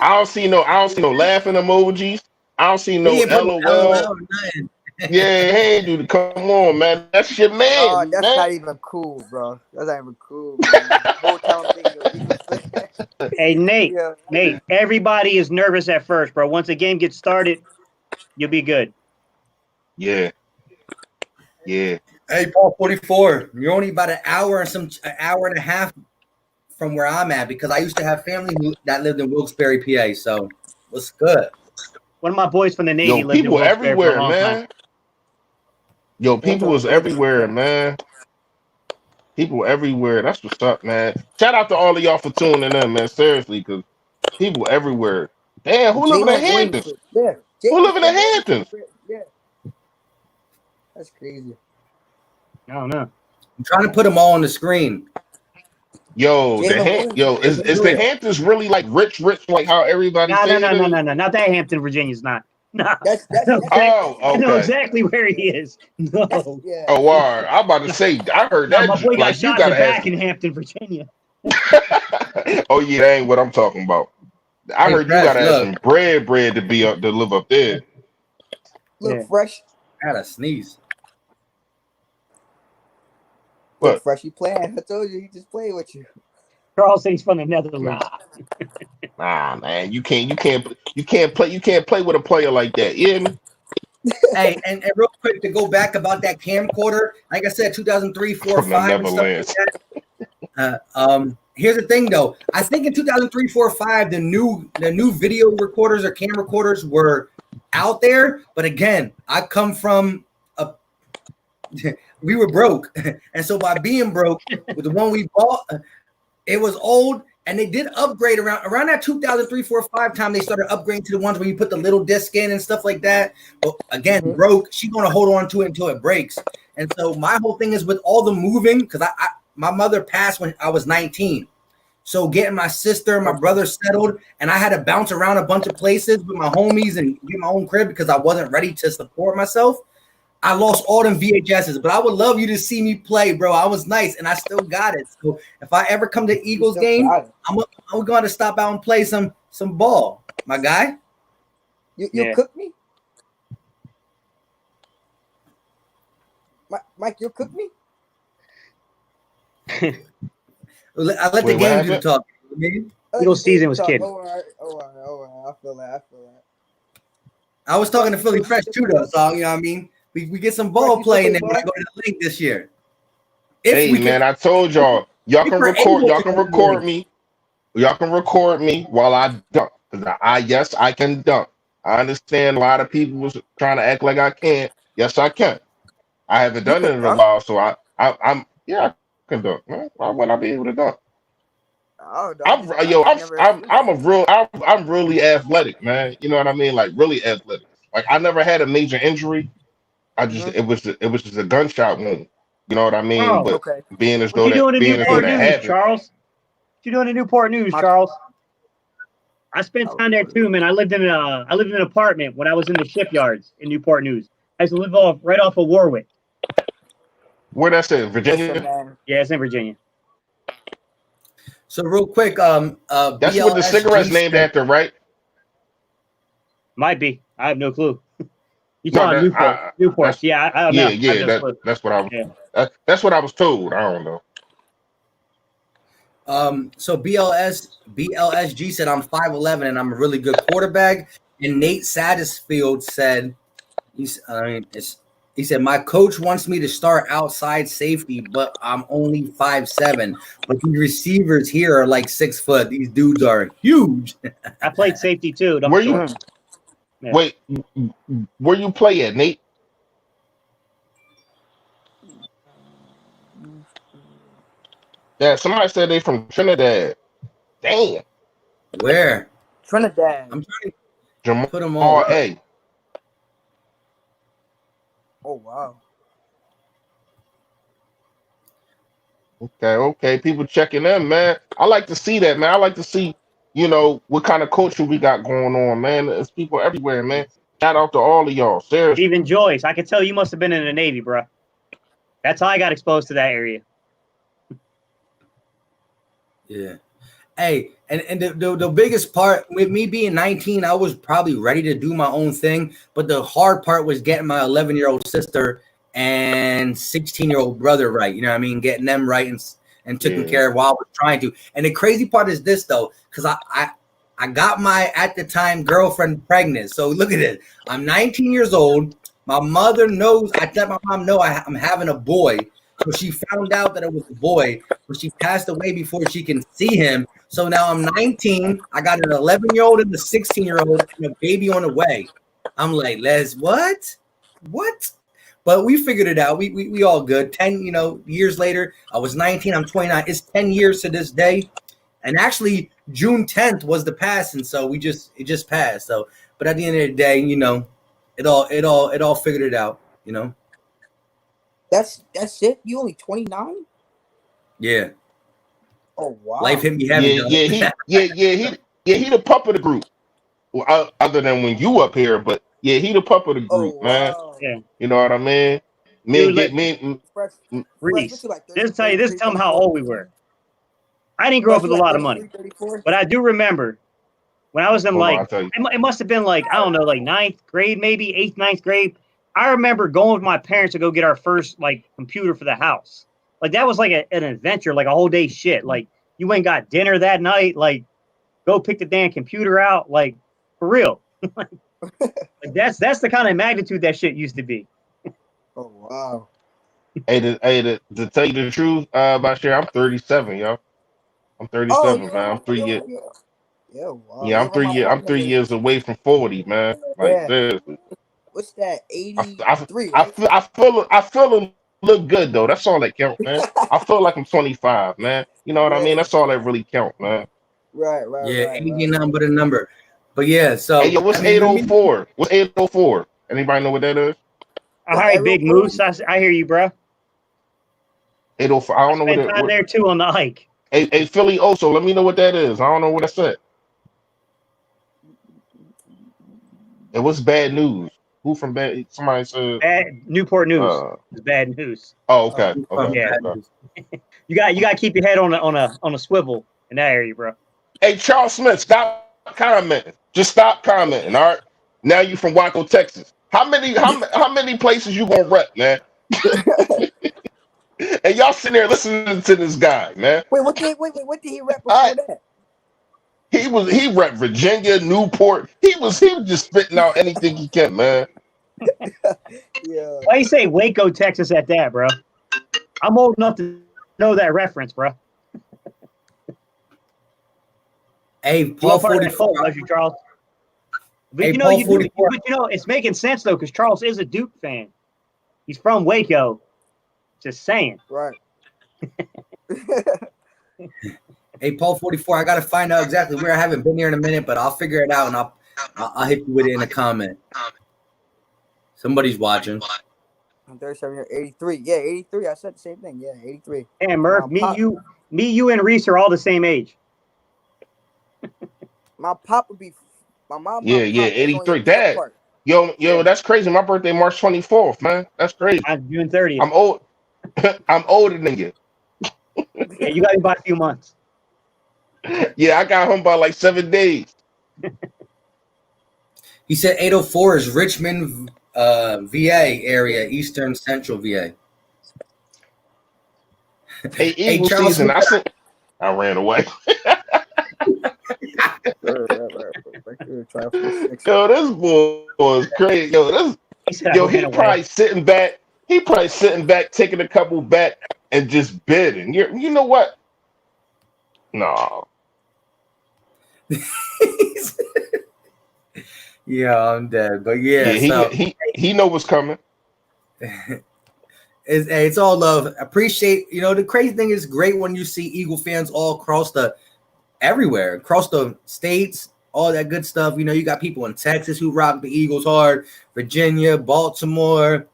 I don't see no laughing emojis. I don't see no He ain't put no LOL. LOL or nothing. Yeah, hey, dude, come on, man. That's your Oh, man, that's man. not even cool, bro. That's not even cool, man. The whole time I'm thinking of Eagles fan. Hey, Nate. Yeah. Nate, everybody is nervous at first, bro. Once the game gets started, you'll be good. Yeah. Yeah. Hey, Paul 44. You're only about an hour and a half from where I'm at because I used to have family that lived in Wilkes-Barre, PA. So what's good? One of my boys from the Navy Yo, lived in people Wilkes-Barre for a everywhere, long man. time. Yo, people is everywhere, man. People everywhere. That's what's up, man. Shout out to all of y'all for tuning in, man. Seriously, because people everywhere. Damn, who live in the Jalen Hamptons? Williams. Yeah. Who live in the Hamptons? Yeah. That's crazy. I don't know. I'm trying to put them all on the screen. Yo, Jalen Williams. is the Hamptons really like rich, like how everybody No, says it is? no. Not that Hampton, Virginia's not. No. That's Oh, I know okay. exactly where he is. No. yeah. Oh, all right. I'm about to say, I heard No, that. my boy got Like, you shot in the gotta back ask. in Hampton, Virginia. Oh yeah, that ain't what I'm talking about. I Hey, heard you Fresh, gotta have look. some bread to live up there. Look Yeah. fresh. I had a sneeze. Look What? fresh. He playing. I told you he just played with you. Charles said he's from the Netherlands. Nah, man. You can't play with a player like that. You hear me? Hey, and real quick to go back about that camcorder, like I said, 2003, 4, From the 5, and stuff like Netherlands. that. Here's the thing, though. I think in 2003, 4, 5, the new video recorders or camcorders were out there. But again, I come from we were broke, and so by being broke, with the one we bought, it was old. And they did upgrade around that 2003, 4, 5 time. They started upgrading to the ones where you put the little disc in and stuff like that. But again, broke. She's gonna hold on to it until it breaks. And so my whole thing is with all the moving, because my mother passed when I was 19. So getting my sister and my brother settled, and I had to bounce around a bunch of places with my homies and get my own crib because I wasn't ready to support myself. I lost all them VHSs, but I would love you to see me play, bro. I was nice, and I still got it. So if I ever come to Eagles game, I'm going to stop out and play some ball, my guy. You cook me, Mike. You cook me. I let the game do the talk. Eagles season was kid. All right. I feel that. I was talking to Philly Fresh too, though. So you know what I mean. We get some ball playing there when I go to the league this year. Hey man, I told y'all can record me. Y'all can record me while I dunk. Because I can dunk. I understand a lot of people was trying to act like I can't. Yes, I can. I haven't done it in a while, so I can dunk. Man. Why wouldn't I be able to dunk? I'm really athletic, man. You know what I mean? Like really athletic. Like I never had a major injury. I just it was just a gunshot wound. You know what I mean? Oh, but okay. being as What though you doing in Newport that News, happened. Charles? What you doing in Newport News, Charles? I spent time there too, man. I lived in an apartment when I was in the shipyards in Newport News. I used to live right off of Warwick. Where that's in Virginia? Listen, Yeah, it's in Virginia. So real quick, That's what the cigarette's named after, right? Might be. I have no clue. You No, talking Newport? Yeah, I don't know. Yeah, that's what I was. Yeah. That's what I was told. I don't know. So BLSG said I'm 5'11" and I'm a really good quarterback. And Nate Satterfield said he said my coach wants me to start outside safety, but I'm only 5'7". But these receivers here are like 6 foot. These dudes are huge. I played safety too. Where you? Wait, where you play at, Nate? Yeah, somebody said they from Trinidad. Damn. Where? Trinidad. I'm trying Jamal to put them on. A. Oh wow. Okay. People checking in, man. I like to see that, man. I like to see, what kind of culture we got going on, man. There's people everywhere, man. Shout out to all of y'all. Seriously. Even Joyce, I could tell you must have been in the Navy, bro. That's how I got exposed to that area. Yeah. Hey, and the biggest part with me being 19, I was probably ready to do my own thing, but the hard part was getting my 11-year-old sister and 16-year-old brother right. You know what I mean? Getting them right and taken care of while I was trying to. And the crazy part is this though, because I got my at the time girlfriend pregnant. So look at it. I'm 19 years old. My mother knows. I let my mom know I'm having a boy. So she found out that it was a boy, but she passed away before she can see him. So now I'm 19. I got an 11-year-old and a 16-year-old and a baby on the way. I'm like, Les, what? But we figured it out. We all good. 10, years later, I was 19. I'm 29. It's 10 years to this day. And actually, June 10th was the passing, so it just passed. So, but at the end of the day, it all figured it out. That's it. You only 29? Yeah. Oh wow. Life hit me heavy. He the pup of the group. Well, other than when you up here, but yeah, he the pup of the group, man. Yeah. You know what I mean? Reese, just tell you this. Tell them how old we were. I didn't grow up with a lot of money, but I do remember when I was in it must have been like, I don't know, like 9th grade, maybe 8th, 9th grade. I remember going with my parents to go get our first like computer for the house. Like that was like an adventure, like a whole day shit. Like you went and got dinner that night, like go pick the damn computer out, like for real. Like that's the kind of magnitude that shit used to be. Oh wow. Hey, to tell you the truth, Bashir, I'm 37, yo. I'm 37, man. I'm 3 years. Yeah, wow. Yeah, I'm 3 years away from 40, man. Like this. What's that? 83. I feel a look good though. That's all that counts, man. I feel like I'm 25, man. You know what I mean? That's all that really counts, man. Right. Yeah, age ain't nothing but a number. But yeah, so hey, yo, what's 804? What's 804? Anybody know what that is? All right, Big Moose. I hear you, bro. 804. I don't know what it is. There too on the hike. Hey, Philly also, let me know what that is. I don't know what I said. It was bad news. Who from bad? Somebody said Newport News. It's bad news. Oh, okay. Yeah. Okay. You got to keep your head on a swivel in that area, bro. Hey, Charles Smith, stop commenting. Just stop commenting. All right. Now you from Waco, Texas. How many places you gonna rep, man? And y'all sitting there listening to this guy, man. Wait, what did he rep before that? He rep Virginia, Newport. He was just spitting out anything he can, man. Yeah. Why you say Waco, Texas at that, bro? I'm old enough to know that reference, bro. Hey, Paul 44. Charles. But hey, you know, it's making sense though, because Charles is a Duke fan. He's from Waco. Just saying. Right. Hey, Paul 44. I gotta find out exactly where. I haven't been here in a minute, but I'll figure it out and I'll hit you with it in a comment. Somebody's watching. I'm 37 here, 83. Yeah, 83. I said the same thing. Yeah, 83. Hey, Murph, me, you, and Reese are all the same age. My pop would be. My mom. Yeah, 83. Dad. Yo, that's crazy. My birthday March 24th, man. That's crazy. I'm June 30th. I'm old. I'm older than you. Yeah, you got me by a few months. Yeah, I got home by like 7 days. He said 804 is Richmond, VA area, Eastern Central VA. Hey, Eagle season. I ran away. Yo, this boy was crazy. He probably sitting back. He probably sitting back, taking a couple back, and just bidding. You know what? No. Yeah, I'm dead. But yeah, he know what's coming. It's all love. Appreciate, the crazy thing is great when you see Eagle fans all across everywhere, across the states, all that good stuff. You got people in Texas who rock the Eagles hard, Virginia, Baltimore.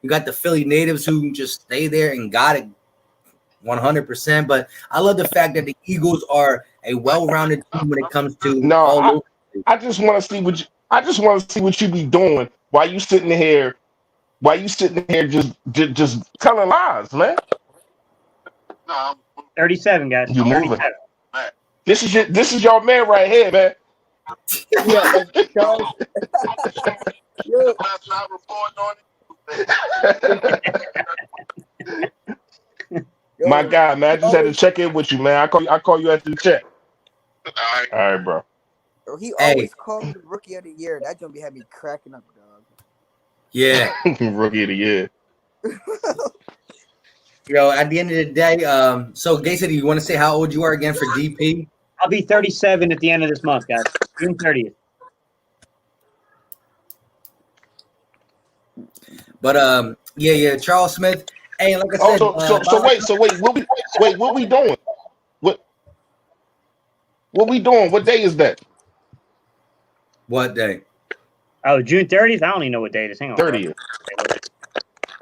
You got the Philly natives who just stay there and got it 100%. But I love the fact that the Eagles are a well-rounded team when it comes to I just want to see what you be doing while you sitting here Why you sitting here just telling lies, man? 37, guys. You moving. 37. This is your man right here, man. Yeah, Charles. Yo, yo, My guy, man. I just had to check in with you, man. I call you after the check. All right, bro. he Hey. always called me the rookie of the year. That gonna be had me cracking up, dog. Yeah. Rookie of the year. Yo, at the end of the day, so Gay said, you want to say how old you are again for DP? I'll be 37 at the end of this month, guys. June 30th. But yeah, Charles Smith. Hey, like I Oh, said, so wait, what we doing? What we doing? What day is that? what day? Oh, June 30th? I don't even know what day it is. Hang on. bro. 30th.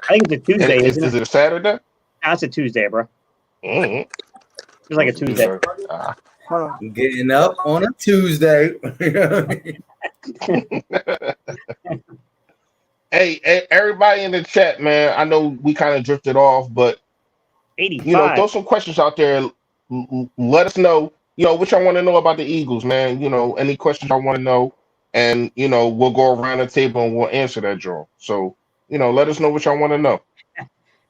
I think it's a Tuesday, isn't Is it? it a Saturday? That's a Tuesday, bro. Mm-hmm. It's like a Tuesday. Hold on. Getting up on a Tuesday. Hey, everybody in the chat, man. I know we kind of drifted off, but 85. throw some questions out there. Let us know, what y'all want to know about the Eagles, man. Any questions I want to know, and we'll go around the table and we'll answer that, Joe. So, let us know what y'all want to know.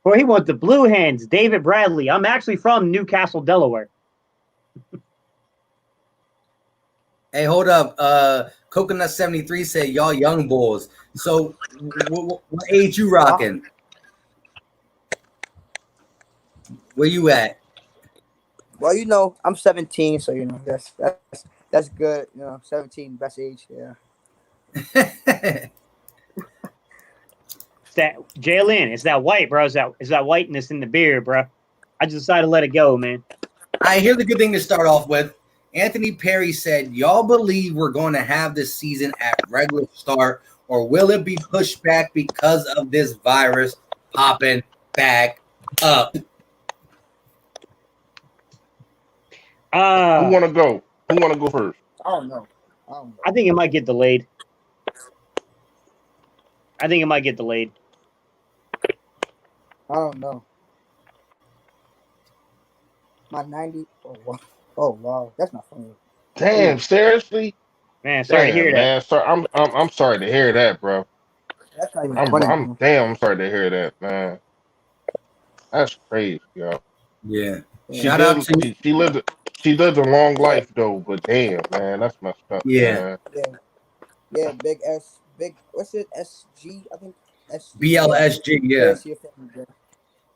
Well, he wants the Blue Hens, David Bradley. I'm actually from Newcastle, Delaware. Hey, hold up. Coconut 73 said y'all young bulls. So what age you rocking? Where you at? Well, I'm 17, so that's good. 17, best age. Yeah. It's that Jalen. It's that white, bro. It's that whiteness in the beard, bro. I just decided to let it go, man. Here's a good thing to start off with. Anthony Perry said, y'all believe we're going to have this season at regular start, or will it be pushed back because of this virus popping back up? Who want to go? Who want to go first? I don't know. I think it might get delayed. I don't know. My 90. Oh wow, that's not funny. Damn, seriously? Man, sorry to hear that. Man. Sorry, I'm sorry to hear that, bro. That's not even funny. I'm sorry to hear that, man. That's crazy, yo. Yeah. Shout out to she lived a long life though, but damn, man, that's messed up. Yeah. Man. Yeah, what's it? SG, I think. BLSG, yeah.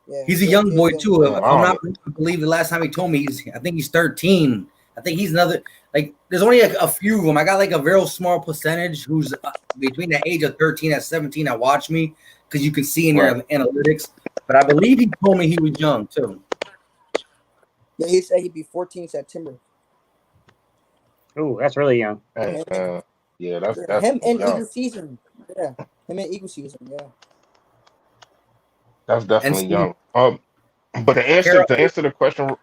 Yeah. He's a young boy too. If Wow. I'm not I believe the last time he told me I think he's 13. I think he's another, there's only a few of them. I got a very small percentage who's between the age of 13 and 17 that watch me, because you can see in your analytics. But I believe he told me he was young too. Yeah, he said he'd be 14 September. Ooh, that's really young. Hey, yeah, that's him in young. Eagle season. Yeah, him in Eagle season. Yeah. That's definitely young. But to answer the question,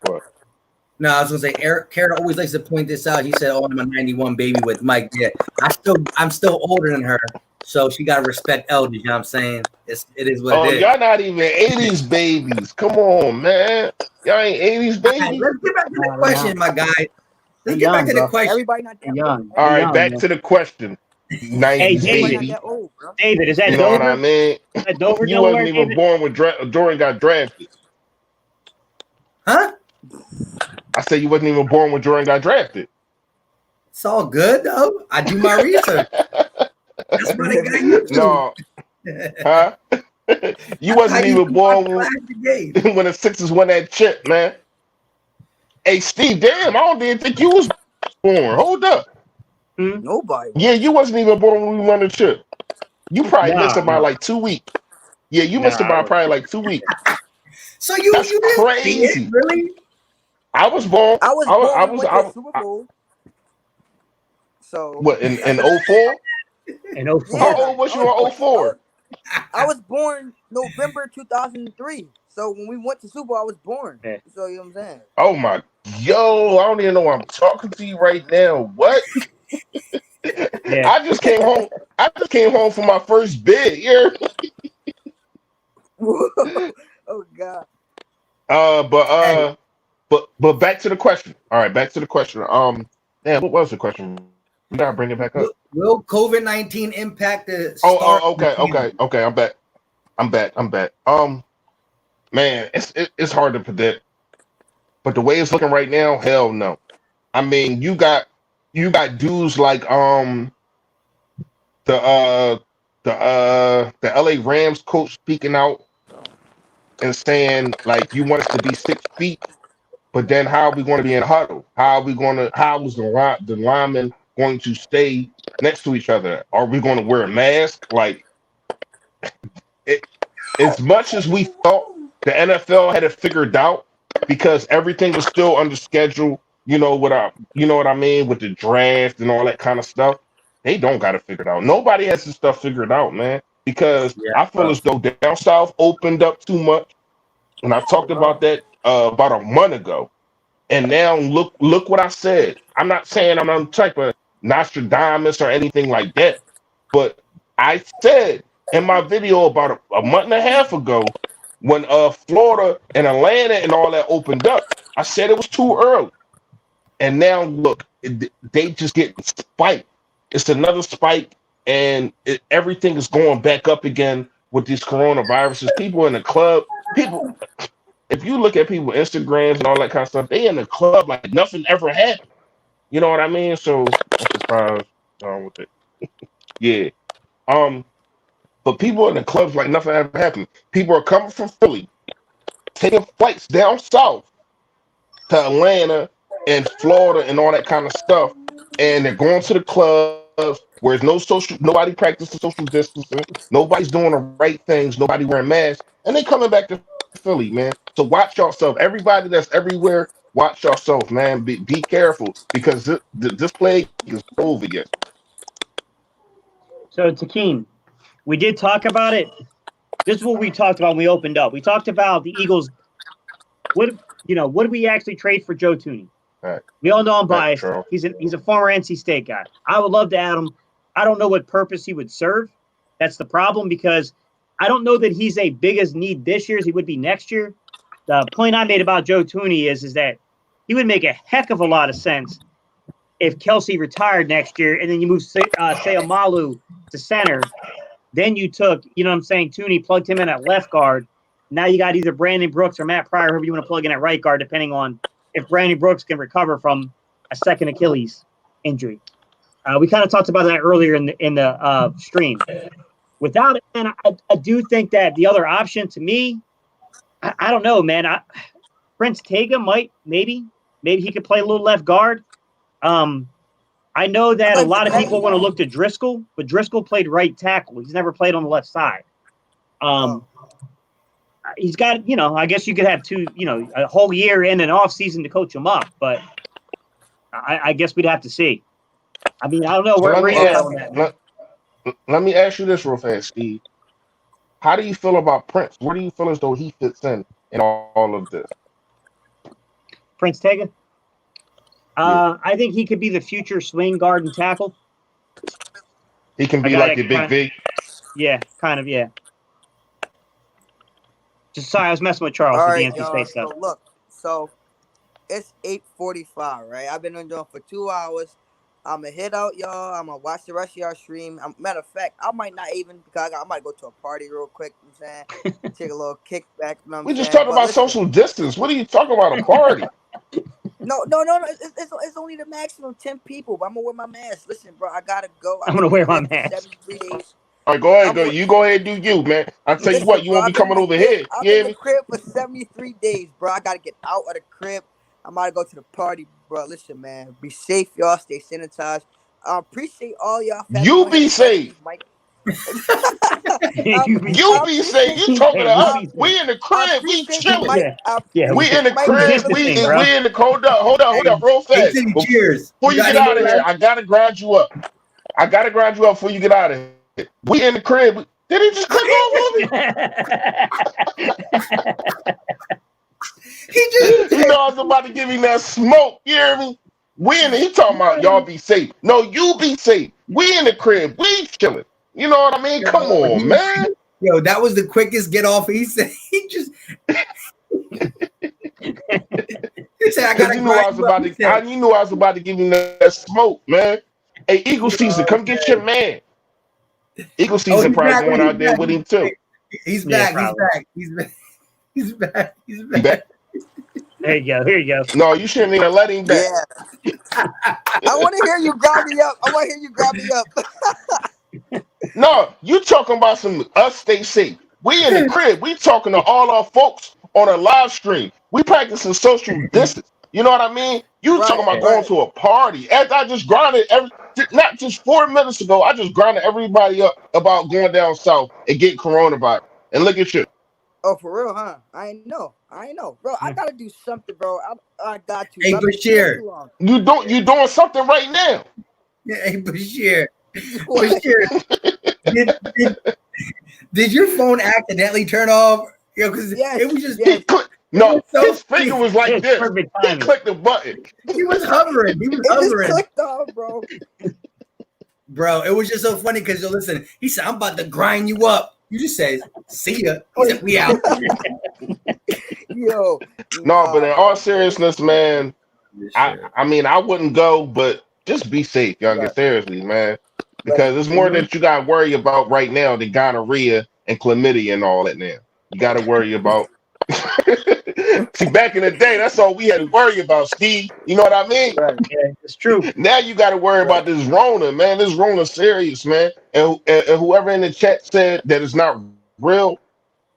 what? No, I was gonna say Kara always likes to point this out. He said, "Oh, I'm a '91 baby with Mike." Yeah, I'm still older than her, so she gotta respect elders. You know what I'm saying? It is what it is. Y'all not even '80s babies. Come on, man. Y'all ain't '80s babies. Let's get back to the question, my guy. Let's get back to the question. Everybody not that Young. All right, Young, back man. to the question. Hey, 90s David. Everybody not baby. that old, bro. David, is that You know Dover? what I mean? Is that Dover, You Delaware, wasn't even David? born when Jordan got drafted. Huh? I said you wasn't even born when Jordan got drafted. It's all good though. I do my research. That's why they got you. No, huh? You wasn't even born when the Sixers won that chip, man. Hey, Steve, damn, I don't even think you was born. Hold up. Nobody. Yeah, you wasn't even born when we won the chip. You probably missed it by No. like 2 weeks. Yeah, you missed it by probably like 2 weeks. So you That's didn't see crazy. it, really? I was born. I was born with the Super Bowl. So What in 04? In 04. How old was you in 04? I was born November 2003. So when we went to Super Bowl, I was born. Yeah. So you know what I'm saying? Oh my, yo, I don't even know why I'm talking to you right now. What? Yeah. I just came home. I just came home from my first bid. Yeah. Oh God. But back to the question. All right, back to the question. Man, what was the question? You gotta bring it back up. Will COVID-19 impact the Oh, start? okay. I'm back. Man, it's hard to predict, but the way it's looking right now, hell no. I mean, you got dudes like the the LA Rams coach speaking out and saying like you want us to be 6 feet, but then how are we going to be in a huddle? How is the linemen going to stay next to each other? Are we going to wear a mask? Like it, as much as we thought the NFL had it figured out because everything was still under schedule, you know what I mean, with the draft and all that kind of stuff. They don't got it figured out. Nobody has this stuff figured out, man. Because Yeah, I feel bro. as though down south opened up too much, and I talked about that about a month ago. And now look what I said. I'm not saying I'm some type of Nostradamus or anything like that, but I said in my video about a month and a half ago when Florida and Atlanta and all that opened up, I said it was too early. And now look, they just get spiked. It's another spike, and everything is going back up again with these coronaviruses. People in the club, people. If you look at people Instagrams and all that kind of stuff, they in the club like nothing ever happened. You know what I mean? So I'm surprised with it. Yeah. But people in the clubs like nothing ever happened. People are coming from Philly, taking flights down south to Atlanta and Florida and all that kind of stuff, and they're going to the clubs where there's nobody practicing social distancing, nobody's doing the right things, nobody wearing masks, and they coming back to Philly, man. So watch yourself. Everybody that's everywhere, watch yourself, man. Be careful because this plague is over yet. So, Takeem, we did talk about it. This is what we talked about when we opened up. We talked about the Eagles. What do we actually trade for Joe Thuney? Right. We all know I'm Right, biased. Charles. He's a former NC State guy. I would love to add him. I don't know what purpose he would serve. That's the problem because I don't know that he's a big as need this year as he would be next year. The point I made about Joe Thuney is that he would make a heck of a lot of sense if Kelsey retired next year and then you move Seumalo to center. Then you took, Thuney, plugged him in at left guard. Now you got either Brandon Brooks or Matt Pryor, whoever you want to plug in at right guard, depending on if Brandon Brooks can recover from a second Achilles injury. We kind of talked about that earlier in the stream. Without it, man, I do think that the other option to me, I don't know, man. Prince Tega maybe he could play a little left guard. I know that a lot of people want to look to Driscoll, but Driscoll played right tackle. He's never played on the left side. He's got, I guess you could have a whole year in an off season to coach him up, but I guess we'd have to see. I mean, I don't know where you at on that. Let me ask you this real fast, Steve. How do you feel about Prince? Where do you feel as though he fits in all of this? Prince Tega? I think he could be the future swing guard and tackle. He can be like your big V? Yeah, kind of, yeah. Just sorry, I was messing with Charles with the NC State stuff. So look, it's 8:45, right? I've been doing for 2 hours. I'm going to head out, y'all. I'm going to watch the rest of y'all stream. Matter of fact, I might not even, because I might go to a party real quick, you know what I'm saying? Take a little kickback, you know what I'm We just saying? talking about social distance. What are you talking about, a party? No. It's only the maximum 10 people, but I'm going to wear my mask. Listen, bro, I got to go. I'm going to wear my mask. 73 days. All right, go ahead. You go ahead and do you, man. I'll tell you what, you won't be coming over here. I'm in the crib for 73 days, bro. I got to get out of the crib. I might go to the party, bro. Listen, man. Be safe, y'all. Stay sanitized. Appreciate all y'all. You be safe. You be safe. You talking to us? We in the crib. We chilling. We in the crib. We in the hold up, real fast. Cheers. Before you get out of here, I gotta grind you up. Before you get out of here. We in the crib. Did he just click off of me? You know I was about to give him that smoke. You hear me? We in it. He talking about y'all be safe. No, you be safe. We in the crib. We chilling. You know what I mean? Come on, man. Yo, that was the quickest get off. He said he just. He said, "I got You knew I was about to. You knew I was about to give you that smoke, man. Hey, Eagle season, come get your man. Eagle season probably going out there with him too. He's back. He's back. He's back. He's back. He's back. There you go. Here you go. No, you shouldn't even let him back. Yeah. I want to hear you grab me up. I want to hear you grab me up. No, you talking about some us stay safe. We in the crib. We talking to all our folks on a live stream. We practicing social distance. You know what I mean? You talking about going to a party. As I just grinded not just 4 minutes ago, I just grinded everybody up about going down south and getting coronavirus. And look at you. Oh, for real, huh? I know, bro. I gotta do something, bro. I got to. Hey, Bashir, you doing something right now? Yeah, hey, Bashir, did your phone accidentally turn off? Yo, because it was just no. His finger was like this. He clicked the button. He was hovering. He was hovering. It just clicked off, bro. Bro, it was just so funny because you listen. He said, "I'm about to grind you up." You just said, "See ya." He said, "We out." Yo. No, but in all seriousness, man, I mean, I wouldn't go, but just be safe, youngin. Seriously, man, because there's more that you got to worry about right now than gonorrhea and chlamydia and all that. Now you got to worry about. See, back in the day, that's all we had to worry about, Steve. You know what I mean? Right. Yeah, it's true. Now you got to worry about this Rona, man. This Rona serious, man. And whoever in the chat said that it's not real,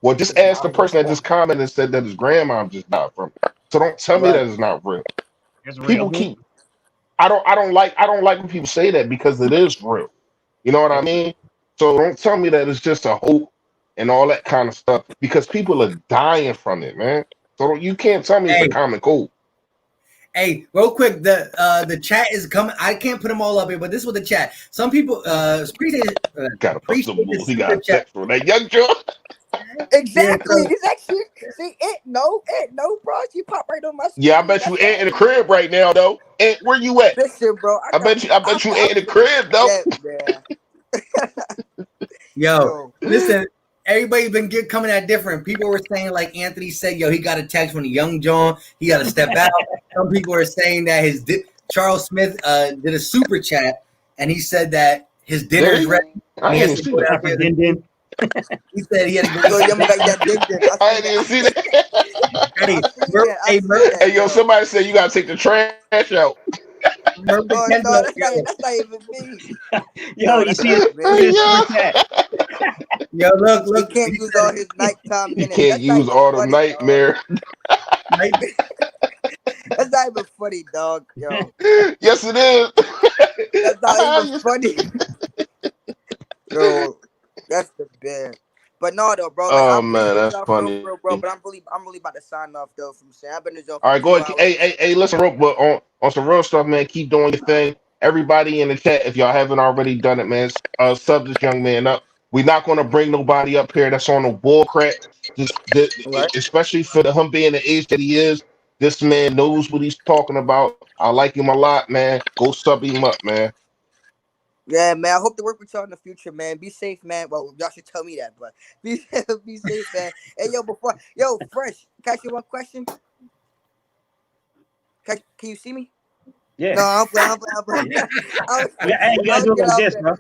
well, just ask the person that just commented and said that his grandma just died from it. So don't tell me that it's not real. People keep. I don't like when people say that because it is real. You know what I mean? So don't tell me that it's just a hope and all that kind of stuff because people are dying from it, man. So you can't tell me it's a common cold. Hey, real quick, the chat is coming. I can't put them all up here, but this was the chat. Some people appreciate he got a text from that young Joe. Exactly. It's actually no, bro. She popped right on my screen. Yeah, I bet you ain't in the crib right now, though. And where you at? Listen, bro. I bet you ain't in the crib, though. Yo, listen. Everybody been coming at different. People were saying, like Anthony said, yo, he got a text from the young John. He got to step out. Some people are saying that Charles Smith did a super chat, and he said that his dinner is ready. I didn't see that. He said he had to go. I didn't see that. Hey, yo, somebody said you got to take the trash out. No, that's not even me. Yo, you see it? Yo, look. He can't use all his nighttime minutes. He can't use all the nightmare. That's not even funny, dog. Yo. Yes, it is. That's not even funny. Yo, that's the best. But no, though, bro. Oh man, that's funny, bro. But I'm really about to sign off though. From saying I've been in all right, go ahead. Hey, listen, but on some real stuff, man. Keep doing your thing. Everybody in the chat, if y'all haven't already done it, man, sub this young man up. We're not going to bring nobody up here that's on the bull crap. Especially for him being the age that he is. This man knows what he's talking about. I like him a lot, man. Go sub him up, man. Yeah, man. I hope to work with y'all in the future, man. Be safe, man. Well, y'all should tell me that, but be safe, man. Hey, Fresh, can I ask you one question? Can you see me? Yeah. No, I'm playing. You gotta do it like this, bro.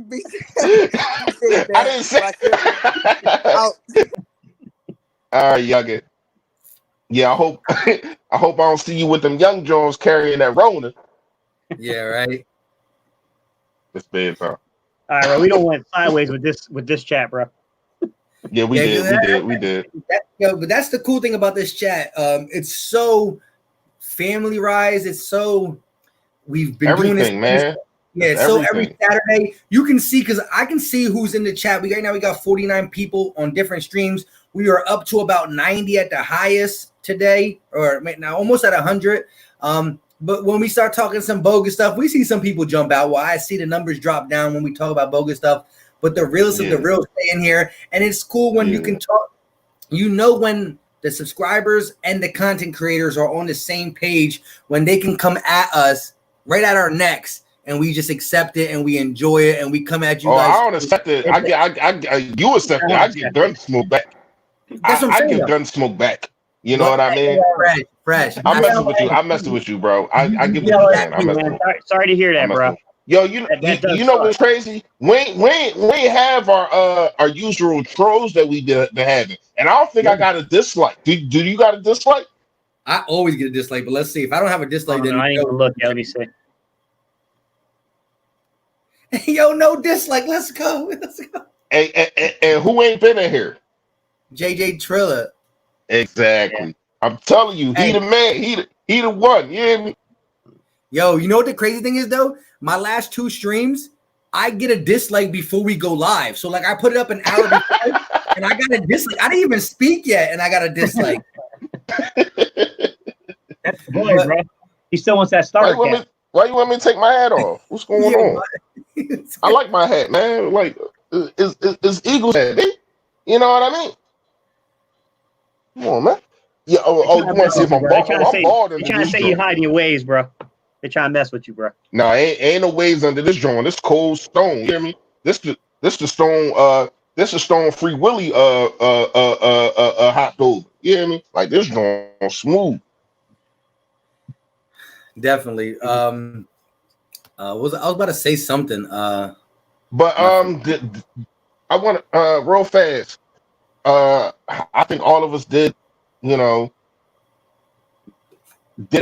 Be safe, man. I didn't say. All right, youngin. Yeah, I hope I don't see you with them young Jones carrying that Rona. Yeah, right. It's bad, bro. All right, bro. We don't went sideways with this chat, bro. Yeah, we did. But that's the cool thing about this chat. It's so family-rise. It's so we've been doing this, man. Yeah, so every Saturday you can see because I can see who's in the chat. Right now we got 49 people on different streams. We are up to about 90 at the highest today, or now almost at 100. But when we start talking some bogus stuff, we see some people jump out. Well, I see the numbers drop down when we talk about bogus stuff. But the realest of the real stay in here. And it's cool when you can talk. You know when the subscribers and the content creators are on the same page, when they can come at us right at our necks and we just accept it and we enjoy it and we come at you Oh, guys. I don't accept it. You accept it. I get gun smoke back. That's what I'm I saying. give though. gun smoke back. You know what I mean? Fresh. I'm messing with you. I'm messing with you, bro. I get what Yeah, you're saying. I'm messing with you. sorry to hear I'm that, messing bro. with you. Yo, you know what's crazy? We ain't have our usual trolls that we been having, and I don't think I got a dislike. Do you got a dislike? I always get a dislike, but let's see. If I don't have a dislike, then I need to look. Yeah, let me see. Yo, no dislike. Let's go. Let's go. And who ain't been in here? JJ Triller. Exactly. Yeah. I'm telling you, he Hey. the man. He the one. You hear me? Yo, you know what the crazy thing is though? My last 2 streams, I get a dislike before we go live. So like I put it up an hour before, and I got a dislike. I didn't even speak yet, and I got a dislike. That's the boy, bro. He still wants that starter cap. Why you want me to take my hat off? What's going on? I like my hat, man. Like it's Eagles hat. You know what I mean? Come on, man. Yeah. Oh, you want to see if I'm bald? I'm bald. They're trying to say you hiding your ways, bro. They're trying to mess with you, bro. No, ain't no waves under this joint. This cold stone. You hear me? This the stone. This is Stone Free Willy hot dog. You hear me? Like this joint smooth. Definitely. I was about to say something. But I want real fast. I think all of us did, did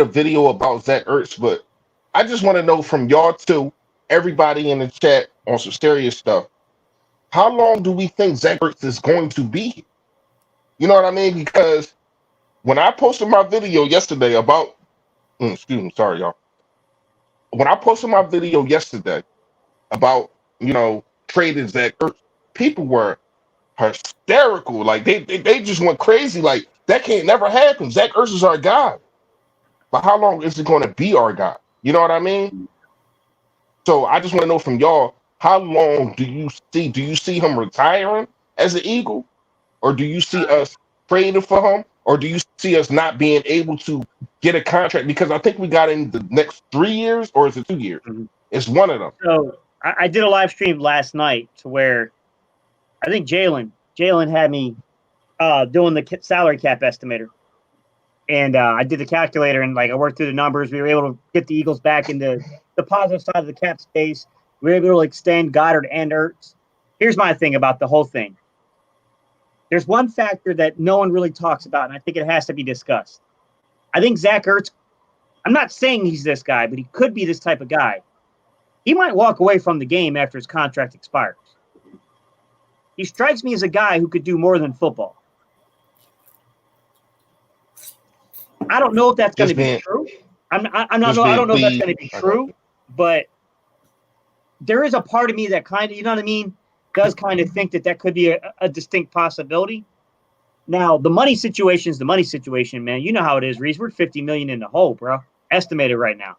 a video about Zach Ertz, but I just want to know from y'all too, everybody in the chat on some serious stuff. How long do we think Zach Ertz is going to be here? You know what I mean? Because when I posted my video yesterday about, excuse me, sorry y'all. When I posted my video yesterday about, trading Zach Ertz, people were hysterical. Like they just went crazy. Like that can't never happen. Zach Ertz is our guy. But how long is it going to be our guy? You know what I mean? So I just want to know from y'all, how long do you see him retiring as an Eagle? Or do you see us trading for him? Or do you see us not being able to get a contract? Because I think we got in the next 3 years, or is it 2 years? Mm-hmm. It's one of them. So I did a live stream last night to where I think Jalen had me doing the salary cap estimator. And I did the calculator and I worked through the numbers. We were able to get the Eagles back into the positive side of the cap space. We were able to extend Goddard and Ertz. Here's my thing about the whole thing. There's one factor that no one really talks about, and I think it has to be discussed. I think Zach Ertz, I'm not saying he's this guy, but he could be this type of guy. He might walk away from the game after his contract expires. He strikes me as a guy who could do more than football. I don't know if that's going to be true. I don't know if that's going to be true, but there is a part of me that kind of, you know what I mean, does kind of think that could be a distinct possibility. Now, the money situation is the money situation, man. You know how it is, Reese. We're $50 million in the hole, bro. Estimated right now.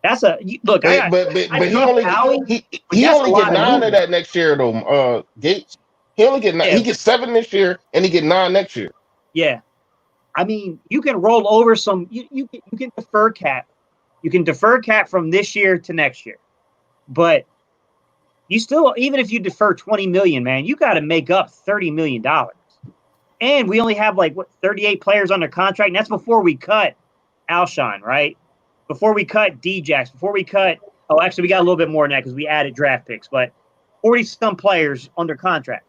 That's a look. But he only get 9 of that next year, though. Gates. He only get 9. Yeah. He gets 7 this year, and he get 9 next year. Yeah. I mean, you can roll over some. You can defer cap. You can defer cap from this year to next year, but you still, even if you defer $20 million, man, you got to make up $30 million. And we only have 38 players under contract, and that's before we cut Alshon, right? Before we cut Djax, before we cut. Oh, actually, we got a little bit more than that because we added draft picks, but 40-some players under contract.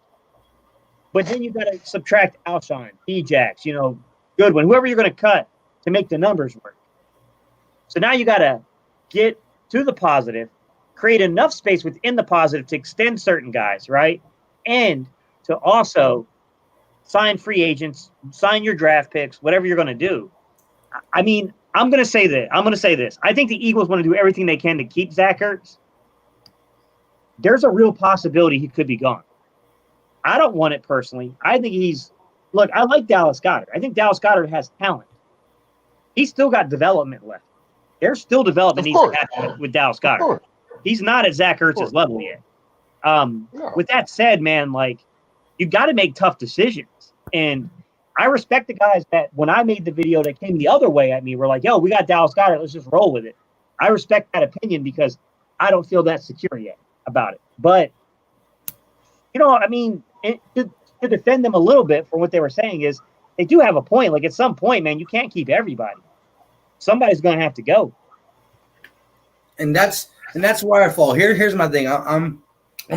But then you got to subtract Alshon, Djax, Goodwin, whoever you're going to cut to make the numbers work. So now you got to get to the positive, create enough space within the positive to extend certain guys, right? And to also sign free agents, sign your draft picks, whatever you're going to do. I mean, I'm going to say this. I think the Eagles want to do everything they can to keep Zach Ertz. There's a real possibility he could be gone. I don't want it personally. I think look, I like Dallas Goedert. I think Dallas Goedert has talent. He's still got development left. There's still development needs to happen with Dallas Goedert. He's not at Zach Ertz's level yet. No. With that said, man, you got to make tough decisions. And I respect the guys that when I made the video that came the other way at me, were like, yo, we got Dallas Goedert. Let's just roll with it. I respect that opinion because I don't feel that secure yet about it. But, I mean, to defend them a little bit for what they were saying is they do have a point. Like, at some point, man, you can't keep everybody. Somebody's going to have to go. And that's where I fall. Here's my thing. I'm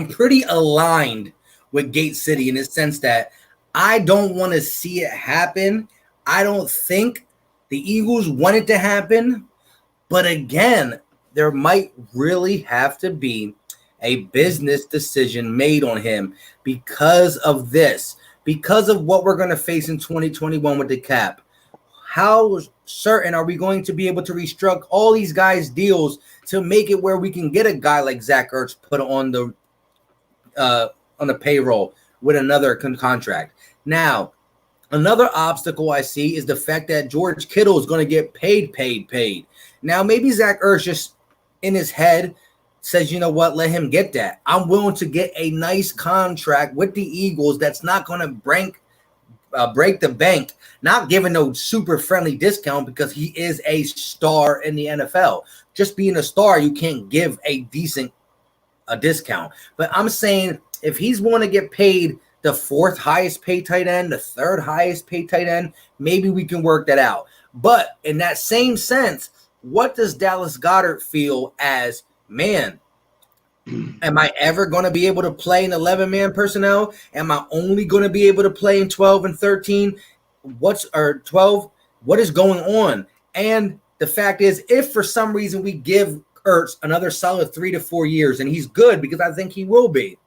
pretty aligned with Gate City in the sense that I don't want to see it happen. I don't think the Eagles want it to happen. But again, there might really have to be a business decision made on him because of this, because of what we're going to face in 2021 with the cap. How certain are we going to be able to restructure all these guys' deals to make it where we can get a guy like Zach Ertz put on the payroll with another contract? Now, another obstacle I see is the fact that George Kittle is going to get paid. Now, maybe Zach Ertz just in his head says, you know what, let him get that. I'm willing to get a nice contract with the Eagles that's not going to break the bank, not giving no super friendly discount because he is a star in the NFL. Just being a star, you can't give a decent discount. But I'm saying if he's willing to get paid the fourth highest paid tight end, the third highest paid tight end, maybe we can work that out. But in that same sense, what does Dallas Goedert feel as, man, am I ever going to be able to play in 11-man personnel? Am I only going to be able to play in 12 and 13? 12? What is going on? And the fact is, if for some reason we give Ertz another solid 3 to 4 years, and he's good because I think he will be,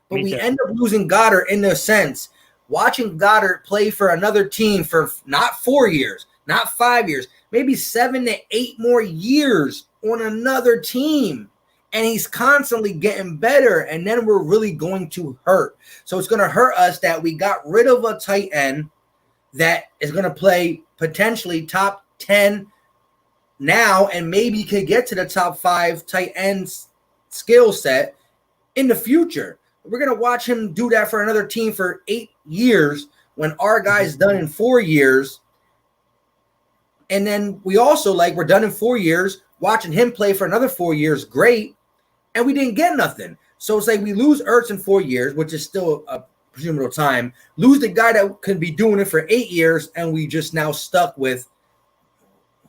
but we end up losing Goddard in the sense, watching Goddard play for another team for not 4 years, not 5 years, maybe 7 to 8 more years on another team. And he's constantly getting better, and then we're really going to hurt. So it's going to hurt us that we got rid of a tight end that is going to play potentially top 10 now and maybe could get to the top 5 tight end skill set in the future. We're going to watch him do that for another team for 8 years when our guy's done in 4 years. And then we also, we're done in 4 years, watching him play for another 4 years, great, and we didn't get nothing. So it's like we lose Ertz in 4 years, which is still a presumable time, lose the guy that can be doing it for 8 years, and we just now stuck with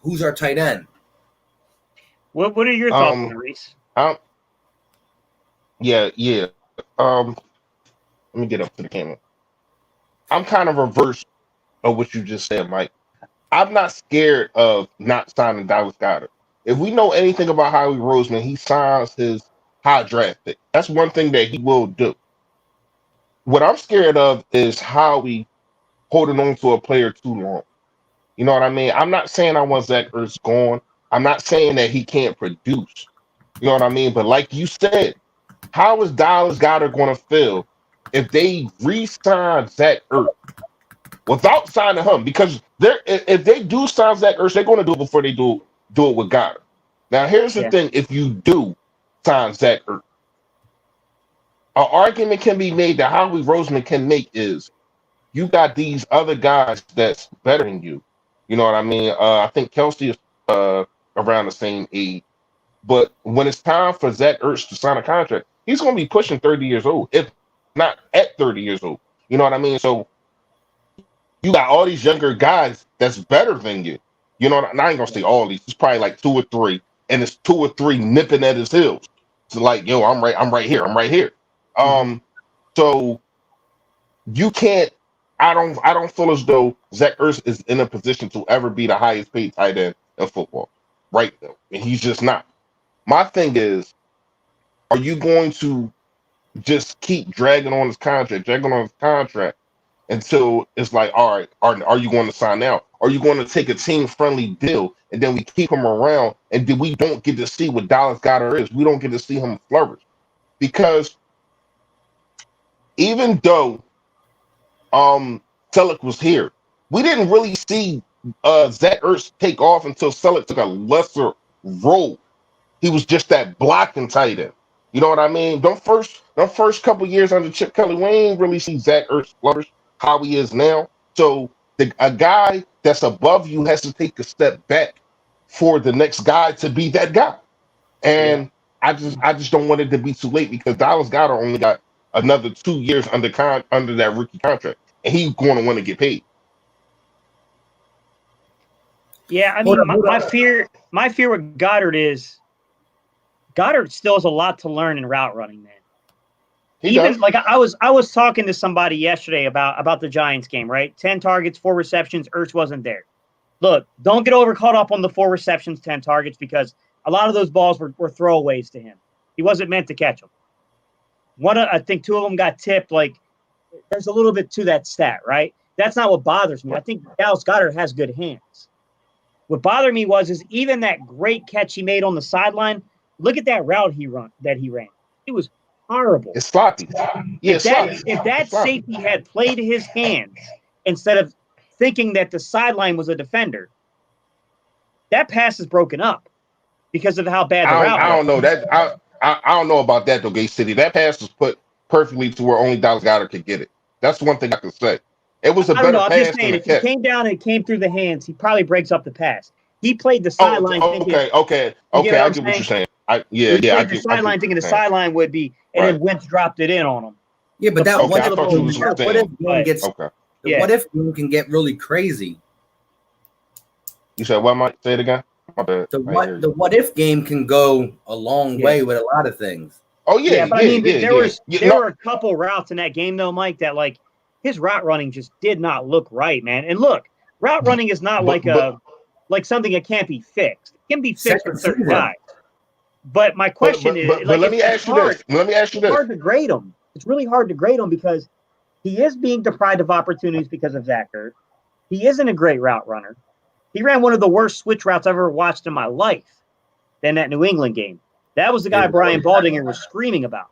who's our tight end. What are your thoughts, Maurice? Yeah. Let me get up to the camera. I'm kind of reverse of what you just said, Mike. I'm not scared of not signing Dallas Goedert. If we know anything about Howie Roseman, he signs his high draft pick. That's one thing that he will do. What I'm scared of is Howie holding on to a player too long. You know what I mean? I'm not saying I want Zach Ertz gone. I'm not saying that he can't produce. You know what I mean? But like you said, how is Dallas Goedert going to feel if they re-sign Zach Ertz without signing him? Because if they do sign Zach Ertz, they're going to do it before they do it with Goddard. Now, here's the thing. If you do sign Zach Ertz, an argument can be made that Howie Roseman can make is you got these other guys that's better than you. You know what I mean? I think Kelsey is around the same age. But when it's time for Zach Ertz to sign a contract, he's going to be pushing 30 years old, if not at 30 years old. You know what I mean? So you got all these younger guys that's better than you. You know, and I ain't going to say all these. It's probably like 2 or 3, and it's 2 or 3 nipping at his heels. It's like, yo, I'm right here. So you can't. I don't feel as though Zach Ertz is in a position to ever be the highest paid tight end in football right now, and he's just not. My thing is, are you going to just keep dragging on his contract until it's like, all right, are you going to sign now? Are you going to take a team-friendly deal and then we keep him around and then we don't get to see what Dallas Goedert is? We don't get to see him flourish. Because even though Selleck was here, we didn't really see Zach Ertz take off until Selleck took a lesser role. He was just that blocking tight end. You know what I mean? The first couple years under Chip Kelly, we ain't really see Zach Ertz flourish how he is now. So a guy that's above you has to take a step back for the next guy to be that guy. And I just don't want it to be too late because Dallas Goedert only got another 2 years under that rookie contract, and he's going to want to get paid. Yeah, I mean, my fear with Goddard is Goddard still has a lot to learn in route running, man. Even like I was talking to somebody yesterday about the Giants game, right? 10 targets, 4 receptions. Ertz wasn't there. Look, don't get caught up on the 4 receptions, 10 targets, because a lot of those balls were throwaways to him. He wasn't meant to catch them. I think 2 of them got tipped. Like, there's a little bit to that stat, right? That's not what bothers me. I think Dallas Goedert has good hands. What bothered me was even that great catch he made on the sideline. Look at that route he ran. It was horrible. It's sloppy. Yeah, if that safety had played his hands instead of thinking that the sideline was a defender, that pass is broken up because of how bad the route was. I don't know that. I don't know about that though, Gay City. That pass was put perfectly to where only Dallas Goedert could get it. That's one thing I can say. It was a better pass. I'm just saying, if he came down and it came through the hands, he probably breaks up the pass. He played the sideline. Okay. I get what you're saying. I get the sideline thinking the sideline would be, and then Wentz dropped it in on him. Yeah, but what if game can get really crazy? You said what, Mike? Say it again. My bad. The what if game can go a long way with a lot of things. Oh yeah, but I mean, there were a couple routes in that game though, Mike, that like his route running just did not look right, man. And look, route running is not like something that can't be fixed. It can be fixed with certain guys. But my question is, let me ask you this. It's hard to grade him. It's really hard to grade him because he is being deprived of opportunities because of Zach Ertz. He isn't a great route runner. He ran one of the worst switch routes I've ever watched in my life in that New England game. That was the guy Brian Baldinger was screaming about.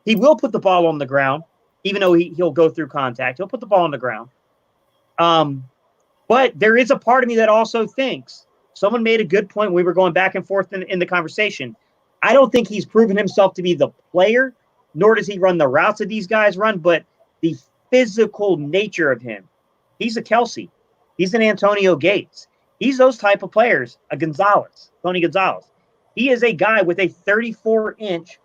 He will put the ball on the ground, even though he'll go through contact. He'll put the ball on the ground. But there is a part of me that also thinks someone made a good point. We were going back and forth in the conversation. I don't think he's proven himself to be the player, nor does he run the routes that these guys run, but the physical nature of him. He's a Kelsey. He's an Antonio Gates. He's those type of players, Tony Gonzalez. He is a guy with a 34-inch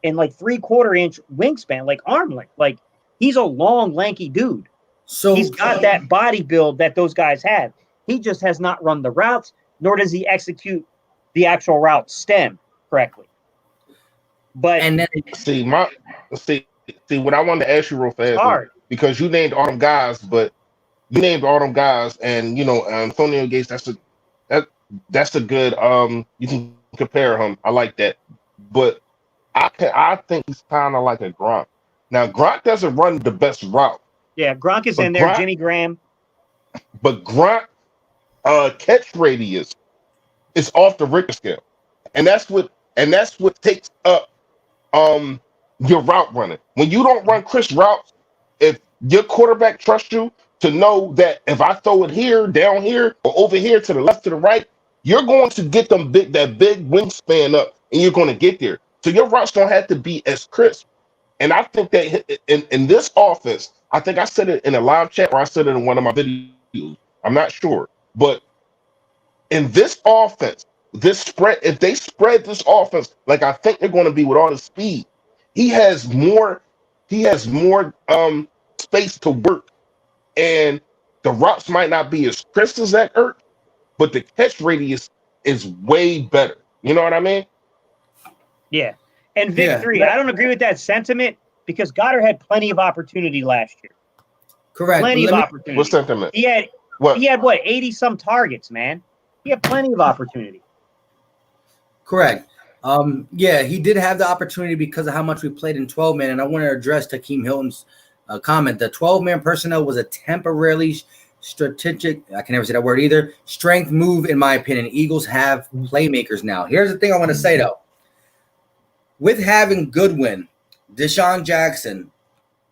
and like 3/4-inch wingspan, like arm length. Like, he's a long, lanky dude. So he's got that body build that those guys have. He just has not run the routes, nor does he execute the actual route stem correctly. But see what I wanted to ask you real fast, because you named all them guys, and Antonio Gates. That's a good. You can compare him. I like that, but I think he's kind of like a Gronk. Now Gronk doesn't run the best route. Yeah, Gronk is in there. Jimmy Graham, but Gronk catch radius is off the Richter scale, and that's what takes up your route running. When you don't run crisp routes, if your quarterback trusts you to know that if I throw it here, down here, or over here to the left, to the right, you're going to get that big wingspan up, and you're going to get there. So your routes don't have to be as crisp. And I think that in this offense, I think I said it in a live chat or I said it in one of my videos. I'm not sure. But in this offense, if they spread this offense like I think they're going to be with all the speed, he has more space to work. And the routes might not be as crisp as Zach Ertz, but the catch radius is way better. You know what I mean? Yeah. And Vic 3, I don't agree with that sentiment because Goddard had plenty of opportunity last year. Correct. Plenty of opportunity. What sentiment? He had 80-some targets, man. He had plenty of opportunity. Correct. He did have the opportunity because of how much we played in 12-man, and I want to address Takeem Hilton's comment. The 12-man personnel was a temporarily strategic, I can never say that word either, strength move, in my opinion. Eagles have playmakers now. Here's the thing I want to say, though. With having Goodwin, Deshaun Jackson,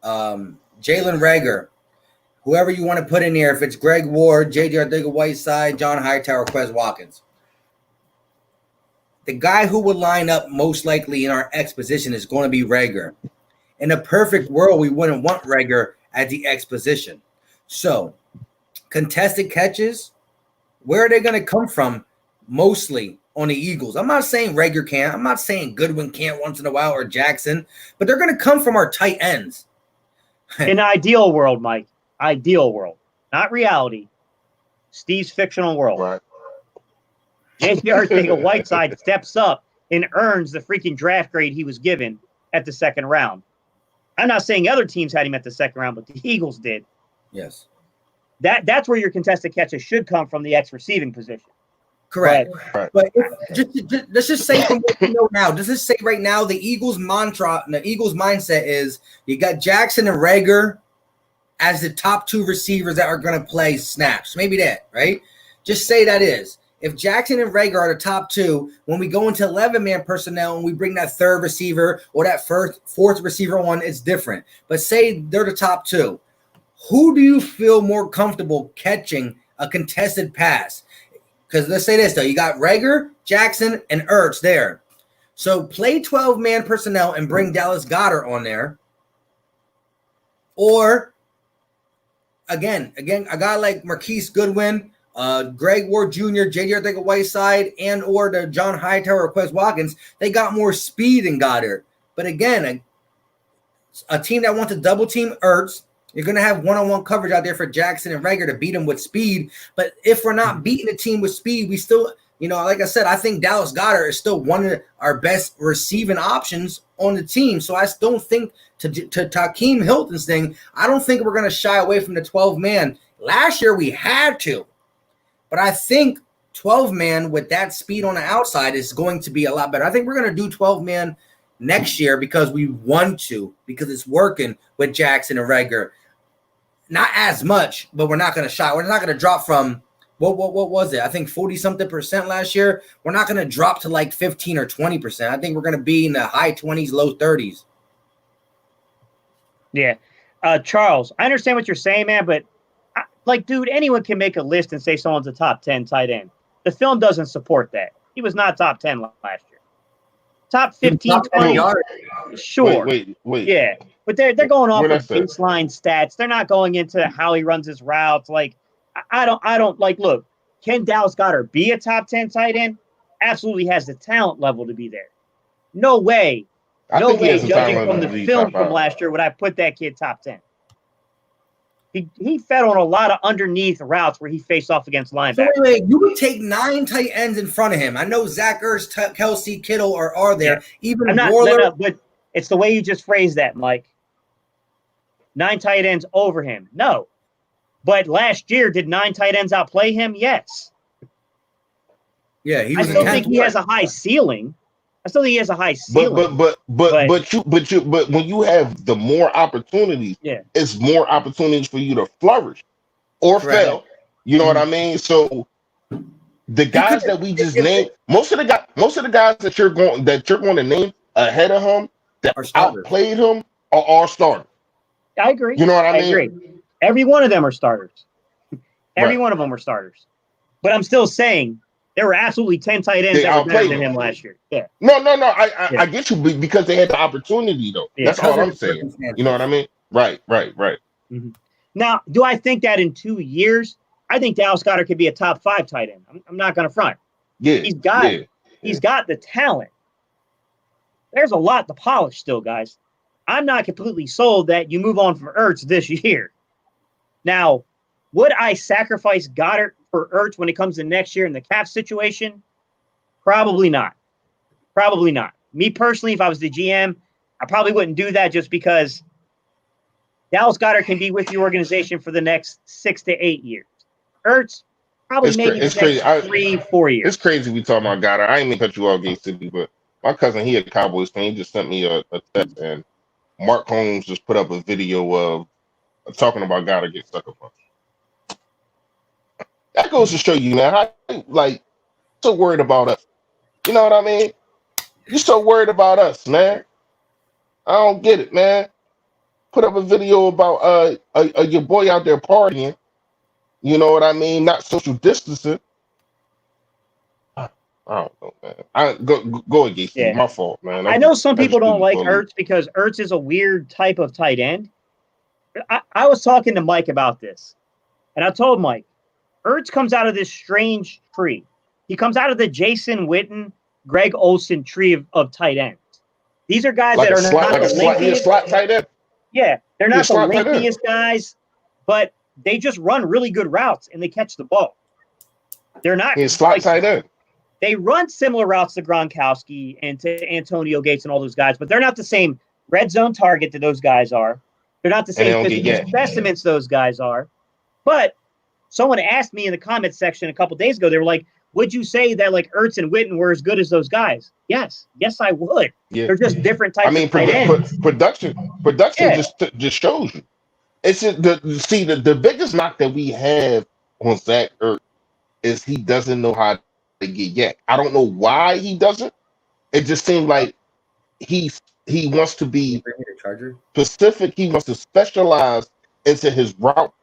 Jalen Reagor, whoever you want to put in there, if it's Greg Ward, J.J. Arcega-Whiteside, John Hightower, Quez Watkins, the guy who would line up most likely in our X position is going to be Reagor. In a perfect world, we wouldn't want Reagor at the X position. So, contested catches, where are they going to come from? Mostly on the Eagles. I'm not saying Rager can't. I'm not saying Goodwin can't once in a while or Jackson, but they're going to come from our tight ends. In an ideal world, Mike, ideal world, not reality. Steve's fictional world. Right. J.J. Arcega-Whiteside steps up and earns the freaking draft grade he was given at the second round. I'm not saying other teams had him at the second round, but the Eagles did. Yes. That's where your contested catches should come from, the X receiving position. Correct. Right. But let's just say from what we know now, does this say right now the Eagles mantra, the Eagles mindset is you got Jackson and Rager as the top two receivers that are going to play snaps. Maybe that, right? Just say that is. If Jackson and Rager are the top two, when we go into 11-man personnel and we bring that third receiver or that fourth receiver on, it's different. But say they're the top two. Who do you feel more comfortable catching a contested pass? Because let's say this, though. You got Rager, Jackson, and Ertz there. So play 12-man personnel and bring Dallas Goedert on there. Or, again, a guy like Marquise Goodwin, Greg Ward Jr., J.J. Arcega-Whiteside, and or the John Hightower or Quez Watkins, they got more speed than Goddard. But again, a team that wants to double team Ertz, you're going to have one-on-one coverage out there for Jackson and Rager to beat them with speed. But if we're not beating the team with speed, we still, like I said, I think Dallas Goedert is still one of our best receiving options on the team. So I don't think, to Takeem Hilton's thing, I don't think we're going to shy away from the 12-man. Last year we had to. But I think 12-man with that speed on the outside is going to be a lot better. I think we're going to do 12-man next year because we want to, because it's working with Jackson and Rager. Not as much, but we're not going to shy. We're not going to drop from what was it? I think 40-something% last year. We're not going to drop to like 15 or 20%. I think we're going to be in the high 20s, low 30s. Yeah. Charles, I understand what you're saying, man, but dude, anyone can make a list and say someone's a top 10 tight end. The film doesn't support that. He was not top 10 last year. Top 15, 20. Sure. Wait. Yeah. But they're going off of baseline stats. They're not going into how he runs his routes. Like, I don't look, can Dallas Goedert be a top 10 tight end? Absolutely has the talent level to be there. No way. Judging from the film from last year, would I put that kid top 10. He fed on a lot of underneath routes where he faced off against linebackers. So wait, you would take 9 tight ends in front of him. I know Zach Ertz, Kelsey, Kittle are there. Yeah. Even Warler. But it's the way you just phrased that, Mike. 9 tight ends over him. No. But last year, did 9 tight ends outplay him? Yes. Yeah, I still think he has a high ceiling. But when you have the more opportunities, it's more opportunities for you to flourish or fail. You know what I mean? So the guys that we just named, most of the guys that you're going to name ahead of him that outplayed him are all starters. I agree. You know what I mean? Agree. Every one of them are starters. Every one of them are starters. But I'm still saying there were absolutely 10 tight ends that were better than him last year. Yeah. No. I get you because they had the opportunity, though. Yeah. That's all I'm saying. You know what I mean? Right. Mm-hmm. Now, do I think that in 2 years, I think Dallas Goedert could be a top 5 tight end. I'm not going to front. Yeah. He's got the talent. There's a lot to polish still, guys. I'm not completely sold that you move on from Ertz this year. Now, would I sacrifice Goddard for Ertz when it comes to next year in the cap situation? Probably not. Me personally, if I was the GM, I probably wouldn't do that just because Dallas Goedert can be with the organization for the next 6 to 8 years. Ertz, probably maybe the next 3-4 years. It's crazy we talking about Goddard. I ain't mean to cut you off, Gay City, but my cousin, he a Cowboys fan. He just sent me a text, and Mark Holmes just put up a video of talking about Goddard get stuck up. That goes to show you, man, how so worried about us. You know what I mean? You're so worried about us, man. I don't get it, man. Put up a video about your boy out there partying. You know what I mean? Not social distancing. I don't know, man. Go against me. My fault, man. I know some people don't like Ertz because Ertz is a weird type of tight end. I was talking to Mike about this, and I told Mike, Ertz comes out of this strange tree. He comes out of the Jason Witten, Greg Olsen tree of tight ends. These are guys that are not the lengthiest. Slot tight end. Yeah, they're not the slot tight end. lengthiest guys, but they just run really good routes and they catch the ball. They're not He's slot tight end. They run similar routes to Gronkowski and to Antonio Gates and all those guys, but they're not the same red zone target that those guys are. They're not the same physical specimens those guys are. But someone asked me in the comments section a couple days ago, they were like, would you say that like Ertz and Witten were as good as those guys? Yes, I would. Yeah. They're just different types of tight ends. Production just shows you. It's the biggest knock that we have on Zach Ertz is he doesn't know how to get yak. I don't know why he doesn't. It just seems like he wants to be specific. He wants to specialize into his route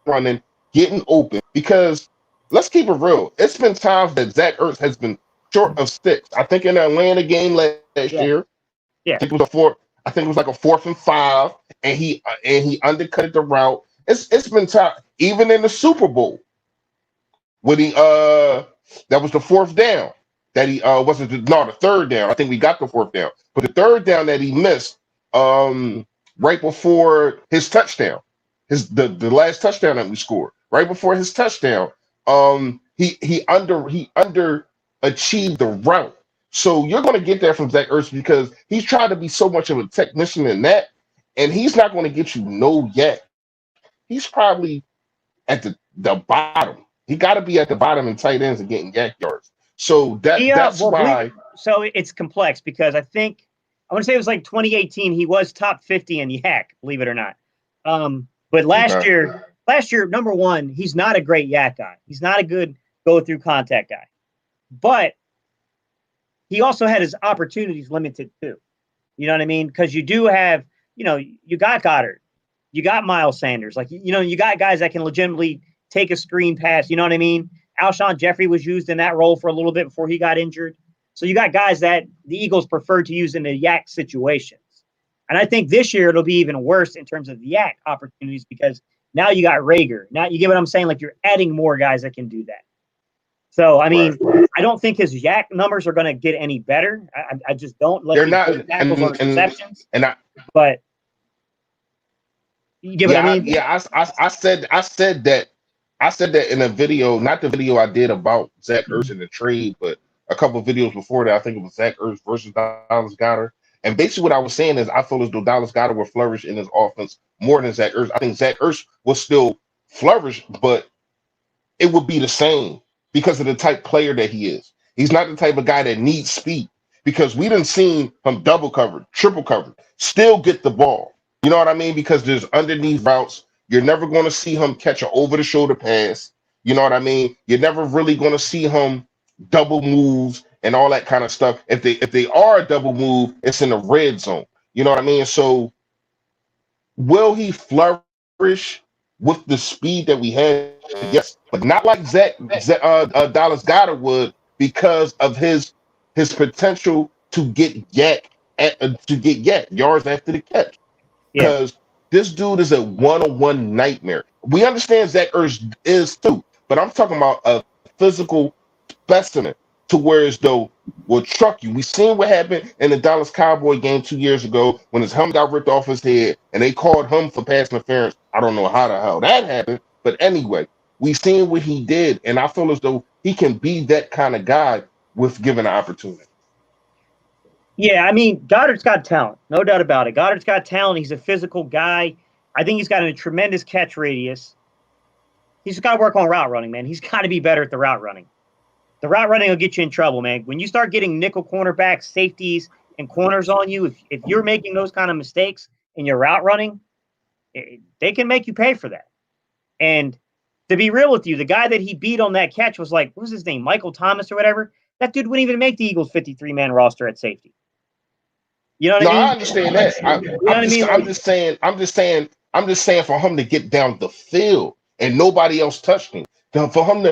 running, getting open. Because let's keep it real. It's been times that Zach Ertz has been short of sticks. I think in the Atlanta game last year, I think it was like a 4th and 5, and he undercut the route. It's been time. Even in the Super Bowl, when he that was the 4th down that he the 3rd down. I think we got the 4th down, but the 3rd down that he missed right before his touchdown, the last touchdown that we scored, right before his touchdown, he underachieved the route. So you're going to get that from Zach Ertz because he's trying to be so much of a technician in that, and he's not going to get you no yak. He's probably at the bottom. He got to be at the bottom in tight ends and getting yak yards. So that's why. So it's complex because I want to say it was like 2018. He was top 50 in yak, believe it or not. But last year, number one, he's not a great yak guy. He's not a good go through contact guy. But he also had his opportunities limited too. You know what I mean? Because you do have, you got Goddard, you got Miles Sanders, you got guys that can legitimately take a screen pass. You know what I mean? Alshon Jeffrey was used in that role for a little bit before he got injured. So you got guys that the Eagles prefer to use in the yak situations. And I think this year it'll be even worse in terms of the yak opportunities because now you got Rager. Now you get what I'm saying? Like you're adding more guys that can do that. So, I mean, I don't think his yak numbers are going to get any better. I just don't. They're not. Tackles or interceptions. But you get what I mean? Yeah, I said that in a video, not the video I did about Zach Ertz in the trade, but a couple of videos before that. I think it was Zach Ertz versus Dallas Goedert. And basically what I was saying is I feel as though Dallas Goedert will flourish in his offense more than Zach Ertz. I think Zach Ertz will still flourish, but it would be the same because of the type player that he is. He's not the type of guy that needs speed because we done seen him double covered, triple covered, still get the ball. You know what I mean? Because there's underneath routes. You're never going to see him catch an over-the-shoulder pass. You know what I mean? You're never really going to see him double moves and all that kind of stuff. If they are a double move, it's in the red zone. You know what I mean? So will he flourish with the speed that we had? Yes, but not like Dallas Goedert would because of his potential to get yards after the catch. Because this dude is a one-on-one nightmare. We understand Zach Ertz is too, but I'm talking about a physical specimen to where as though will truck you. We seen what happened in the Dallas Cowboy game 2 years ago when his helmet got ripped off his head and they called him for pass interference. I don't know how the hell that happened, but anyway, we seen what he did, and I feel as though he can be that kind of guy with given an opportunity. Yeah, I mean, Goddard's got talent, no doubt about it. Goddard's got talent. He's a physical guy. I think he's got a tremendous catch radius. He's got to work on route running, man. He's got to be better at the route running. The route running will get you in trouble, man. When you start getting nickel cornerbacks, safeties, and corners on you, if you're making those kind of mistakes in your route running, they can make you pay for that. And to be real with you, the guy that he beat on that catch was like, what was his name, Michael Thomas or whatever? That dude wouldn't even make the Eagles 53-man roster at safety. You know what I mean? I understand that. I'm just saying for him to get down the field and nobody else touched him. For him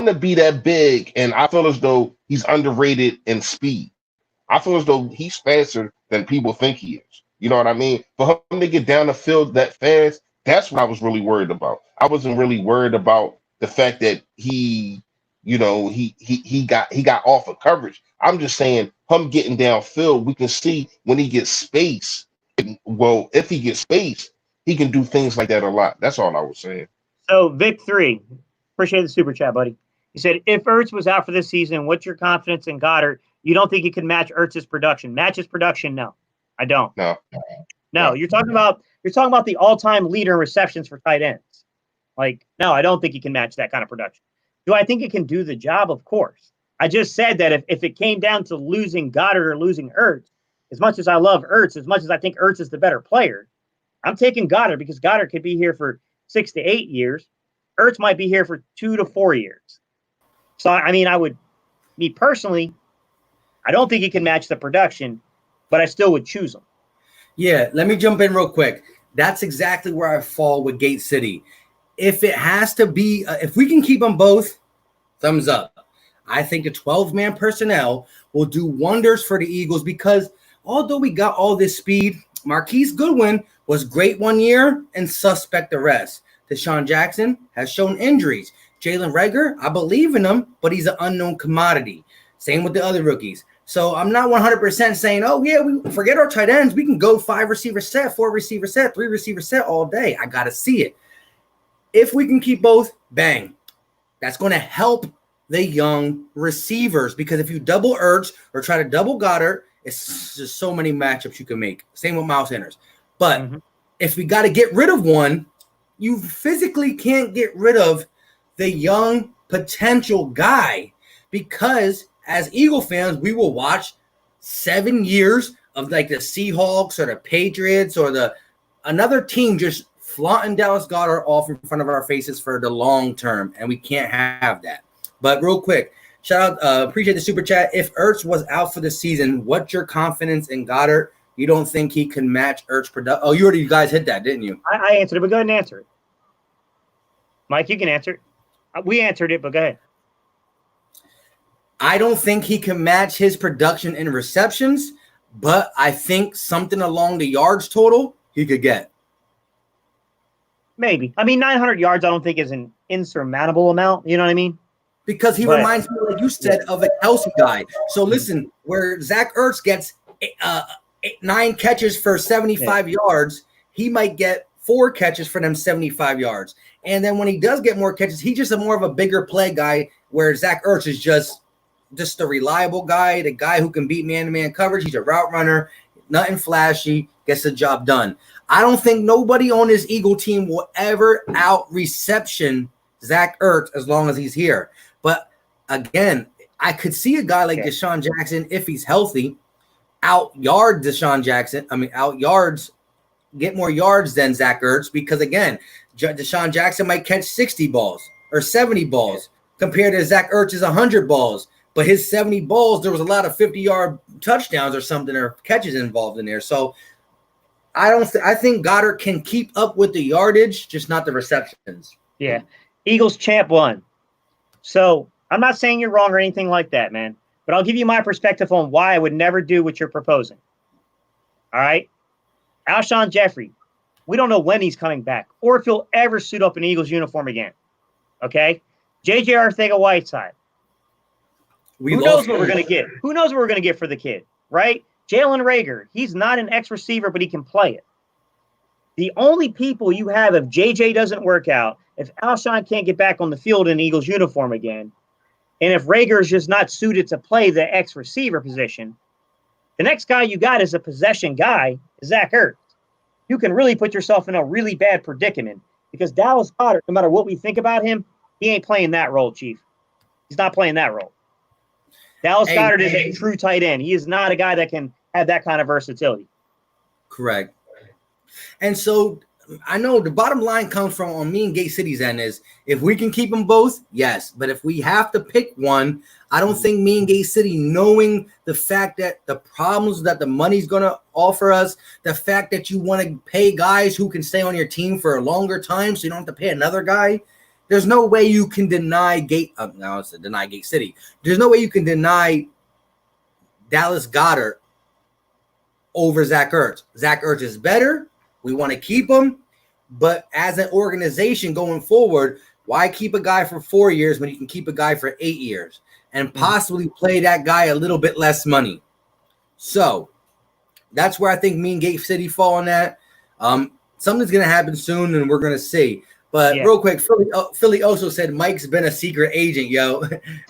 to be that big, and I feel as though he's underrated in speed. I feel as though he's faster than people think he is. You know what I mean? For him to get down the field that fast, that's what I was really worried about. I wasn't really worried about the fact that he he got off of coverage. I'm just saying, him getting downfield, we can see when he gets space. Well, if he gets space, he can do things like that a lot. That's all I was saying. So Vic 3, appreciate the super chat, buddy. He said, if Ertz was out for this season, what's your confidence in Goddard? You don't think he can match Ertz's production? Match his production? No, I don't. No. You're talking about the all-time leader in receptions for tight ends. Like, no, I don't think he can match that kind of production. Do I think it can do the job? Of course. I just said that if it came down to losing Goddard or losing Ertz, as much as I love Ertz, as much as I think Ertz is the better player, I'm taking Goddard because Goddard could be here for 6 to 8 years. Ertz might be here for 2 to 4 years. So, I mean, me personally, I don't think he can match the production, but I still would choose him. Yeah, let me jump in real quick. That's exactly where I fall with Gate City. If it has to be, if we can keep them both, thumbs up. I think the 12-man personnel will do wonders for the Eagles because although we got all this speed, Marquise Goodwin was great one year and suspect the rest. Deshaun Jackson has shown injuries. Jalen Reagor, I believe in him, but he's an unknown commodity. Same with the other rookies. So I'm not 100% saying, oh, yeah, we forget our tight ends. We can go 5 receiver set, 4 receiver set, 3 receiver set all day. I got to see it. If we can keep both, bang. That's going to help the young receivers because if you double Ertz or try to double Goddard, it's just so many matchups you can make. Same with Miles Sanders. But if we got to get rid of one, you physically can't get rid of the young potential guy because as Eagle fans, we will watch 7 years of like the Seahawks or the Patriots or another team just flaunting Dallas Goedert off in front of our faces for the long term, and we can't have that. But real quick, shout out, appreciate the super chat. If Ertz was out for the season, what's your confidence in Goddard? You don't think he can match Ertz production? Oh, you guys hit that, didn't you? I answered it, but go ahead and answer it. Mike, you can answer it. We answered it, but go ahead. I don't think he can match his production in receptions, but I think something along the yards total he could get. Maybe. I mean, 900 yards I don't think is an insurmountable amount. You know what I mean? Because he reminds me, like you said, of a Kelsey guy. So listen, where Zach Ertz gets 9 catches for 75 yards, he might get 4 catches for them 75 yards. And then when he does get more catches, he's just more of a bigger play guy where Zach Ertz is just the reliable guy, the guy who can beat man-to-man coverage. He's a route runner, nothing flashy, gets the job done. I don't think nobody on this Eagle team will ever out-reception Zach Ertz as long as he's here. But, again, I could see a guy like Deshaun Jackson, if he's healthy, out-yard Deshaun Jackson. I mean, out-yards, get more yards than Zach Ertz because, again, Deshaun Jackson might catch 60 balls or 70 balls compared to Zach Ertz's 100 balls. But his 70 balls, there was a lot of 50-yard touchdowns or something or catches involved in there. So I think Goddard can keep up with the yardage, just not the receptions. Yeah. Eagles champ won. So I'm not saying you're wrong or anything like that, man. But I'll give you my perspective on why I would never do what you're proposing. All right? Alshon Jeffrey, we don't know when he's coming back or if he'll ever suit up an Eagles uniform again. Okay? J.J. Arcega-Whiteside. Who knows what we're going to get? Who knows what we're going to get for the kid, right? Jalen Reagor, he's not an ex-receiver, but he can play it. The only people you have if JJ doesn't work out, if Alshon can't get back on the field in Eagles uniform again, and if Reagor is just not suited to play the ex-receiver position, the next guy you got is a possession guy, Zach Ertz. You can really put yourself in a really bad predicament because Dallas Goedert, no matter what we think about him, he ain't playing that role, Chief. He's not playing that role. Dallas Goedert is a true tight end. He is not a guy that can have that kind of versatility. Correct. And so I know the bottom line comes from on me and Gate City's end is if we can keep them both, yes. But if we have to pick one, I don't think me and Gate City, knowing the fact that the problems that the money's going to offer us, the fact that you want to pay guys who can stay on your team for a longer time so you don't have to pay another guy, there's no way you can deny Gate City. There's no way you can deny Dallas Goedert over Zach Ertz. Zach Ertz is better. We want to keep him. But as an organization going forward, Why keep a guy for 4 years when you can keep a guy for 8 years and possibly play that guy a little bit less money? So that's where I think me and Gate City fall on that. Something's going to happen soon, and we're going to see. But real quick, Philly also said Mike's been a secret agent, yo.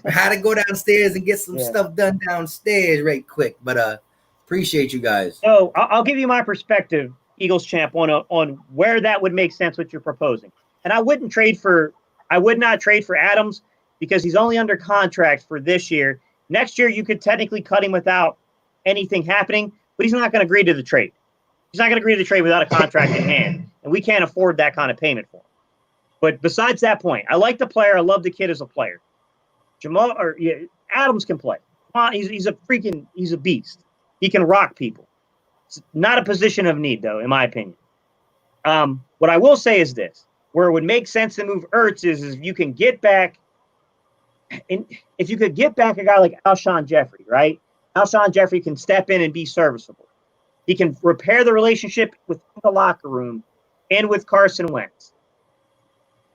Had to go downstairs and get some stuff done downstairs right quick. But appreciate you guys. So I'll give you my perspective, Eagles champ, on where that would make sense what you're proposing. And I would not trade for Adams because he's only under contract for this year. Next year, you could technically cut him without anything happening, but he's not going to agree to the trade. He's not going to agree to the trade without a contract in hand, and we can't afford that kind of payment for him. But besides that point, I like the player. I love the kid as a player. Adams can play. He's a beast. He can rock people. It's not a position of need, though, in my opinion. What I will say is this: where it would make sense to move Ertz is if you can get back, and if you could get back a guy like Alshon Jeffrey, right? Alshon Jeffrey can step in and be serviceable. He can repair the relationship with the locker room and with Carson Wentz.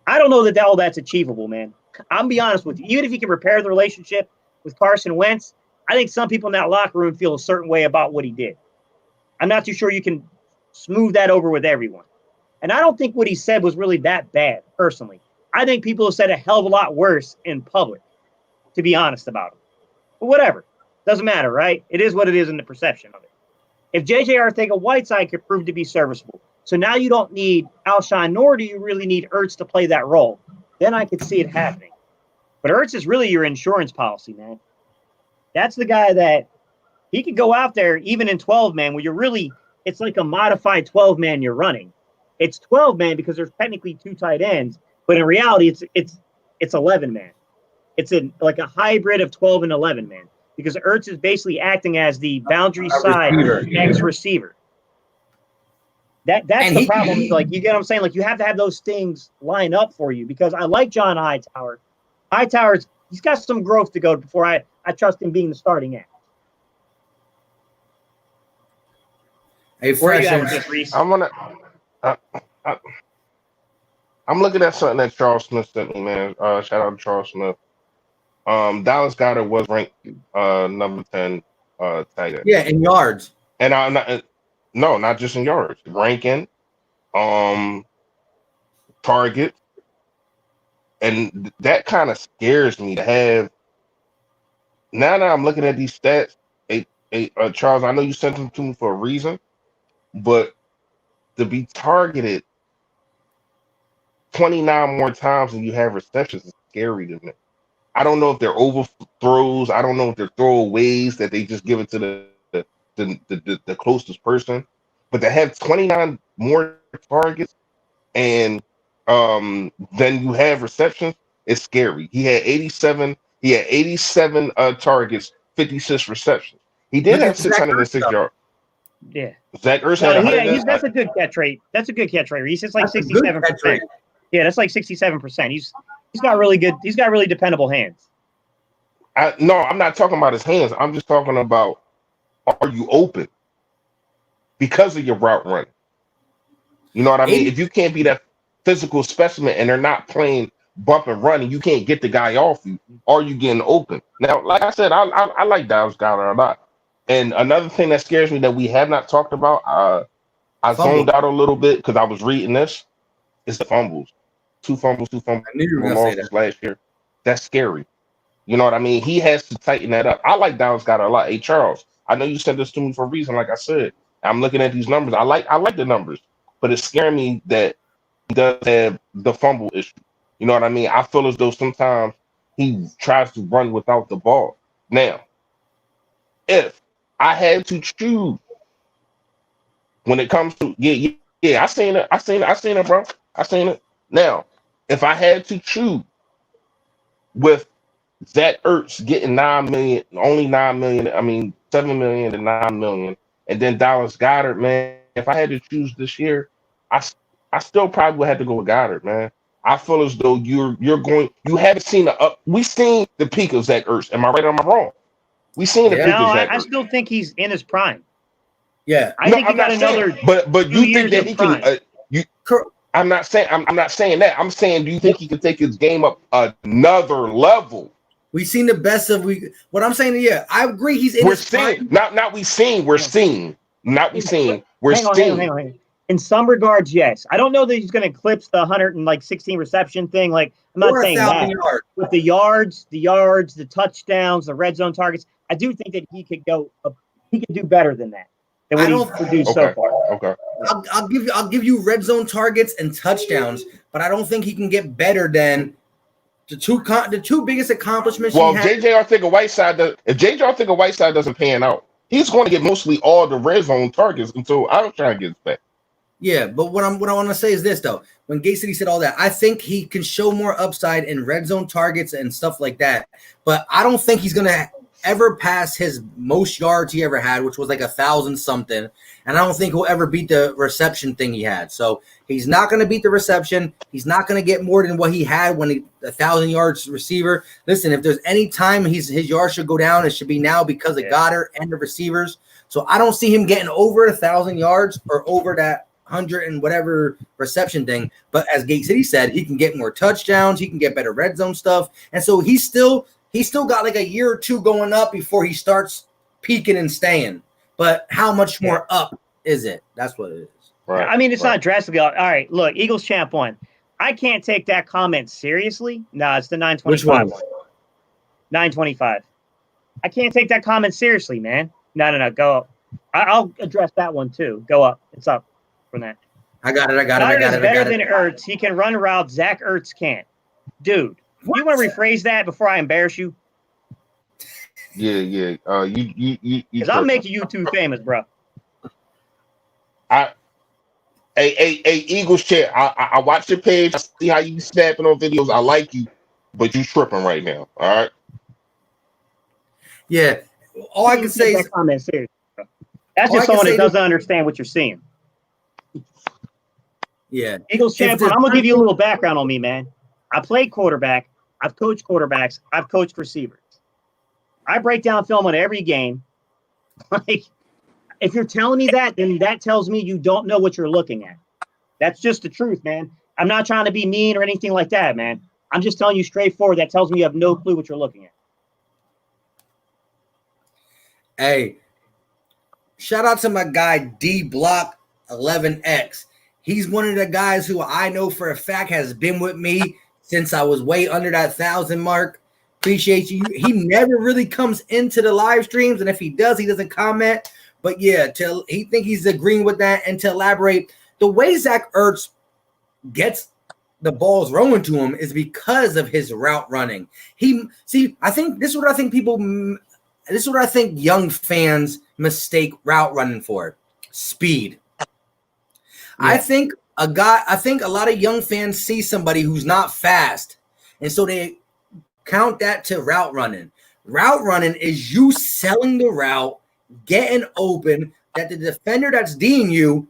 I don't know that all that's achievable, man. I'm be honest with you. Even if you can repair the relationship with Carson Wentz, I think some people in that locker room feel a certain way about what he did. I'm not too sure you can smooth that over with everyone. And I don't think what he said was really that bad, personally. I think people have said a hell of a lot worse in public, to be honest about him. But whatever. Doesn't matter, right? It is what it is in the perception of it. If J.J. Arcega-Whiteside could prove to be serviceable, so now you don't need Alshon, nor do you really need Ertz to play that role, then I could see it happening. But Ertz is really your insurance policy, man. That's the guy that he could go out there even in 12-man where it's like a modified 12-man you're running. It's 12-man because there's technically 2 tight ends, but in reality it's 11-man. It's like a hybrid of 12 and 11-man because Ertz is basically acting as the boundary side X receiver. That's the problem. Like, you get what I'm saying? Like, you have to have those things line up for you because I like John Hightower. He's got some growth to go before I trust him being the starting act. Hey, I'm looking at something that Charles Smith sent me, man. Shout out to Charles Smith. Dallas Goedert was ranked number 10 tight end. Yeah, in yards. And I'm not. No, not just in yards. Ranking, target, and that kind of scares me to have. Now that I'm looking at these stats, Charles, I know you sent them to me for a reason, but to be targeted 29 more times than you have receptions is scary to me. I don't know if they're overthrows. I don't know if they're throwaways that they just give it to the closest person, but to have 29 more targets and then you have receptions, it's scary. He had 87 targets, 56 receptions. He did have 606 yards. Yeah. Zach Ertz that's a good catch rate. That's a good catch rate. He's like 67%. Yeah, that's like 67%. He's got really dependable hands. No, I'm not talking about his hands. I'm just talking about, are you open because of your route running? You know what I mean? If you can't be that physical specimen and they're not playing bump and run and you can't get the guy off you, are you getting open? Now, like I said, I like Dallas Goedert a lot. And another thing that scares me that we have not talked about, I zoned out a little bit because I was reading this, is the fumbles. Two fumbles I knew you were going to say that. last year. That's scary. You know what I mean? He has to tighten that up. I like Dallas Goedert a lot. Hey, Charles, I know you sent this to me for a reason, like I said. I'm looking at these numbers. I like the numbers, but it's scaring me that he does have the fumble issue. You know what I mean? I feel as though sometimes he tries to run without the ball. Now, if I had to choose when it comes to I seen it, bro. I seen it. Now, if I had to choose with Zach Ertz getting $9 million, only $9 million, I mean $7 million to $9 million, and then Dallas Goedert, man. If I had to choose this year, I still probably would have to go with Goedert, man. I feel as though you haven't seen we've seen the peak of Zach Ertz. Am I right or am I wrong? We've seen the peak of Zach Ertz. I still think he's in his prime. Yeah, I think he got another. But you think that he can? I'm not saying I'm not saying that. I'm saying, do you think he can take his game up another level? We've seen the best of we. What I'm saying, yeah, I agree. He's in We're his seeing, prime. not we seeing, we're seeing, not we seeing, we're Hang on, seeing. hang on. In some regards, yes. I don't know that he's going to eclipse the 116 reception thing. Like, I'm not Or saying 1,000 that. yards. With the yards, the touchdowns, the red zone targets, I do think that he could go. He could do better than that. Than what I he's don't- produced so Okay, far. okay. I'll give you red zone targets and touchdowns, but I don't think he can get better than the two biggest accomplishments Well, he if had. JJ Arthur-Whiteside doesn't pan out, he's going to get mostly all the red zone targets until Armstrong gets back. Yeah, but what I want to say is this though. When Gate City said all that, I think he can show more upside in red zone targets and stuff like that. But I don't think he's gonna ever pass his most yards he ever had, which was like 1,000 something. And I don't think he'll ever beat the reception thing he had. So he's not gonna beat the reception. He's not gonna get more than what he had when he 1,000 yards receiver. Listen, if there's any time his yards should go down, it should be now because of Goddard and the receivers. So I don't see him getting over 1,000 yards or over that 100 and whatever reception thing. But as Gate City said, he can get more touchdowns. He can get better red zone stuff. And so he's still got like a year or two going up before he starts peaking and staying. But how much more up is it? That's what it is. Right. I mean, it's not drastically. All right, look, Eagles champ won. I can't take that comment seriously. No, it's the 925 Which one? 925. I can't take that comment seriously, man. No. Go up. I'll address that one too. Go up. It's up from that. I got it. Goddard is better than Ertz. He can run routes. Zach Ertz can't. Dude, you want to rephrase that before I embarrass you? Yeah. You. Because I'll make you too famous, bro. Hey, Eagles chair. I watch your page. I see how you snapping on videos. I like you, but you tripping right now. All right. Yeah. All I can say is that comment seriously, bro. That's just someone that doesn't understand what you're seeing. Yeah. Eagles champion. I'm gonna give you a little background on me, man. I played quarterback. I've coached quarterbacks. I've coached receivers. I break down film on every game. Like, if you're telling me that, then that tells me you don't know what you're looking at. That's just the truth, man. I'm not trying to be mean or anything like that, man. I'm just telling you straightforward. That tells me you have no clue what you're looking at. Hey, shout out to my guy D Block 11X. He's one of the guys who I know for a fact has been with me since I was way under that 1,000 mark. Appreciate you. He never really comes into the live streams, and if he does, he doesn't comment. But yeah, he think he's agreeing with that. And to elaborate, the way Zach Ertz gets the balls rolling to him is because of his route running. I think this is what I think young fans mistake route running for: speed. Yeah. I think a lot of young fans see somebody who's not fast, and so they count that to route running. Route running is you selling the route, getting open, that the defender that's D'ing you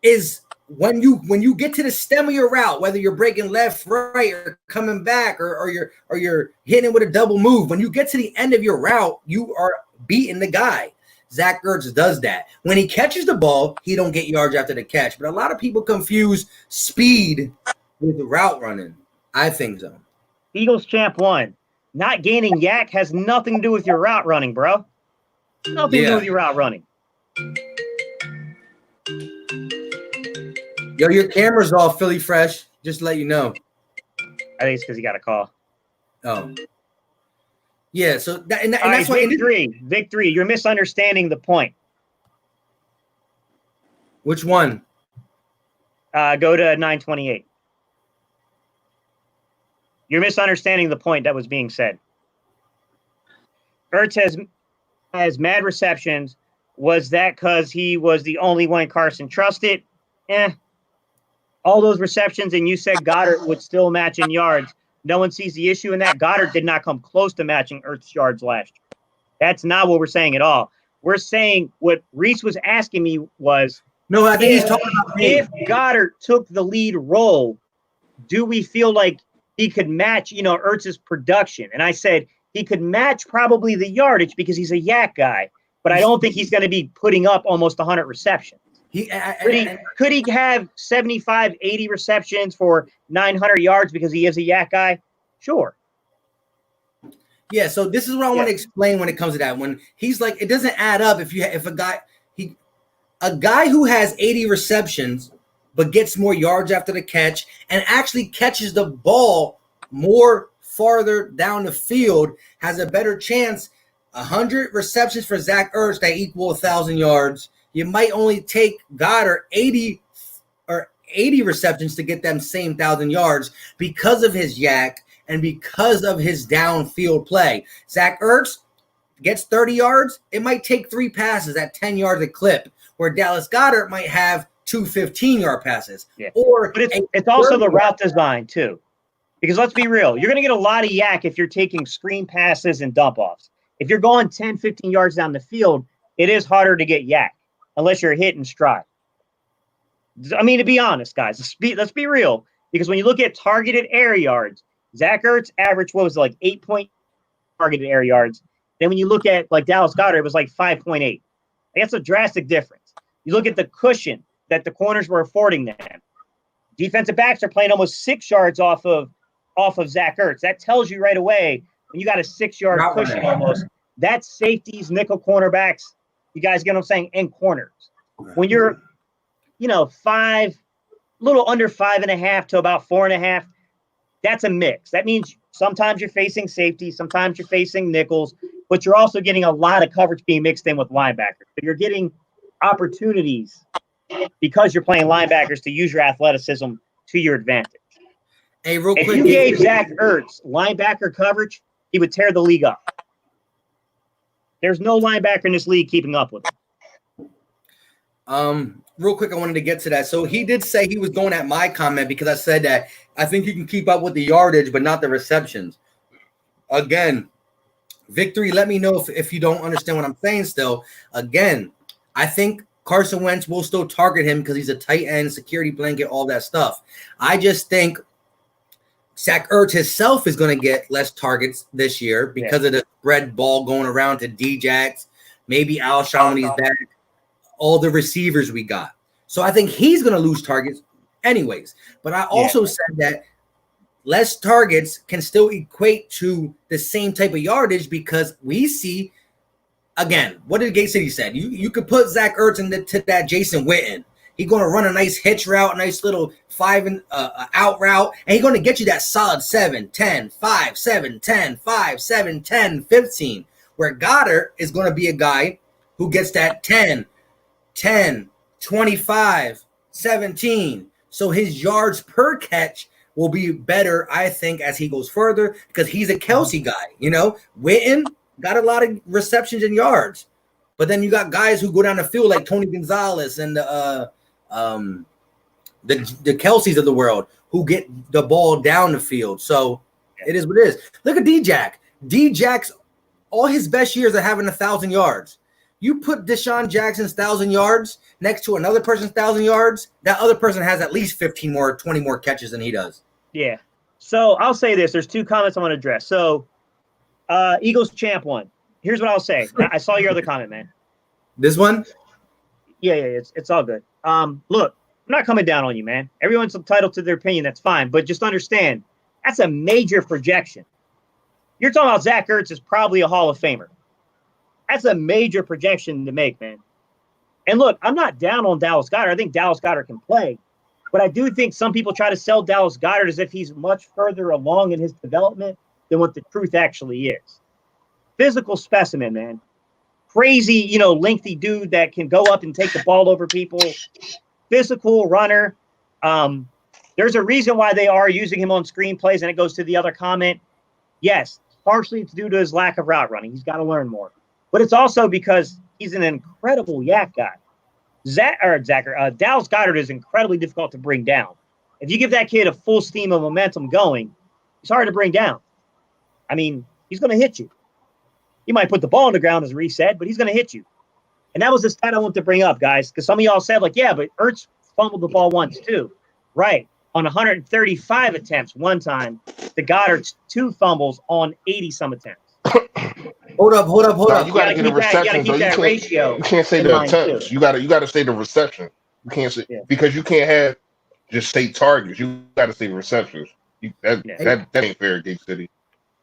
is when you get to the stem of your route, whether you're breaking left, right, or coming back, or you're hitting it with a double move. When you get to the end of your route, you are beating the guy. Zach Ertz does that. When he catches the ball, he don't get yards after the catch. But a lot of people confuse speed with route running. I think so. Eagles champ won. Not gaining yak has nothing to do with your route running, bro. Nothing to do with your route running. Yo, your camera's off, Philly Fresh. Just to let you know. I think it's because he got a call. Oh. Yeah, so that's right, why victory. You're misunderstanding the point. Which one? Go to 928. You're misunderstanding the point that was being said. Ertz has mad receptions. Was that because he was the only one Carson trusted? All those receptions, and you said Goddard would still match in yards. No one sees the issue in that. Goddard did not come close to matching Ertz's yards last year. That's not what we're saying at all. We're saying what Reese was asking me was, no, I think he's talking about me. If Goddard took the lead role, do we feel like he could match, Ertz's production? And I said he could match probably the yardage because he's a yak guy, but I don't think he's going to be putting up almost 100 receptions. Could he have 75, 80 receptions for 900 yards because he is a yak guy? Sure. Yeah, so this is what I want to explain when it comes to that. When he's like, it doesn't add up if a guy who has 80 receptions but gets more yards after the catch and actually catches the ball more farther down the field has a better chance. 100 receptions for Zach Ertz that equal 1,000 yards. You might only take Goddard 80 receptions to get them same 1,000 yards because of his yak and because of his downfield play. Zach Ertz gets 30 yards. It might take 3 passes at 10 yards a clip, where Dallas Goedert might have 2 15-yard passes. Yeah. But it's also the route design too. Because let's be real, you're going to get a lot of yak if you're taking screen passes and dump offs. If you're going 10, 15 yards down the field, it is harder to get yak unless you're hitting stride. I mean, to be honest, guys, let's be real. Because when you look at targeted air yards, Zach Ertz averaged, what was it, like 8 point targeted air yards. Then when you look at like Dallas Goedert, it was like 5.8. That's a drastic difference. You look at the cushion that the corners were affording them. Defensive backs are playing almost 6 yards off of Zach Ertz. That tells you right away when you got a 6-yard cushion almost. That's safeties, nickel cornerbacks. You guys get what I'm saying? And corners. When you're, 5, a little under 5.5 to about 4.5, that's a mix. That means sometimes you're facing safety, sometimes you're facing nickels, but you're also getting a lot of coverage being mixed in with linebackers. So you're getting opportunities because you're playing linebackers to use your athleticism to your advantage. Hey, real quick, if you gave Zach Ertz linebacker coverage, he would tear the league up. There's no linebacker in this league keeping up with him. Real quick, I wanted to get to that. So he did say he was going at my comment because I said that I think you can keep up with the yardage, but not the receptions. Again, Victory, let me know if you don't understand what I'm saying still. Again, I think Carson Wentz will still target him because he's a tight end, security blanket, all that stuff. I just think Zach Ertz himself is going to get less targets this year because of the spread ball going around to D-Jax, maybe Alshon when he's back, all the receivers we got. So I think he's going to lose targets anyways. But I also said that less targets can still equate to the same type of yardage because we see, again, what did Gate City said? You could put Zach Ertz into that Jason Witten. He's going to run a nice hitch route, a nice little 5 and out route, and he's going to get you that solid 7, 10, 5, 7, 10, 5, 7, 10, 15, where Goddard is going to be a guy who gets that 10, 10, 25, 17. So his yards per catch will be better, I think, as he goes further because he's a Kelsey guy. Witten got a lot of receptions and yards, but then you got guys who go down the field like Tony Gonzalez and the Kelseys of the world who get the ball down the field. So it is what it is. Look at D-Jack. D-Jack's all his best years are having 1,000 yards. You put Deshaun Jackson's 1,000 yards next to another person's 1,000 yards, that other person has at least 15 more, 20 more catches than he does. Yeah. So I'll say this. There's 2 comments I want to address. So Eagles champ won. Here's what I'll say. I saw your other comment, man. This one? Yeah, it's all good. Look, I'm not coming down on you, man. Everyone's entitled to their opinion. That's fine. But just understand, that's a major projection. You're talking about Zach Ertz is probably a Hall of Famer. That's a major projection to make, man. And look, I'm not down on Dallas Goedert. I think Dallas Goedert can play. But I do think some people try to sell Dallas Goedert as if he's much further along in his development than what the truth actually is. Physical specimen, man. Crazy, lengthy dude that can go up and take the ball over people. Physical runner. There's a reason why they are using him on screenplays, and it goes to the other comment. Yes, partially it's due to his lack of route running. He's got to learn more. But it's also because he's an incredible yak guy. Dallas Goedert is incredibly difficult to bring down. If you give that kid a full steam of momentum going, he's hard to bring down. I mean, he's going to hit you. He might put the ball on the ground, as Reese said, but he's going to hit you. And that was the stat I wanted to bring up, guys, because some of y'all said, but Ertz fumbled the ball once too. Right. On 135 attempts one time, the Goddard's 2 fumbles on 80-some attempts. Hold up. You got to get a reception. You got to keep that ratio. You can't say the attempts. You got to say the reception. You can't say Yeah. because you can't have just say targets. You got to say receptions. That ain't fair, Gig City.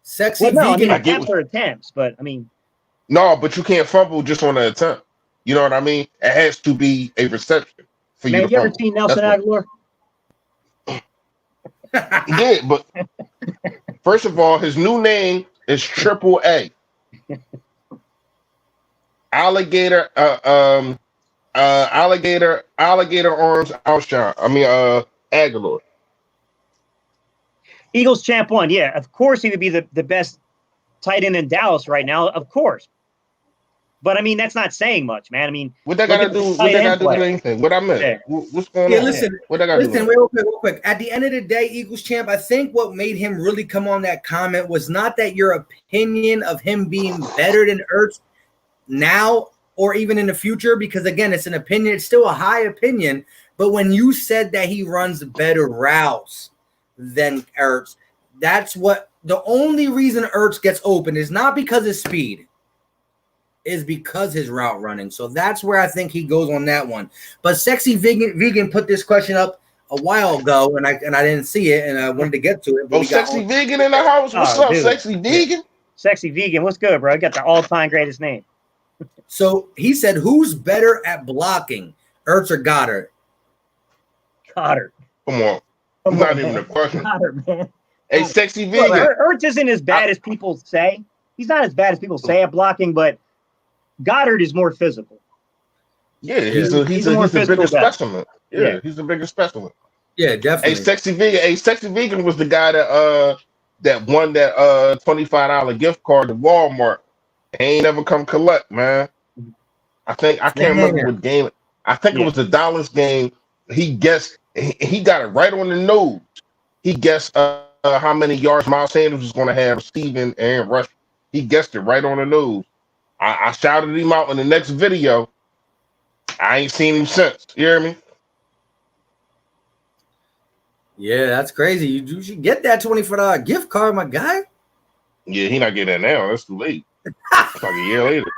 Sexy Well, no, I vegan. mean I get attempts are attempts, but I mean, No, but you can't fumble just on an attempt. You know what I mean? It has to be a reception for you man, to you ever fumble. seen Nelson That's Aguilar? Yeah, but first of all, his new name is Triple A. Alligator, alligator arms outshine. Aguilar. Eagles champ one. Yeah, of course he would be the best tight end in Dallas right now. Of course. But I mean, that's not saying much, man. I mean, What that look got at to the do? What tight that end got to do with play. anything? What I meant? Yeah. What's going Yeah, on? listen, What that got to do? listen, with it? real quick. At the end of the day, Eagles champ, I think what made him really come on that comment was not that your opinion of him being better than Ertz now or even in the future, because again, it's an opinion. It's still a high opinion. But when you said that he runs better routes than Ertz, that's what the only reason Ertz gets open is not because of speed, is because his route running. So that's where I think he goes on that one. But Sexy Vegan put this question up a while ago, and I didn't see it, and I wanted to get to it. But Oh, Sexy Vegan in the house. What's up, dude. Sexy Vegan? Sexy Vegan, what's good, bro? I got the all-time greatest name. So he said, "Who's better at blocking, Ertz or Goddard?" Goddard. Come on. Come Not on, even man. a question. Goddard, man. Hey, Sexy Look, Vegan. Ertz isn't as bad as people say. He's not as bad as people say at blocking, but Goddard is more physical. Yeah, he's He's a more a bigger physical guy. specimen. Yeah. Yeah, he's a bigger specimen. Yeah, Hey, definitely. Sexy Vegan. Hey, Sexy Vegan was the guy that won that $25 gift card to Walmart. He ain't never come collect, man. I can't remember what game. I think it was the Dallas game. He guessed. He got it right on the nose. He guessed how many yards Miles Sanders was going to have receiving and rushing. He guessed it right on the nose. I shouted him out in the next video. I ain't seen him since. You hear me? Yeah, that's crazy. You should get that $24 gift card, my guy. Yeah, he not getting that now. That's too late. It's like a year later.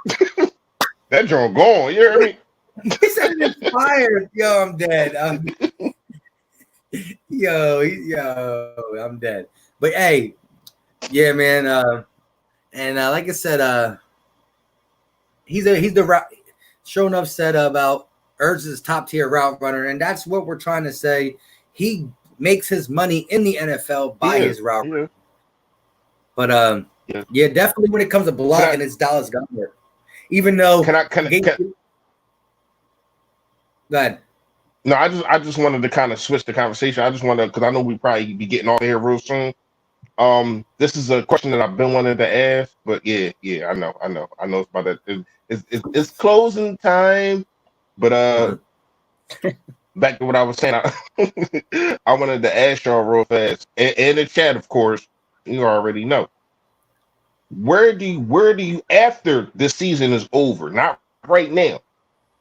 That joint gone. You hear me? He said it's expired. Yo, I'm dead. I'm dead. But hey, yeah, man. Like I said, he's the route. Sure enough, said about Ertz is top tier route runner, and that's what we're trying to say. He makes his money in the NFL by his route. Yeah. But yeah, definitely when it comes to blocking, it's Dallas Goedert. Even though Go ahead. No, I just wanted to kind of switch the conversation. I just wanted because I know we probably be getting off here real soon. This is a question that I've been wanting to ask, but yeah, I know it's about that. It's closing time, but back to what I was saying, I wanted to ask y'all real fast, and in the chat, of course, you already know. Where do you after this season is over? Not right now.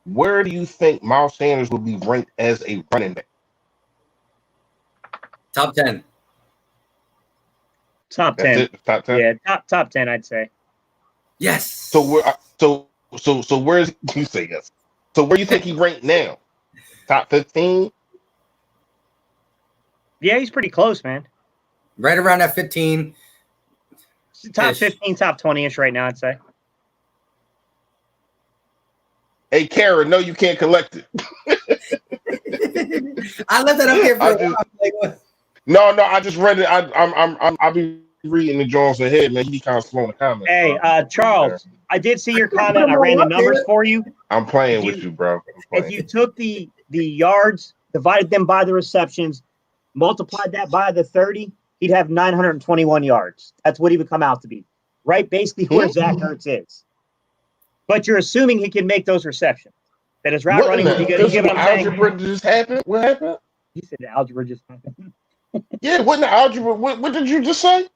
Where do you think Miles Sanders will be ranked as a running back? Top 10. Top That's 10. it. Top 10. Yeah, top 10, I'd say. Yes. So where's you say yes? So where do you think he ranked now? Top 15? Yeah, he's pretty close, man. Right around that 15. Top 15, top 20-ish right now, I'd say. Hey, Karen, no, you can't collect it. I left that up there for a while. No, I just read it. I'll be reading the Jones ahead, man. You be kind of slow in the comments. Hey, Charles, I did see your comment. I ran the numbers for you. I'm playing with you, bro. If you took the yards, divided them by the receptions, multiplied that by the 30, he'd have 921 yards. That's what he would come out to be. Right? Basically where Zach Ertz is. But you're assuming he can make those receptions. That his route running would be good. You get what I'm saying? Algebra just happened? What happened? He said the algebra just happened. Yeah, wasn't the algebra? What did you just say?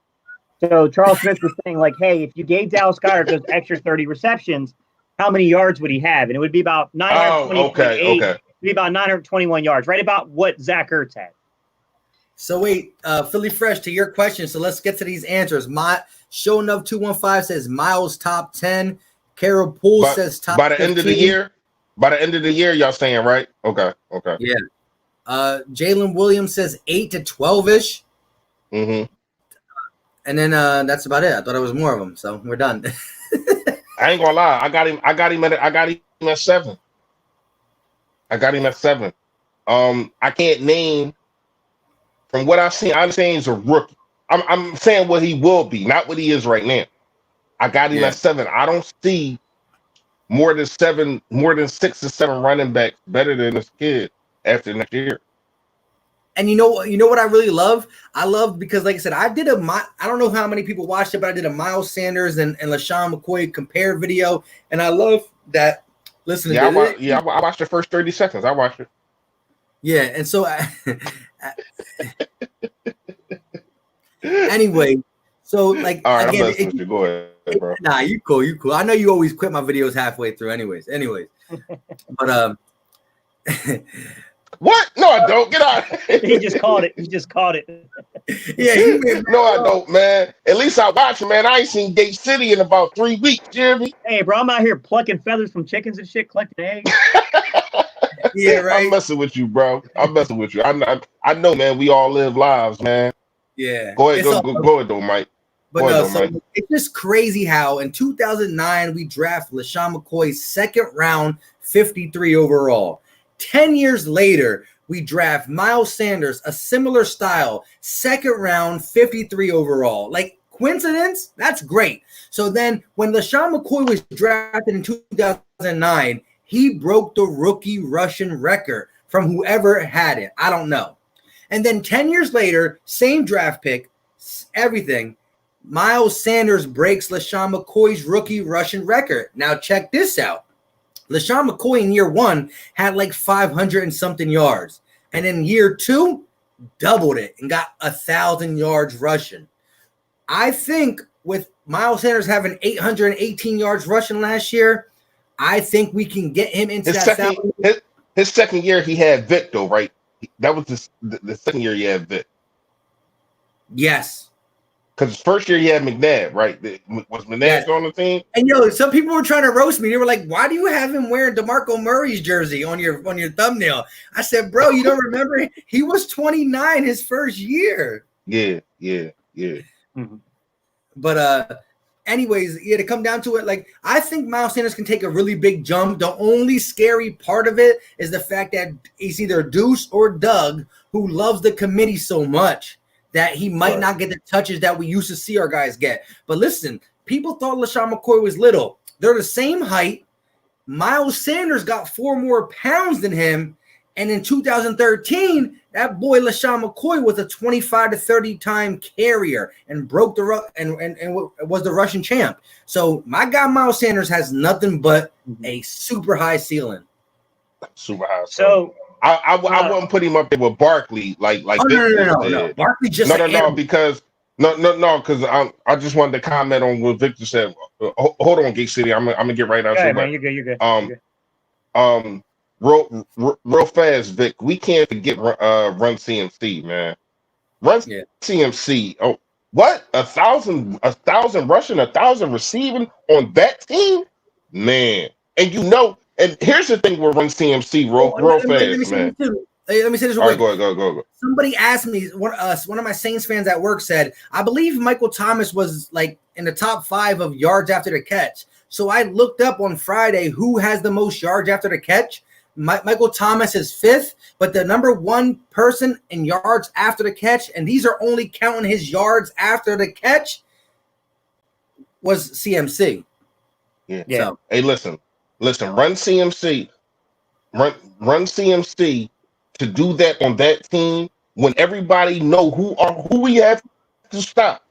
So Charles Smith was saying, like, hey, if you gave Dallas Goedert those extra 30 receptions, how many yards would he have? And it would be about 928. Okay. It'd be about 921 yards, right about what Zach Ertz had. So wait, Philly Fresh, to your question. So let's get to these answers. My Show Enough 215 says Miles top 10. Carol Poole says top 15. By the end of the year? By the end of the year, y'all saying, right? Okay. Yeah. Jalen Williams says 8 to 12-ish. Mm-hmm. And then that's about it. I thought it was more of them, so we're done. I ain't gonna lie. I got him at 7. I got him at 7. I can't name from what I've seen. I'm saying he's a rookie. I'm saying what he will be, not what he is right now. I got him at 7. I don't see more than 6 or 7 running backs better than this kid after next year. And you know what I really love? I love because, like I said, I don't know how many people watched it, but I did a Miles Sanders and LaShawn McCoy compare video, and I love that. Listen, I watched the first 30 seconds. I watched it. Yeah, and so anyway, so like all right, again, I'm messing with you. Go ahead, bro. Nah, you cool. I know you always quit my videos halfway through. Anyways, but What? No, I don't. Get out. He just caught it. Yeah. No, I don't, man. At least I watch it, man. I ain't seen Gate City in about 3 weeks, Jeremy. Hey, bro, I'm out here plucking feathers from chickens and shit, collecting eggs. Yeah, right. I'm messing with you, bro. I'm messing with you. I know, man. We all live lives, man. Yeah. Go ahead, go ahead, though, Mike. But no, so it's just crazy how in 2009 we draft LaShawn McCoy's second round, 53 overall. 10 years later, we draft Miles Sanders, a similar style, second round, 53 overall. Like, coincidence? That's great. So then when LaShawn McCoy was drafted in 2009, he broke the rookie Russian record from whoever had it. I don't know. And then 10 years later, same draft pick, everything, Miles Sanders breaks LaShawn McCoy's rookie Russian record. Now check this out. LaShawn McCoy in year 1 had like 500 and something yards. And in year 2, doubled it and got 1,000 yards rushing. I think with Miles Sanders having 818 yards rushing last year, I think we can get him into his second year, he had Vic, though, right? That was the second year he had Vic. Yes. Because first year he had McNabb, right? Was McNabb on the team? And some people were trying to roast me. They were like, "Why do you have him wearing DeMarco Murray's jersey on your thumbnail?" I said, "Bro, you don't remember? He was 29 his first year." Yeah. Mm-hmm. But anyways, to come down to it, like I think Miles Sanders can take a really big jump. The only scary part of it is the fact that it's either Deuce or Doug who loves the committee so much that he might not get the touches that we used to see our guys get. But listen, people thought LaShawn McCoy was little. They're the same height. Miles Sanders got 4 more pounds than him. And in 2013, that boy LaShawn McCoy was a 25 to 30 time carrier and broke and was the Russian champ. So my guy Miles Sanders has nothing but a super high ceiling. Super high. So I wouldn't put him up there with Barkley like no. Barkley just because I just wanted to comment on what Victor said. Hold on, Gate City. I'm gonna get right out. Yeah, man, you're good. Real fast, Vic. We can't forget Run CMC, man. Run CMC. Oh, what? 1,000 rushing, 1,000 receiving on that team, man. And here's the thing with Run CMC, real fast, man. Let me say this real quick. All right, go. Somebody asked me, one of my Saints fans at work said, I believe Michael Thomas was like in the top 5 of yards after the catch. So I looked up on Friday who has the most yards after the catch. Michael Thomas is 5th, but the number 1 person in yards after the catch, and these are only counting his yards after the catch, was CMC. Yeah. So, hey, listen, Run CMC to do that on that team when everybody know who we have to stop.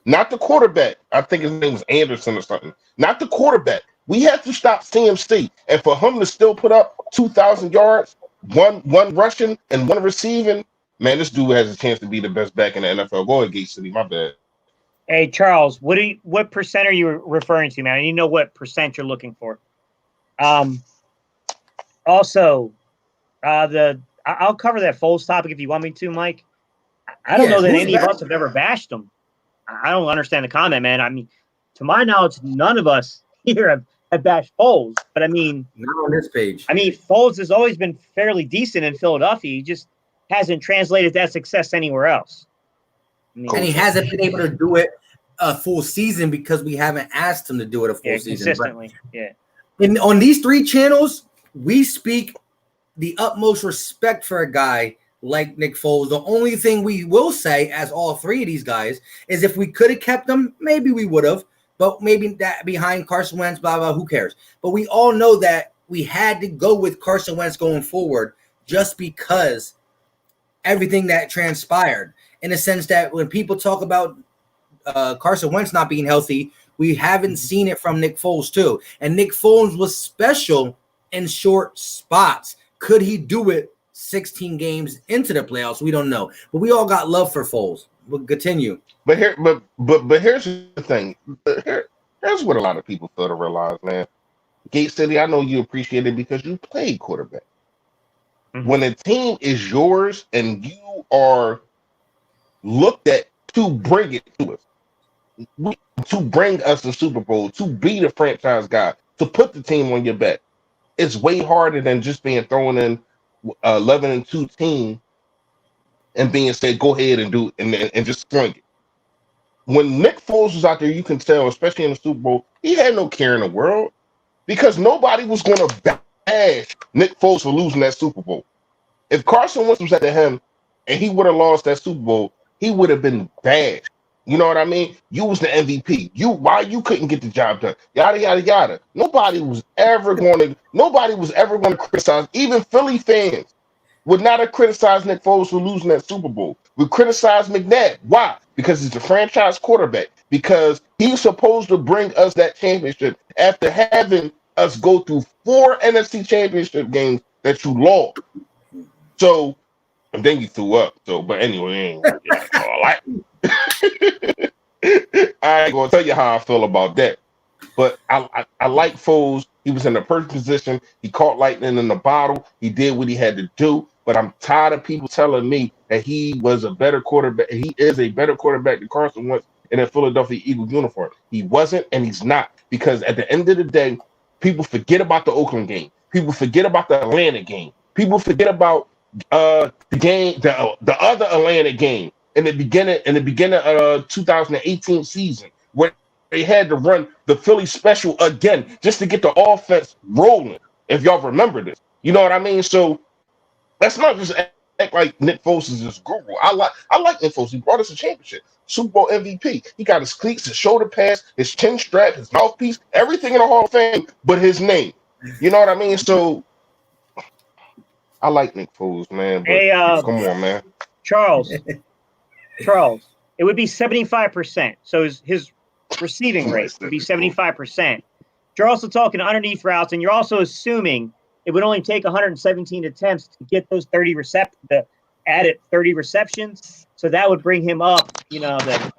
Not the quarterback. I think his name was Anderson or something. Not the quarterback. We have to stop CMC. And for him to still put up 2,000 yards, one rushing and 1 receiving, man, this dude has a chance to be the best back in the NFL. Go ahead, Gate City. My bad. Hey, Charles, what percent are you referring to, man? I need to know what percent you're looking for. Also, I'll cover that Foles topic if you want me to, Mike. I don't know that any of us have ever bashed him. I don't understand the comment, man. I mean, to my knowledge, none of us here have bashed Foles, but I mean, not on this page. Foles has always been fairly decent in Philadelphia. He just hasn't translated that success anywhere else. And he hasn't been able to do it a full season because we haven't asked him to do it a full season. Consistently. On these 3 channels, we speak the utmost respect for a guy like Nick Foles. The only thing we will say, as all 3 of these guys, is if we could have kept him, maybe we would have. But maybe that behind Carson Wentz, blah, blah, who cares? But we all know that we had to go with Carson Wentz going forward just because everything that transpired. In a sense that when people talk about Carson Wentz not being healthy, we haven't seen it from Nick Foles too. And Nick Foles was special in short spots. Could he do it 16 games into the playoffs? We don't know. But we all got love for Foles. We'll continue. But here's the thing. Here's what a lot of people fail to realize, man. Gate City, I know you appreciate it because you played quarterback. Mm-hmm. When a team is yours and you are looked at to bring it to us, to bring us the Super Bowl, to be the franchise guy, to put the team on your back, it's way harder than just being thrown in 11-2 team and being said, go ahead and do it and just swing it. When Nick Foles was out there, you can tell, especially in the Super Bowl, he had no care in the world because nobody was going to bash Nick Foles for losing that Super Bowl. If Carson Wentz was at him and he would have lost that Super Bowl, he would have been bashed. You know what I mean? You was the MVP. Why you couldn't get the job done? Yada yada yada. Nobody was ever going to criticize. Even Philly fans would not have criticized Nick Foles for losing that Super Bowl. We criticized McNabb. Why? Because he's a franchise quarterback. Because he's supposed to bring us that championship after having us go through 4 NFC championship games that you lost. So, and then you threw up. So, but anyway, I ain't gonna tell you how I feel about that. But I like Foles. He was in the perfect position. He caught lightning in the bottle. He did what he had to do. But I'm tired of people telling me that he was a better quarterback. He is a better quarterback than Carson Wentz in a Philadelphia Eagles uniform. He wasn't, and he's not. Because at the end of the day, people forget about the Oakland game. People forget about the Atlanta game. People forget about the game, the other Atlanta game in the beginning of 2018 season, where they had to run the Philly special again just to get the offense rolling. If y'all remember this, you know what I mean. So let's not just act like Nick Foles is this guru. I like Nick Foles. He brought us a championship, Super Bowl MVP. He got his cleats, his shoulder pads, his chin strap, his mouthpiece, everything in the Hall of Fame, but his name. You know what I mean? So I like Nick Foles, man. But hey, come on, man. Charles, it would be 75%. So his receiving rate would be 75%. You're also talking underneath routes, and you're also assuming it would only take 117 attempts to get those 30 added 30 receptions. So that would bring him up, the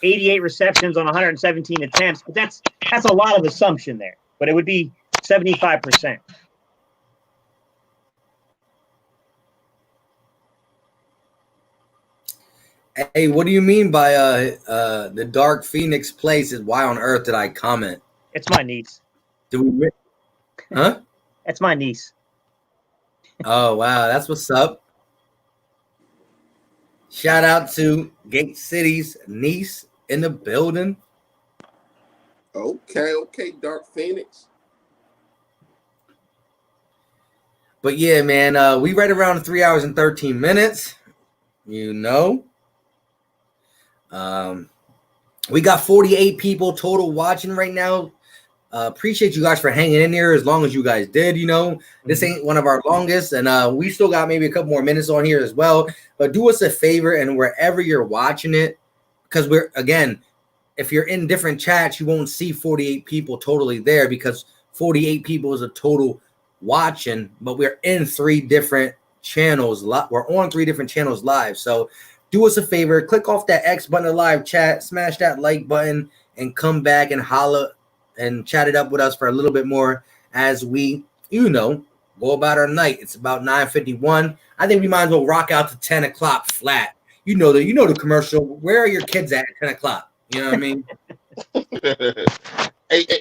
88 receptions on 117 attempts. But that's a lot of assumption there. But it would be 75%. Hey, what do you mean by the Dark Phoenix places? Why on earth did I comment? It's my niece. Huh? That's my niece. Oh, wow. That's what's up. Shout out to Gate City's niece in the building. Okay, Dark Phoenix. But yeah, man, we right around 3 hours and 13 minutes. We got 48 people total watching right now. Appreciate you guys for hanging in there as long as you guys did. This ain't one of our longest, and we still got maybe a couple more minutes on here as well. But do us a favor, and wherever you're watching it, because if you're in different chats, you won't see 48 people totally there because 48 people is a total watching, but we're in 3 different channels. We're on 3 different channels live. So do us a favor, click off that X button of live chat, smash that like button, and come back and holla and chat it up with us for a little bit more as we, go about our night. It's about 9:51. I think we might as well rock out to 10 o'clock flat. You know the commercial. Where are your kids at 10 o'clock? You know what I mean?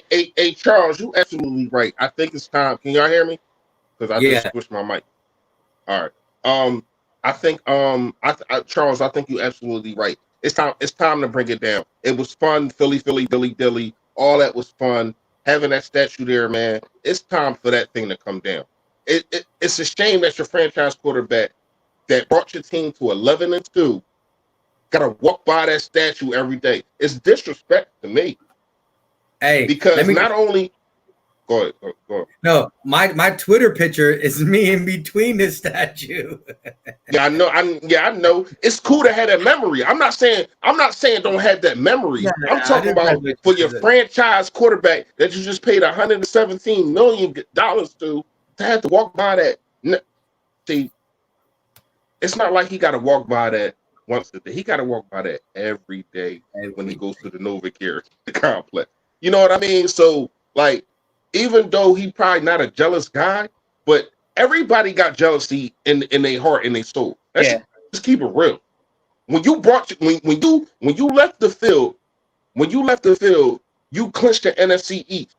Hey, Charles, you absolutely right. I think it's time. Can y'all hear me? Because I just switched my mic. All right. I think Charles, I think you're absolutely right. It's time to bring it down. It was fun, Philly, Dilly Dilly. All that was fun. Having that statue there, man. It's time for that thing to come down. It's a shame that your franchise quarterback that brought your team to 11-2 gotta walk by that statue every day. It's disrespect to me. Hey, because not only go ahead. No, my Twitter picture is me in between the statue. Yeah, I know. It's cool to have that memory. I'm not saying don't have that memory. I'm talking about for your franchise quarterback that you just paid $117 million to have to walk by that. See, it's not like he got to walk by that once a day. He got to walk by that every day when he goes to the NovaCare complex. You know what I mean? So, like, even though he's probably not a jealous guy, but everybody got jealousy in their heart and their soul. Just keep it real. When you left the field, you clinched the NFC East.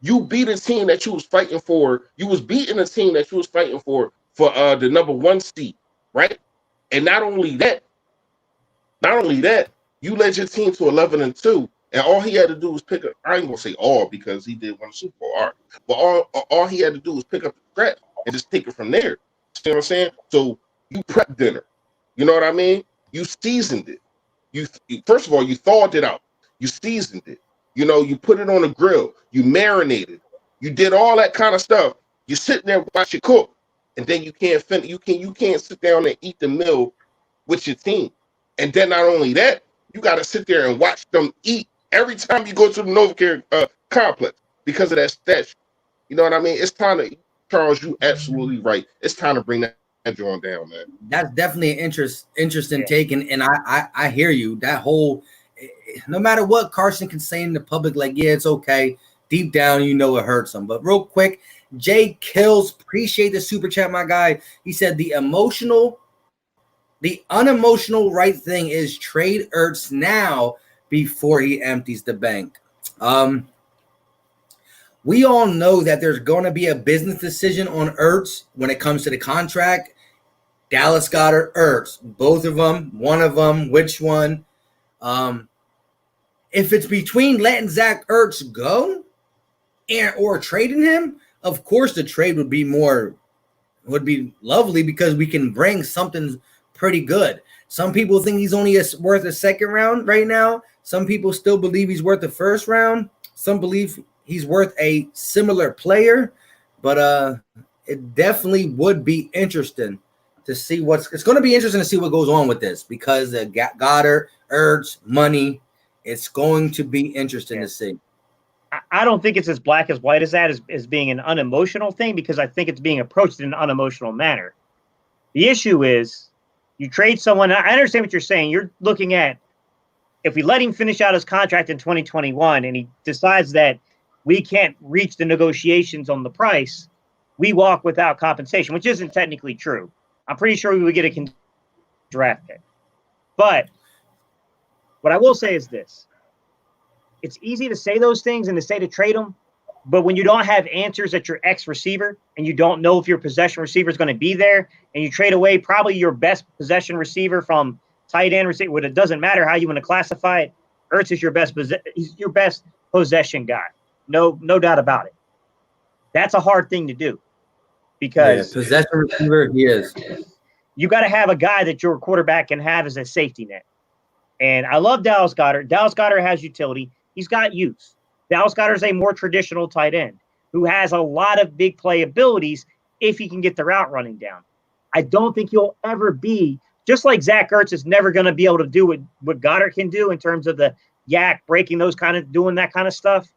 You beat a team that you was fighting for. You was beating a team that you was fighting for the number 1 seed, right? And not only that, you led your team to 11-2. And all he had to do was pick up. I ain't gonna say all because he did win a Super Bowl, art. But all he had to do was pick up the scratch and just take it from there. You know what I'm saying? So you prepped dinner. You know what I mean? You seasoned it. You first of all, you thawed it out. You seasoned it. You know, you put it on the grill. You marinated. You did all that kind of stuff. You sitting there watch it cook, and then you can't finish. You can't sit down and eat the meal with your team. And then not only that, you got to sit there and watch them eat every time you go to the NovaCare complex because of that statue. You know what I mean? It's time to, Charles, you absolutely right. It's time to bring that joint down, man. That's definitely an interesting take, and I hear you. That whole, no matter what Carson can say in the public, like, yeah, it's okay. Deep down, you know it hurts him. But real quick, Jay Kills, appreciate the super chat, my guy. He said the unemotional right thing is trade Ertz now before he empties the bank. We all know that there's going to be a business decision on Ertz when it comes to the contract. Dallas Goedert, Ertz, both of them, one of them, which one? If it's between letting Zach Ertz go or trading him, of course the trade would be lovely because we can bring something pretty good. Some people think he's only worth a second round right now. Some people still believe he's worth the first round. Some believe he's worth a similar player, but it definitely would be interesting to see it's going to be interesting to see what goes on with this because the Goddard, Ertz, money, it's going to be interesting to see. I don't think it's as black as white as that as being an unemotional thing because I think it's being approached in an unemotional manner. The issue is you trade someone. I understand what you're saying. You're looking at if we let him finish out his contract in 2021 and he decides that we can't reach the negotiations on the price, we walk without compensation, which isn't technically true. I'm pretty sure we would get a draft pick. But what I will say is this. It's easy to say those things and to say to trade them, but when you don't have answers at your ex receiver and you don't know if your possession receiver is going to be there and you trade away probably your best possession receiver from tight end receiver, it doesn't matter how you want to classify it. Ertz is he's your best possession guy. No doubt about it. That's a hard thing to do because possession receiver he is. You got to have a guy that your quarterback can have as a safety net. And I love Dallas Goedert. Dallas Goedert has utility. He's got use. Dallas Goedert is a more traditional tight end who has a lot of big play abilities if he can get the route running down. I don't think he'll ever be, just like Zach Ertz is never going to be able to do what Goddard can do in terms of the yak, breaking those doing that kind of stuff.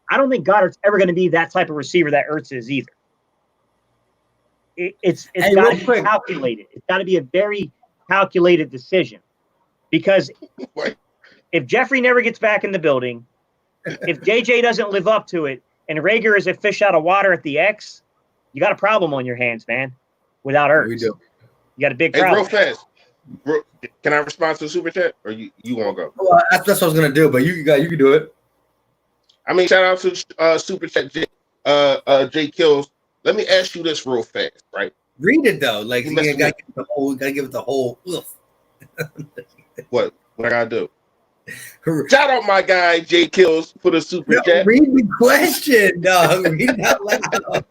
I don't think Goddard's ever going to be that type of receiver that Ertz is either. It's got to be calculated. It's got to be a very calculated decision because if Jeffrey never gets back in the building, if JJ doesn't live up to it, and Rager is a fish out of water at the X, you got a problem on your hands, man. Without Ertz, we do. You got a big problem. Real fast. Can I respond to the super chat, or you want to go? Well, that's what I was gonna do, but you can do it. I mean, shout out to Super Chat J Kills. Let me ask you this real fast, right? Read it though. Like You you messing gotta give it the whole. Gotta give it the whole. What I gotta do? Shout out my guy J Kills for the Super No, Chat. read the question, dog. Read it out loud.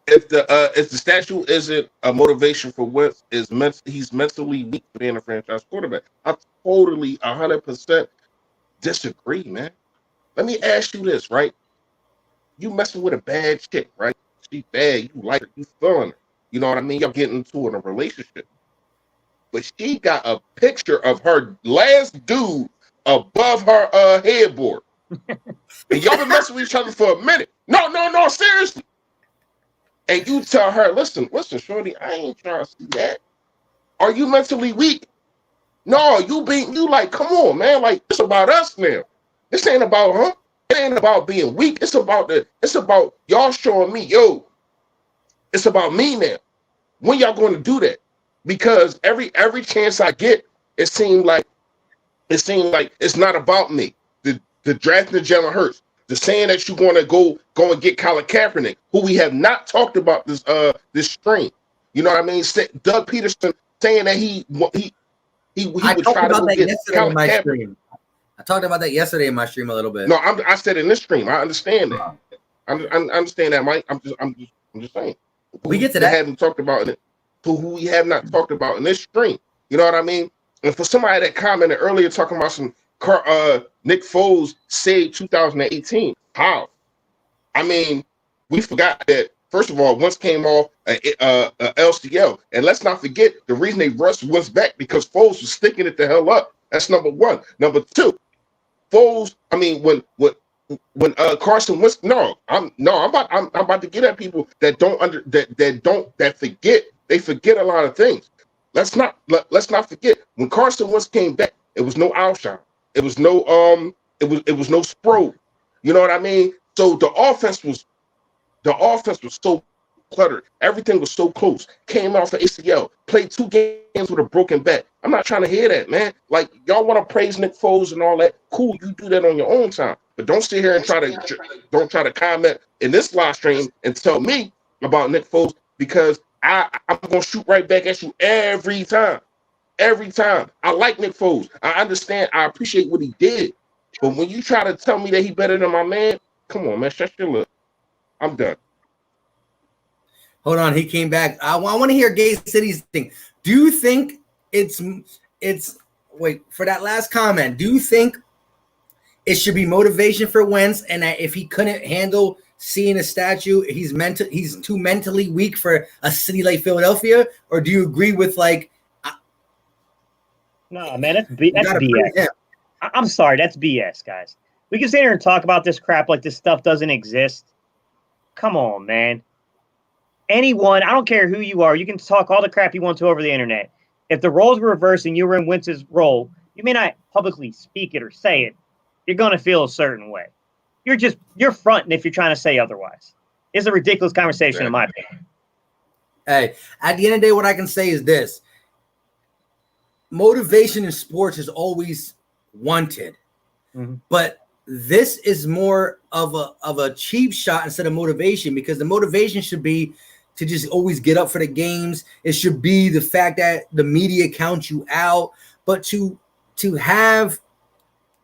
If the statue isn't a motivation for Wentz, he's mentally weak for being a franchise quarterback. I totally 100% disagree, man. Let me ask you this, right? You messing with a bad chick, right? She bad, you like her, you feeling her. You know what I mean? Y'all getting into a relationship. But she got a picture of her last dude above her headboard. And y'all been messing with each other for a minute. No, seriously. And you tell her, listen, shorty, I ain't trying to see that. Are you mentally weak? No, you like, come on, man. Like, it's about us now. This ain't about her. It ain't about being weak. It's about y'all showing me, yo, it's about me now. When y'all going to do that? Because every chance I get, it seemed like it's not about me. The drafting of Jalen Hurts, the saying that you're going to go and get Colin Kaepernick, who we have not talked about this stream. You know what I mean? Doug Peterson saying that he would try to go get Colin Kaepernick. I talked about that yesterday in my stream a little bit. No, I said in this stream. I understand that. I understand that, Mike. I'm just saying. We get to that. Haven't talked about it. Who we have not talked about in this stream. You know what I mean? And for somebody that commented earlier talking about some Nick Foles saved 2018. How? I mean, we forgot that. First of all, Wentz came off LCL, and let's not forget the reason they rushed Wentz back because Foles was sticking it the hell up. That's number one. Number two, Foles. I mean, when Carson Wentz. I'm about to get at people that that forget. They forget a lot of things. Let's not forget when Carson Wentz came back. It was no Alshon. It was no it was no Sproul. You know what I mean? So the offense was so cluttered. Everything was so close. Came off the ACL. Played 2 games with a broken back. I'm not trying to hear that, man. Like y'all want to praise Nick Foles and all that. Cool, you do that on your own time. But don't sit here and try to comment in this live stream and tell me about Nick Foles because I'm gonna shoot right back at you every time. Every time. I like Nick Foles. I understand. I appreciate what he did. But when you try to tell me that he better than my man, come on, man. Shut your lip. I'm done. Hold on. He came back. I want to hear Gay City's thing. Do you think it's wait for that last comment? Do you think it should be motivation for Wentz and that if he couldn't handle seeing a statue, he's too mentally weak for a city like Philadelphia? Or do you agree with like no, man, that's BS. I'm sorry, that's BS, guys. We can sit here and talk about this crap like this stuff doesn't exist. Come on, man. Anyone, I don't care who you are, you can talk all the crap you want to over the internet. If the roles were reversed and you were in Wentz's role, you may not publicly speak it or say it. You're going to feel a certain way. You're fronting if you're trying to say otherwise. It's a ridiculous conversation, in my opinion. Hey, at the end of the day, what I can say is this. Motivation in sports is always wanted, but this is more of a cheap shot instead of motivation because the motivation should be to just always get up for the games. It should be the fact that the media counts you out, but to have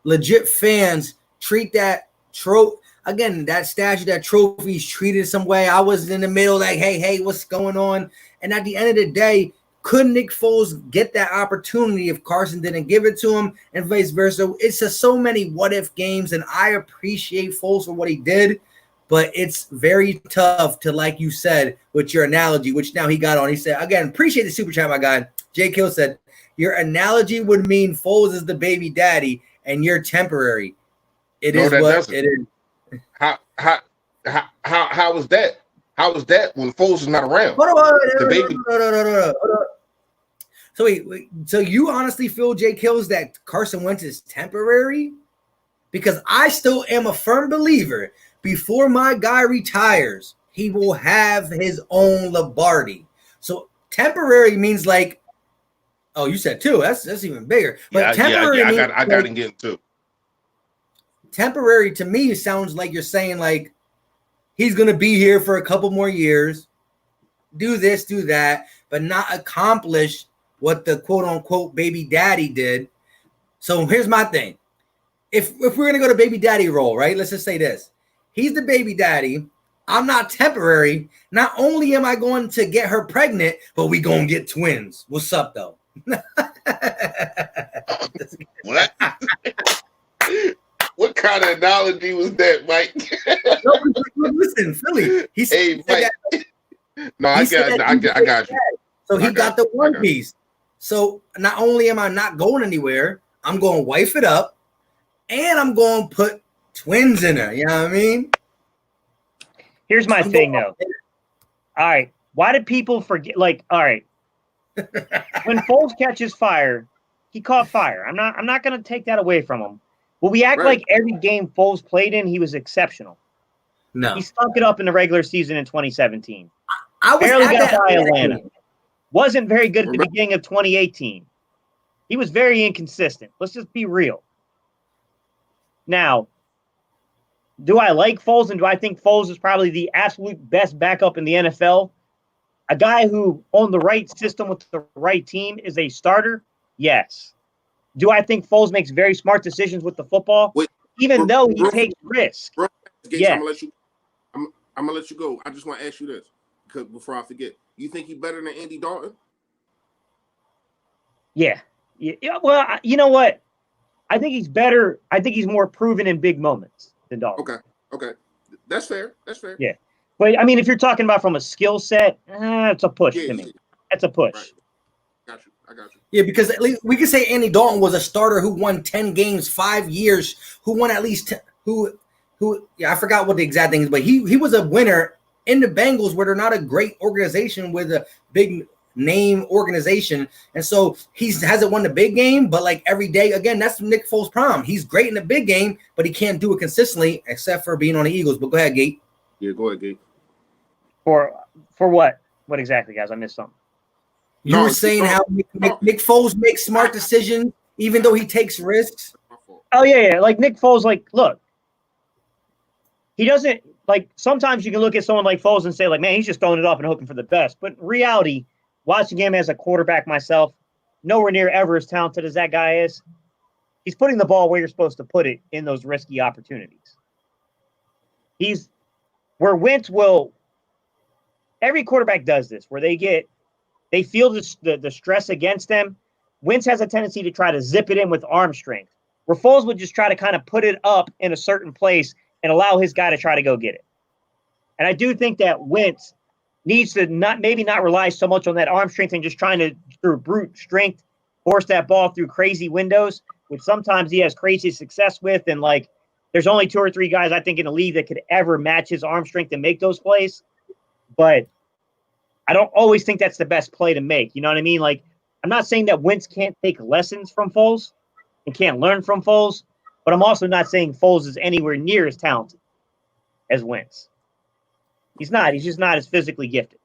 legit fans treat that that statue, that trophy is treated some way. I was in the middle like, hey, what's going on? And at the end of the day, could Nick Foles get that opportunity if Carson didn't give it to him and vice versa? It's just so many what-if games, and I appreciate Foles for what he did, but it's very tough to, like you said, with your analogy, which now he got on. He said, again, appreciate the super chat, my guy. Jay Kill said, your analogy would mean Foles is the baby daddy and you're temporary. It is what it is. How was that? How was that when Foles is not around? No. So wait, so you honestly feel, Jay Kills, that Carson Wentz is temporary? Because I still am a firm believer. Before my guy retires, he will have his own Lombardi. So temporary means like, oh, you said two. That's even bigger. But temporary means I got to get into. temporary to me sounds like you're saying like he's gonna be here for a couple more years, do this, do that, but not accomplish what the quote unquote baby daddy did. So here's my thing. If we're gonna go to baby daddy role, right? Let's just say this. He's the baby daddy. I'm not temporary. Not only am I going to get her pregnant, but we gonna get twins. What's up though? What? What kind of analogy was that, Mike? No, listen, Philly. He said Hey, Mike. No, I got you. So he got the one piece. So not only am I not going anywhere, I'm going to wife it up, and I'm going to put twins in her. You know what I mean? Here's my thing, though. All right. Why did people forget? Like, all right. When Foles catches fire, he caught fire. I'm not going to take that away from him. Will we act like every game Foles played in, he was exceptional? No. He stunk it up in the regular season in 2017. I was Barely at got that by game. Atlanta. Wasn't very good at the beginning of 2018. He was very inconsistent. Let's just be real. Now, do I like Foles, and do I think Foles is probably the absolute best backup in the NFL? A guy who, on the right system with the right team, is a starter? Yes. Do I think Foles makes very smart decisions with the football? Even though he takes risks? Gates, Yeah. I'm gonna let you go. I just want to ask you this, because before I forget, you think he's better than Andy Dalton? Yeah. Well, you know what? I think he's better. I think he's more proven in big moments than Dalton. Okay, that's fair. Yeah. But, I mean, if you're talking about from a skill set, it's a push to me. That's a push. Right. I got you. Yeah, because at least we could say Andy Dalton was a starter who won 10 games, 5 years, who won at least I forgot what the exact thing is, but he was a winner in the Bengals, where they're not a great organization with a big name organization. And so he hasn't won the big game, but like every day, again, that's Nick Foles' problem. He's great in the big game, but he can't do it consistently except for being on the Eagles. But go ahead, Gate. Yeah, go ahead, Gate. For what? What exactly, guys? I missed something. You were saying how Nick Foles makes smart decisions, even though he takes risks. Oh, yeah. Like Nick Foles, like, look, he doesn't, like, sometimes you can look at someone like Foles and say, like, man, he's just throwing it up and hoping for the best. But in reality, watching him as a quarterback myself, nowhere near ever as talented as that guy is. He's putting the ball where you're supposed to put it in those risky opportunities. He's where Wentz will, every quarterback does this, where they feel the stress against them. Wentz has a tendency to try to zip it in with arm strength, where Foles would just try to kind of put it up in a certain place and allow his guy to try to go get it. And I do think that Wentz needs to not rely so much on that arm strength and just trying to, through brute strength, force that ball through crazy windows, which sometimes he has crazy success with. And, like, there's only 2 or 3 guys, I think, in the league that could ever match his arm strength and make those plays. But I don't always think that's the best play to make. You know what I mean? Like, I'm not saying that Wentz can't take lessons from Foles and can't learn from Foles, but I'm also not saying Foles is anywhere near as talented as Wentz. He's not. He's just not as physically gifted.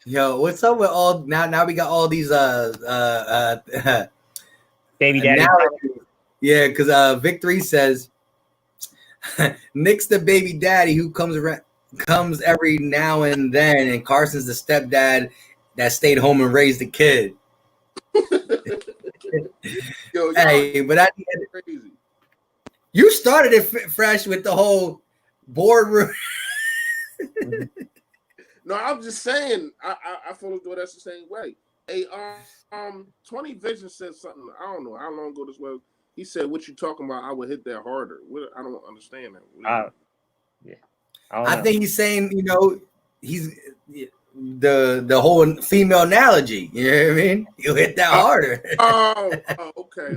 Yo, what's up with all now we got all these Baby daddy. Yeah, because Victory says Nick's the baby daddy who comes every now and then, and Carson's the stepdad that stayed home and raised the kid. Yo, hey, but crazy. You started it fresh with the whole boardroom. No, I'm just saying. I follow that's the same way. Hey, 20 Vision said something. I don't know how long ago this was. He said, "What you talking about? I would hit that harder." I don't understand that. Yeah, I think he's saying, you know, he's the whole female analogy. You know what I mean? You hit that harder. Okay.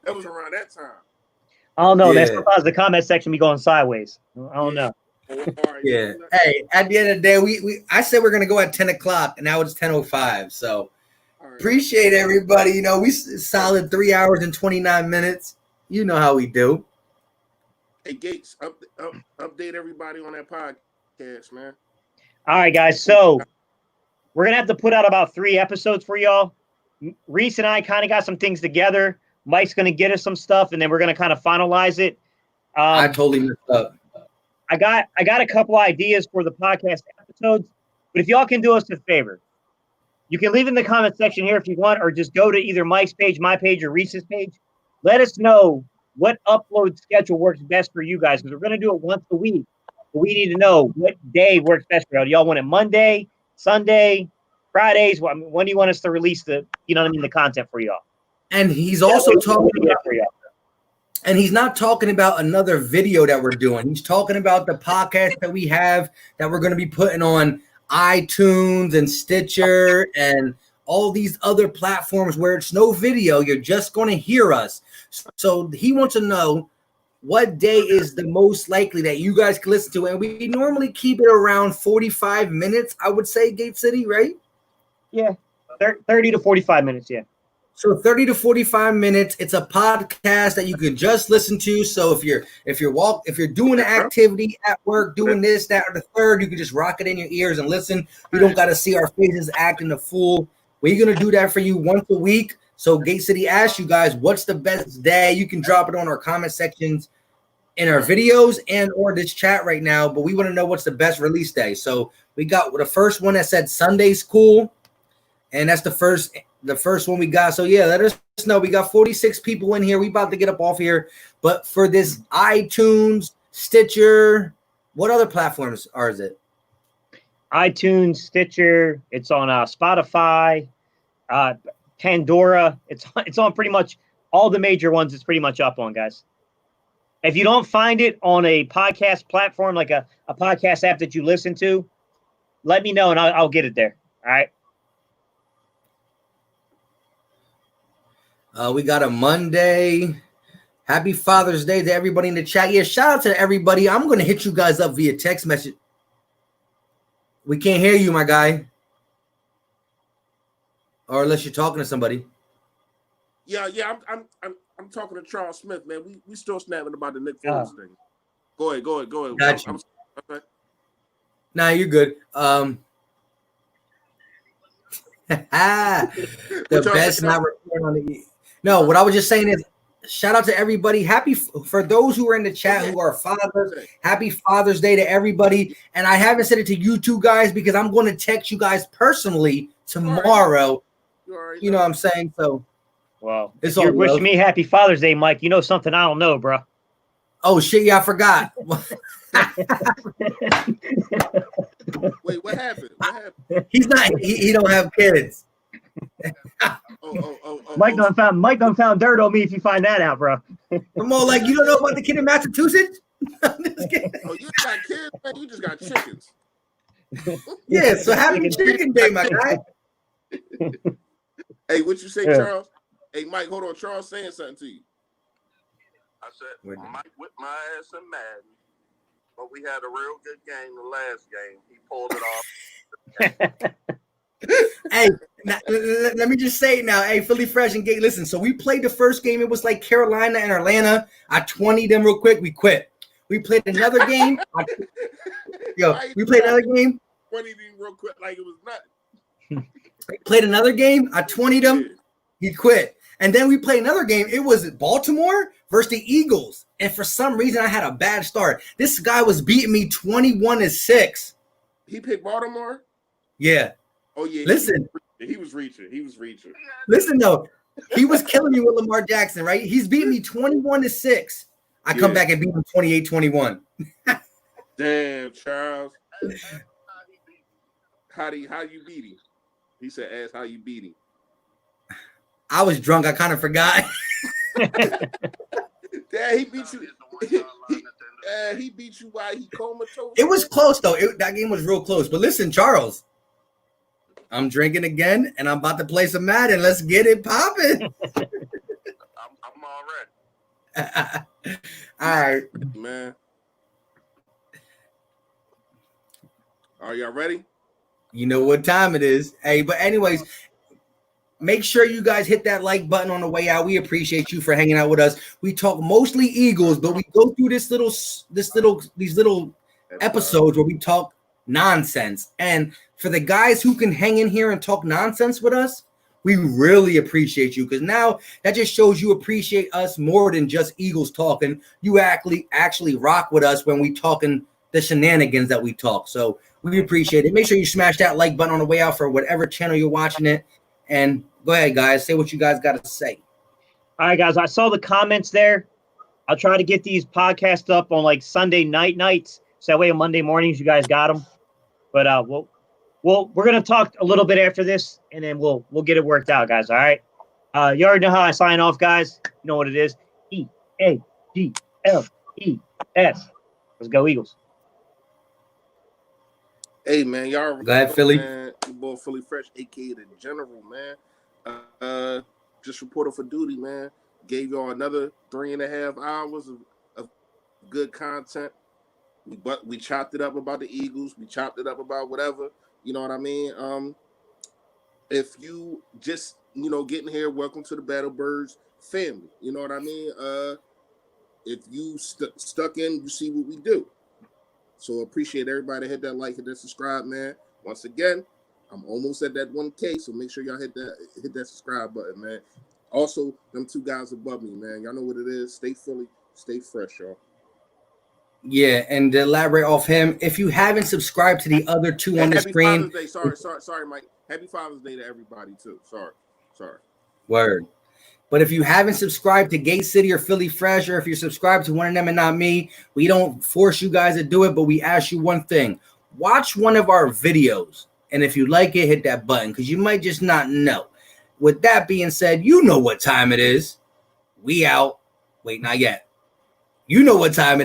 That was around that time. I don't know. Yeah. That's because the comment section be going sideways. I don't know. Yeah. Hey, at the end of the day, I said we're gonna go at 10 o'clock, and now it's 10:05. So appreciate everybody. You know, we solid 3 hours and 29 minutes. You know how we do. Hey, Gates, update everybody on that podcast, man. All right, guys. So we're gonna have to put out about 3 episodes for y'all. Reese and I kind of got some things together. Mike's going to get us some stuff, and then we're going to kind of finalize it. I totally messed up. I got a couple ideas for the podcast episodes, but if y'all can do us a favor, you can leave in the comment section here if you want, or just go to either Mike's page, my page, or Reese's page. Let us know what upload schedule works best for you guys, because we're going to do it once a week. But we need to know what day works best for y'all. Do y'all want it Monday, Sunday, Fridays? When do you want us to release the content for y'all? And he's also talking about, and he's not talking about another video that we're doing. He's talking about the podcast that we have that we're going to be putting on iTunes and Stitcher and all these other platforms where it's no video. You're just going to hear us. So he wants to know what day is the most likely that you guys can listen to. And we normally keep it around 45 minutes, I would say, Gate City, right? Yeah, 30 to 45 minutes, yeah. So 30 to 45 minutes. It's a podcast that you can just listen to. So if you're doing an activity at work, doing this, that, or the third, you can just rock it in your ears and listen. You don't got to see our faces acting the fool. We're gonna do that for you once a week. So Gate City asks you guys, what's the best day? You can drop it on our comment sections in our videos and or this chat right now. But we want to know what's the best release day. So we got the first one that said Sunday's cool, and that's the first one we got. So yeah, let us know. We got 46 people in here. We about to get up off here. But for this iTunes, Stitcher, what other platforms is it? iTunes, Stitcher. It's on Spotify, Pandora. It's on pretty much all the major ones. It's pretty much up on, guys. If you don't find it on a podcast platform, like a podcast app that you listen to, let me know and I'll get it there. All right. We got a Monday. Happy Father's Day to everybody in the chat. Yeah, shout out to everybody. I'm going to hit you guys up via text message. We can't hear you, my guy. Or unless you're talking to somebody. Yeah. I'm talking to Charles Smith, man. We still snapping about the Nick Foles thing. Go ahead. Got you. Okay. Nah, you're good. The best not recording on the. No, what I was just saying is, shout out to everybody. For those who are in the chat who are fathers. Happy Father's Day to everybody. And I haven't said it to you two guys because I'm going to text you guys personally tomorrow. You know what I'm saying? So, well, if you're wishing me Happy Father's Day, Mike, you know something I don't know, bro. Oh shit! Yeah, I forgot. Wait, what happened? He's not. He don't have kids. Mike done found dirt on me if you find that out, bro. Come on, like you don't know about the kid in Massachusetts? Oh, you got kids, man. You just got chickens. Yeah, so happy chicken day, my guy. Hey, what you say, Charles? Hey, Mike, hold on. Charles saying something to you. I said, Mike whipped my ass in Madden, but we had a real good game the last game. He pulled it off. Hey, let me just say it now. Hey, Philly Fresh and Gate, listen. So we played the first game. It was like Carolina and Atlanta. I 20'd them real quick. We quit. We played another game. We played another game. 20 them real quick like it was nothing. Played another game. I 20'd him. He quit. And then we played another game. It was Baltimore versus the Eagles. And for some reason, I had a bad start. This guy was beating me 21-6. He picked Baltimore? Yeah. Oh, yeah. Listen. He was reaching. Listen, though. He was killing me with Lamar Jackson, right? He's beating me 21-6. I come back and beat him 28-21. Damn, Charles. How you beat him? He said, ask how you beat him. I was drunk. I kind of forgot. Dad, he beat you. He beat you while he comatose. It was close, though. That game was real close. But listen, Charles, I'm drinking again, and I'm about to play some Madden. Let's get it popping. I'm all ready. All right. Man. Are y'all ready? You know what time it is. Hey, but anyways, make sure you guys hit that like button on the way out. We appreciate you for hanging out with us. We talk mostly Eagles, but we go through these little episodes where we talk nonsense. And for the guys who can hang in here and talk nonsense with us, We really appreciate you, because now that just shows you appreciate us more than just Eagles talking. You actually rock with us when we talking the shenanigans that we talk. So we appreciate it. Make sure you smash that like button on the way out for whatever channel you're watching it. And go ahead, guys. Say what you guys got to say. All right, guys. I saw the comments there. I'll try to get these podcasts up on like Sunday nights. So that way on Monday mornings, you guys got them. But we're going to talk a little bit after this, and then we'll get it worked out, guys. All right. You already know how I sign off, guys. You know what it is. EAGLES. Let's go, Eagles. Hey, man, y'all. Go ahead, Philly. Man, your boy Philly Fresh, a.k.a. the General, man. Just reported for duty, man. Gave y'all another 3.5 hours of good content. We chopped it up about the Eagles. We chopped it up about whatever. You know what I mean? If you just, getting here, welcome to the Battle Birds family. You know what I mean? If you stuck in, you see what we do. So appreciate everybody. Hit that like, hit that subscribe, man. Once again, I'm almost at that 1K, so make sure y'all hit that subscribe button, man. Also, them 2 guys above me, man. Y'all know what it is. Stay Philly, stay fresh, y'all. Yeah, and to elaborate off him, if you haven't subscribed to the other 2 on the screen. Father's Day. Sorry, Mike. Happy Father's Day to everybody, too. Sorry. Word. But if you haven't subscribed to Gate City or Philly Fresh, or if you're subscribed to one of them and not me, we don't force you guys to do it, but we ask you one thing. Watch one of our videos, and if you like it, hit that button, because you might just not know. With that being said, you know what time it is. We out. Wait, not yet. You know what time it is.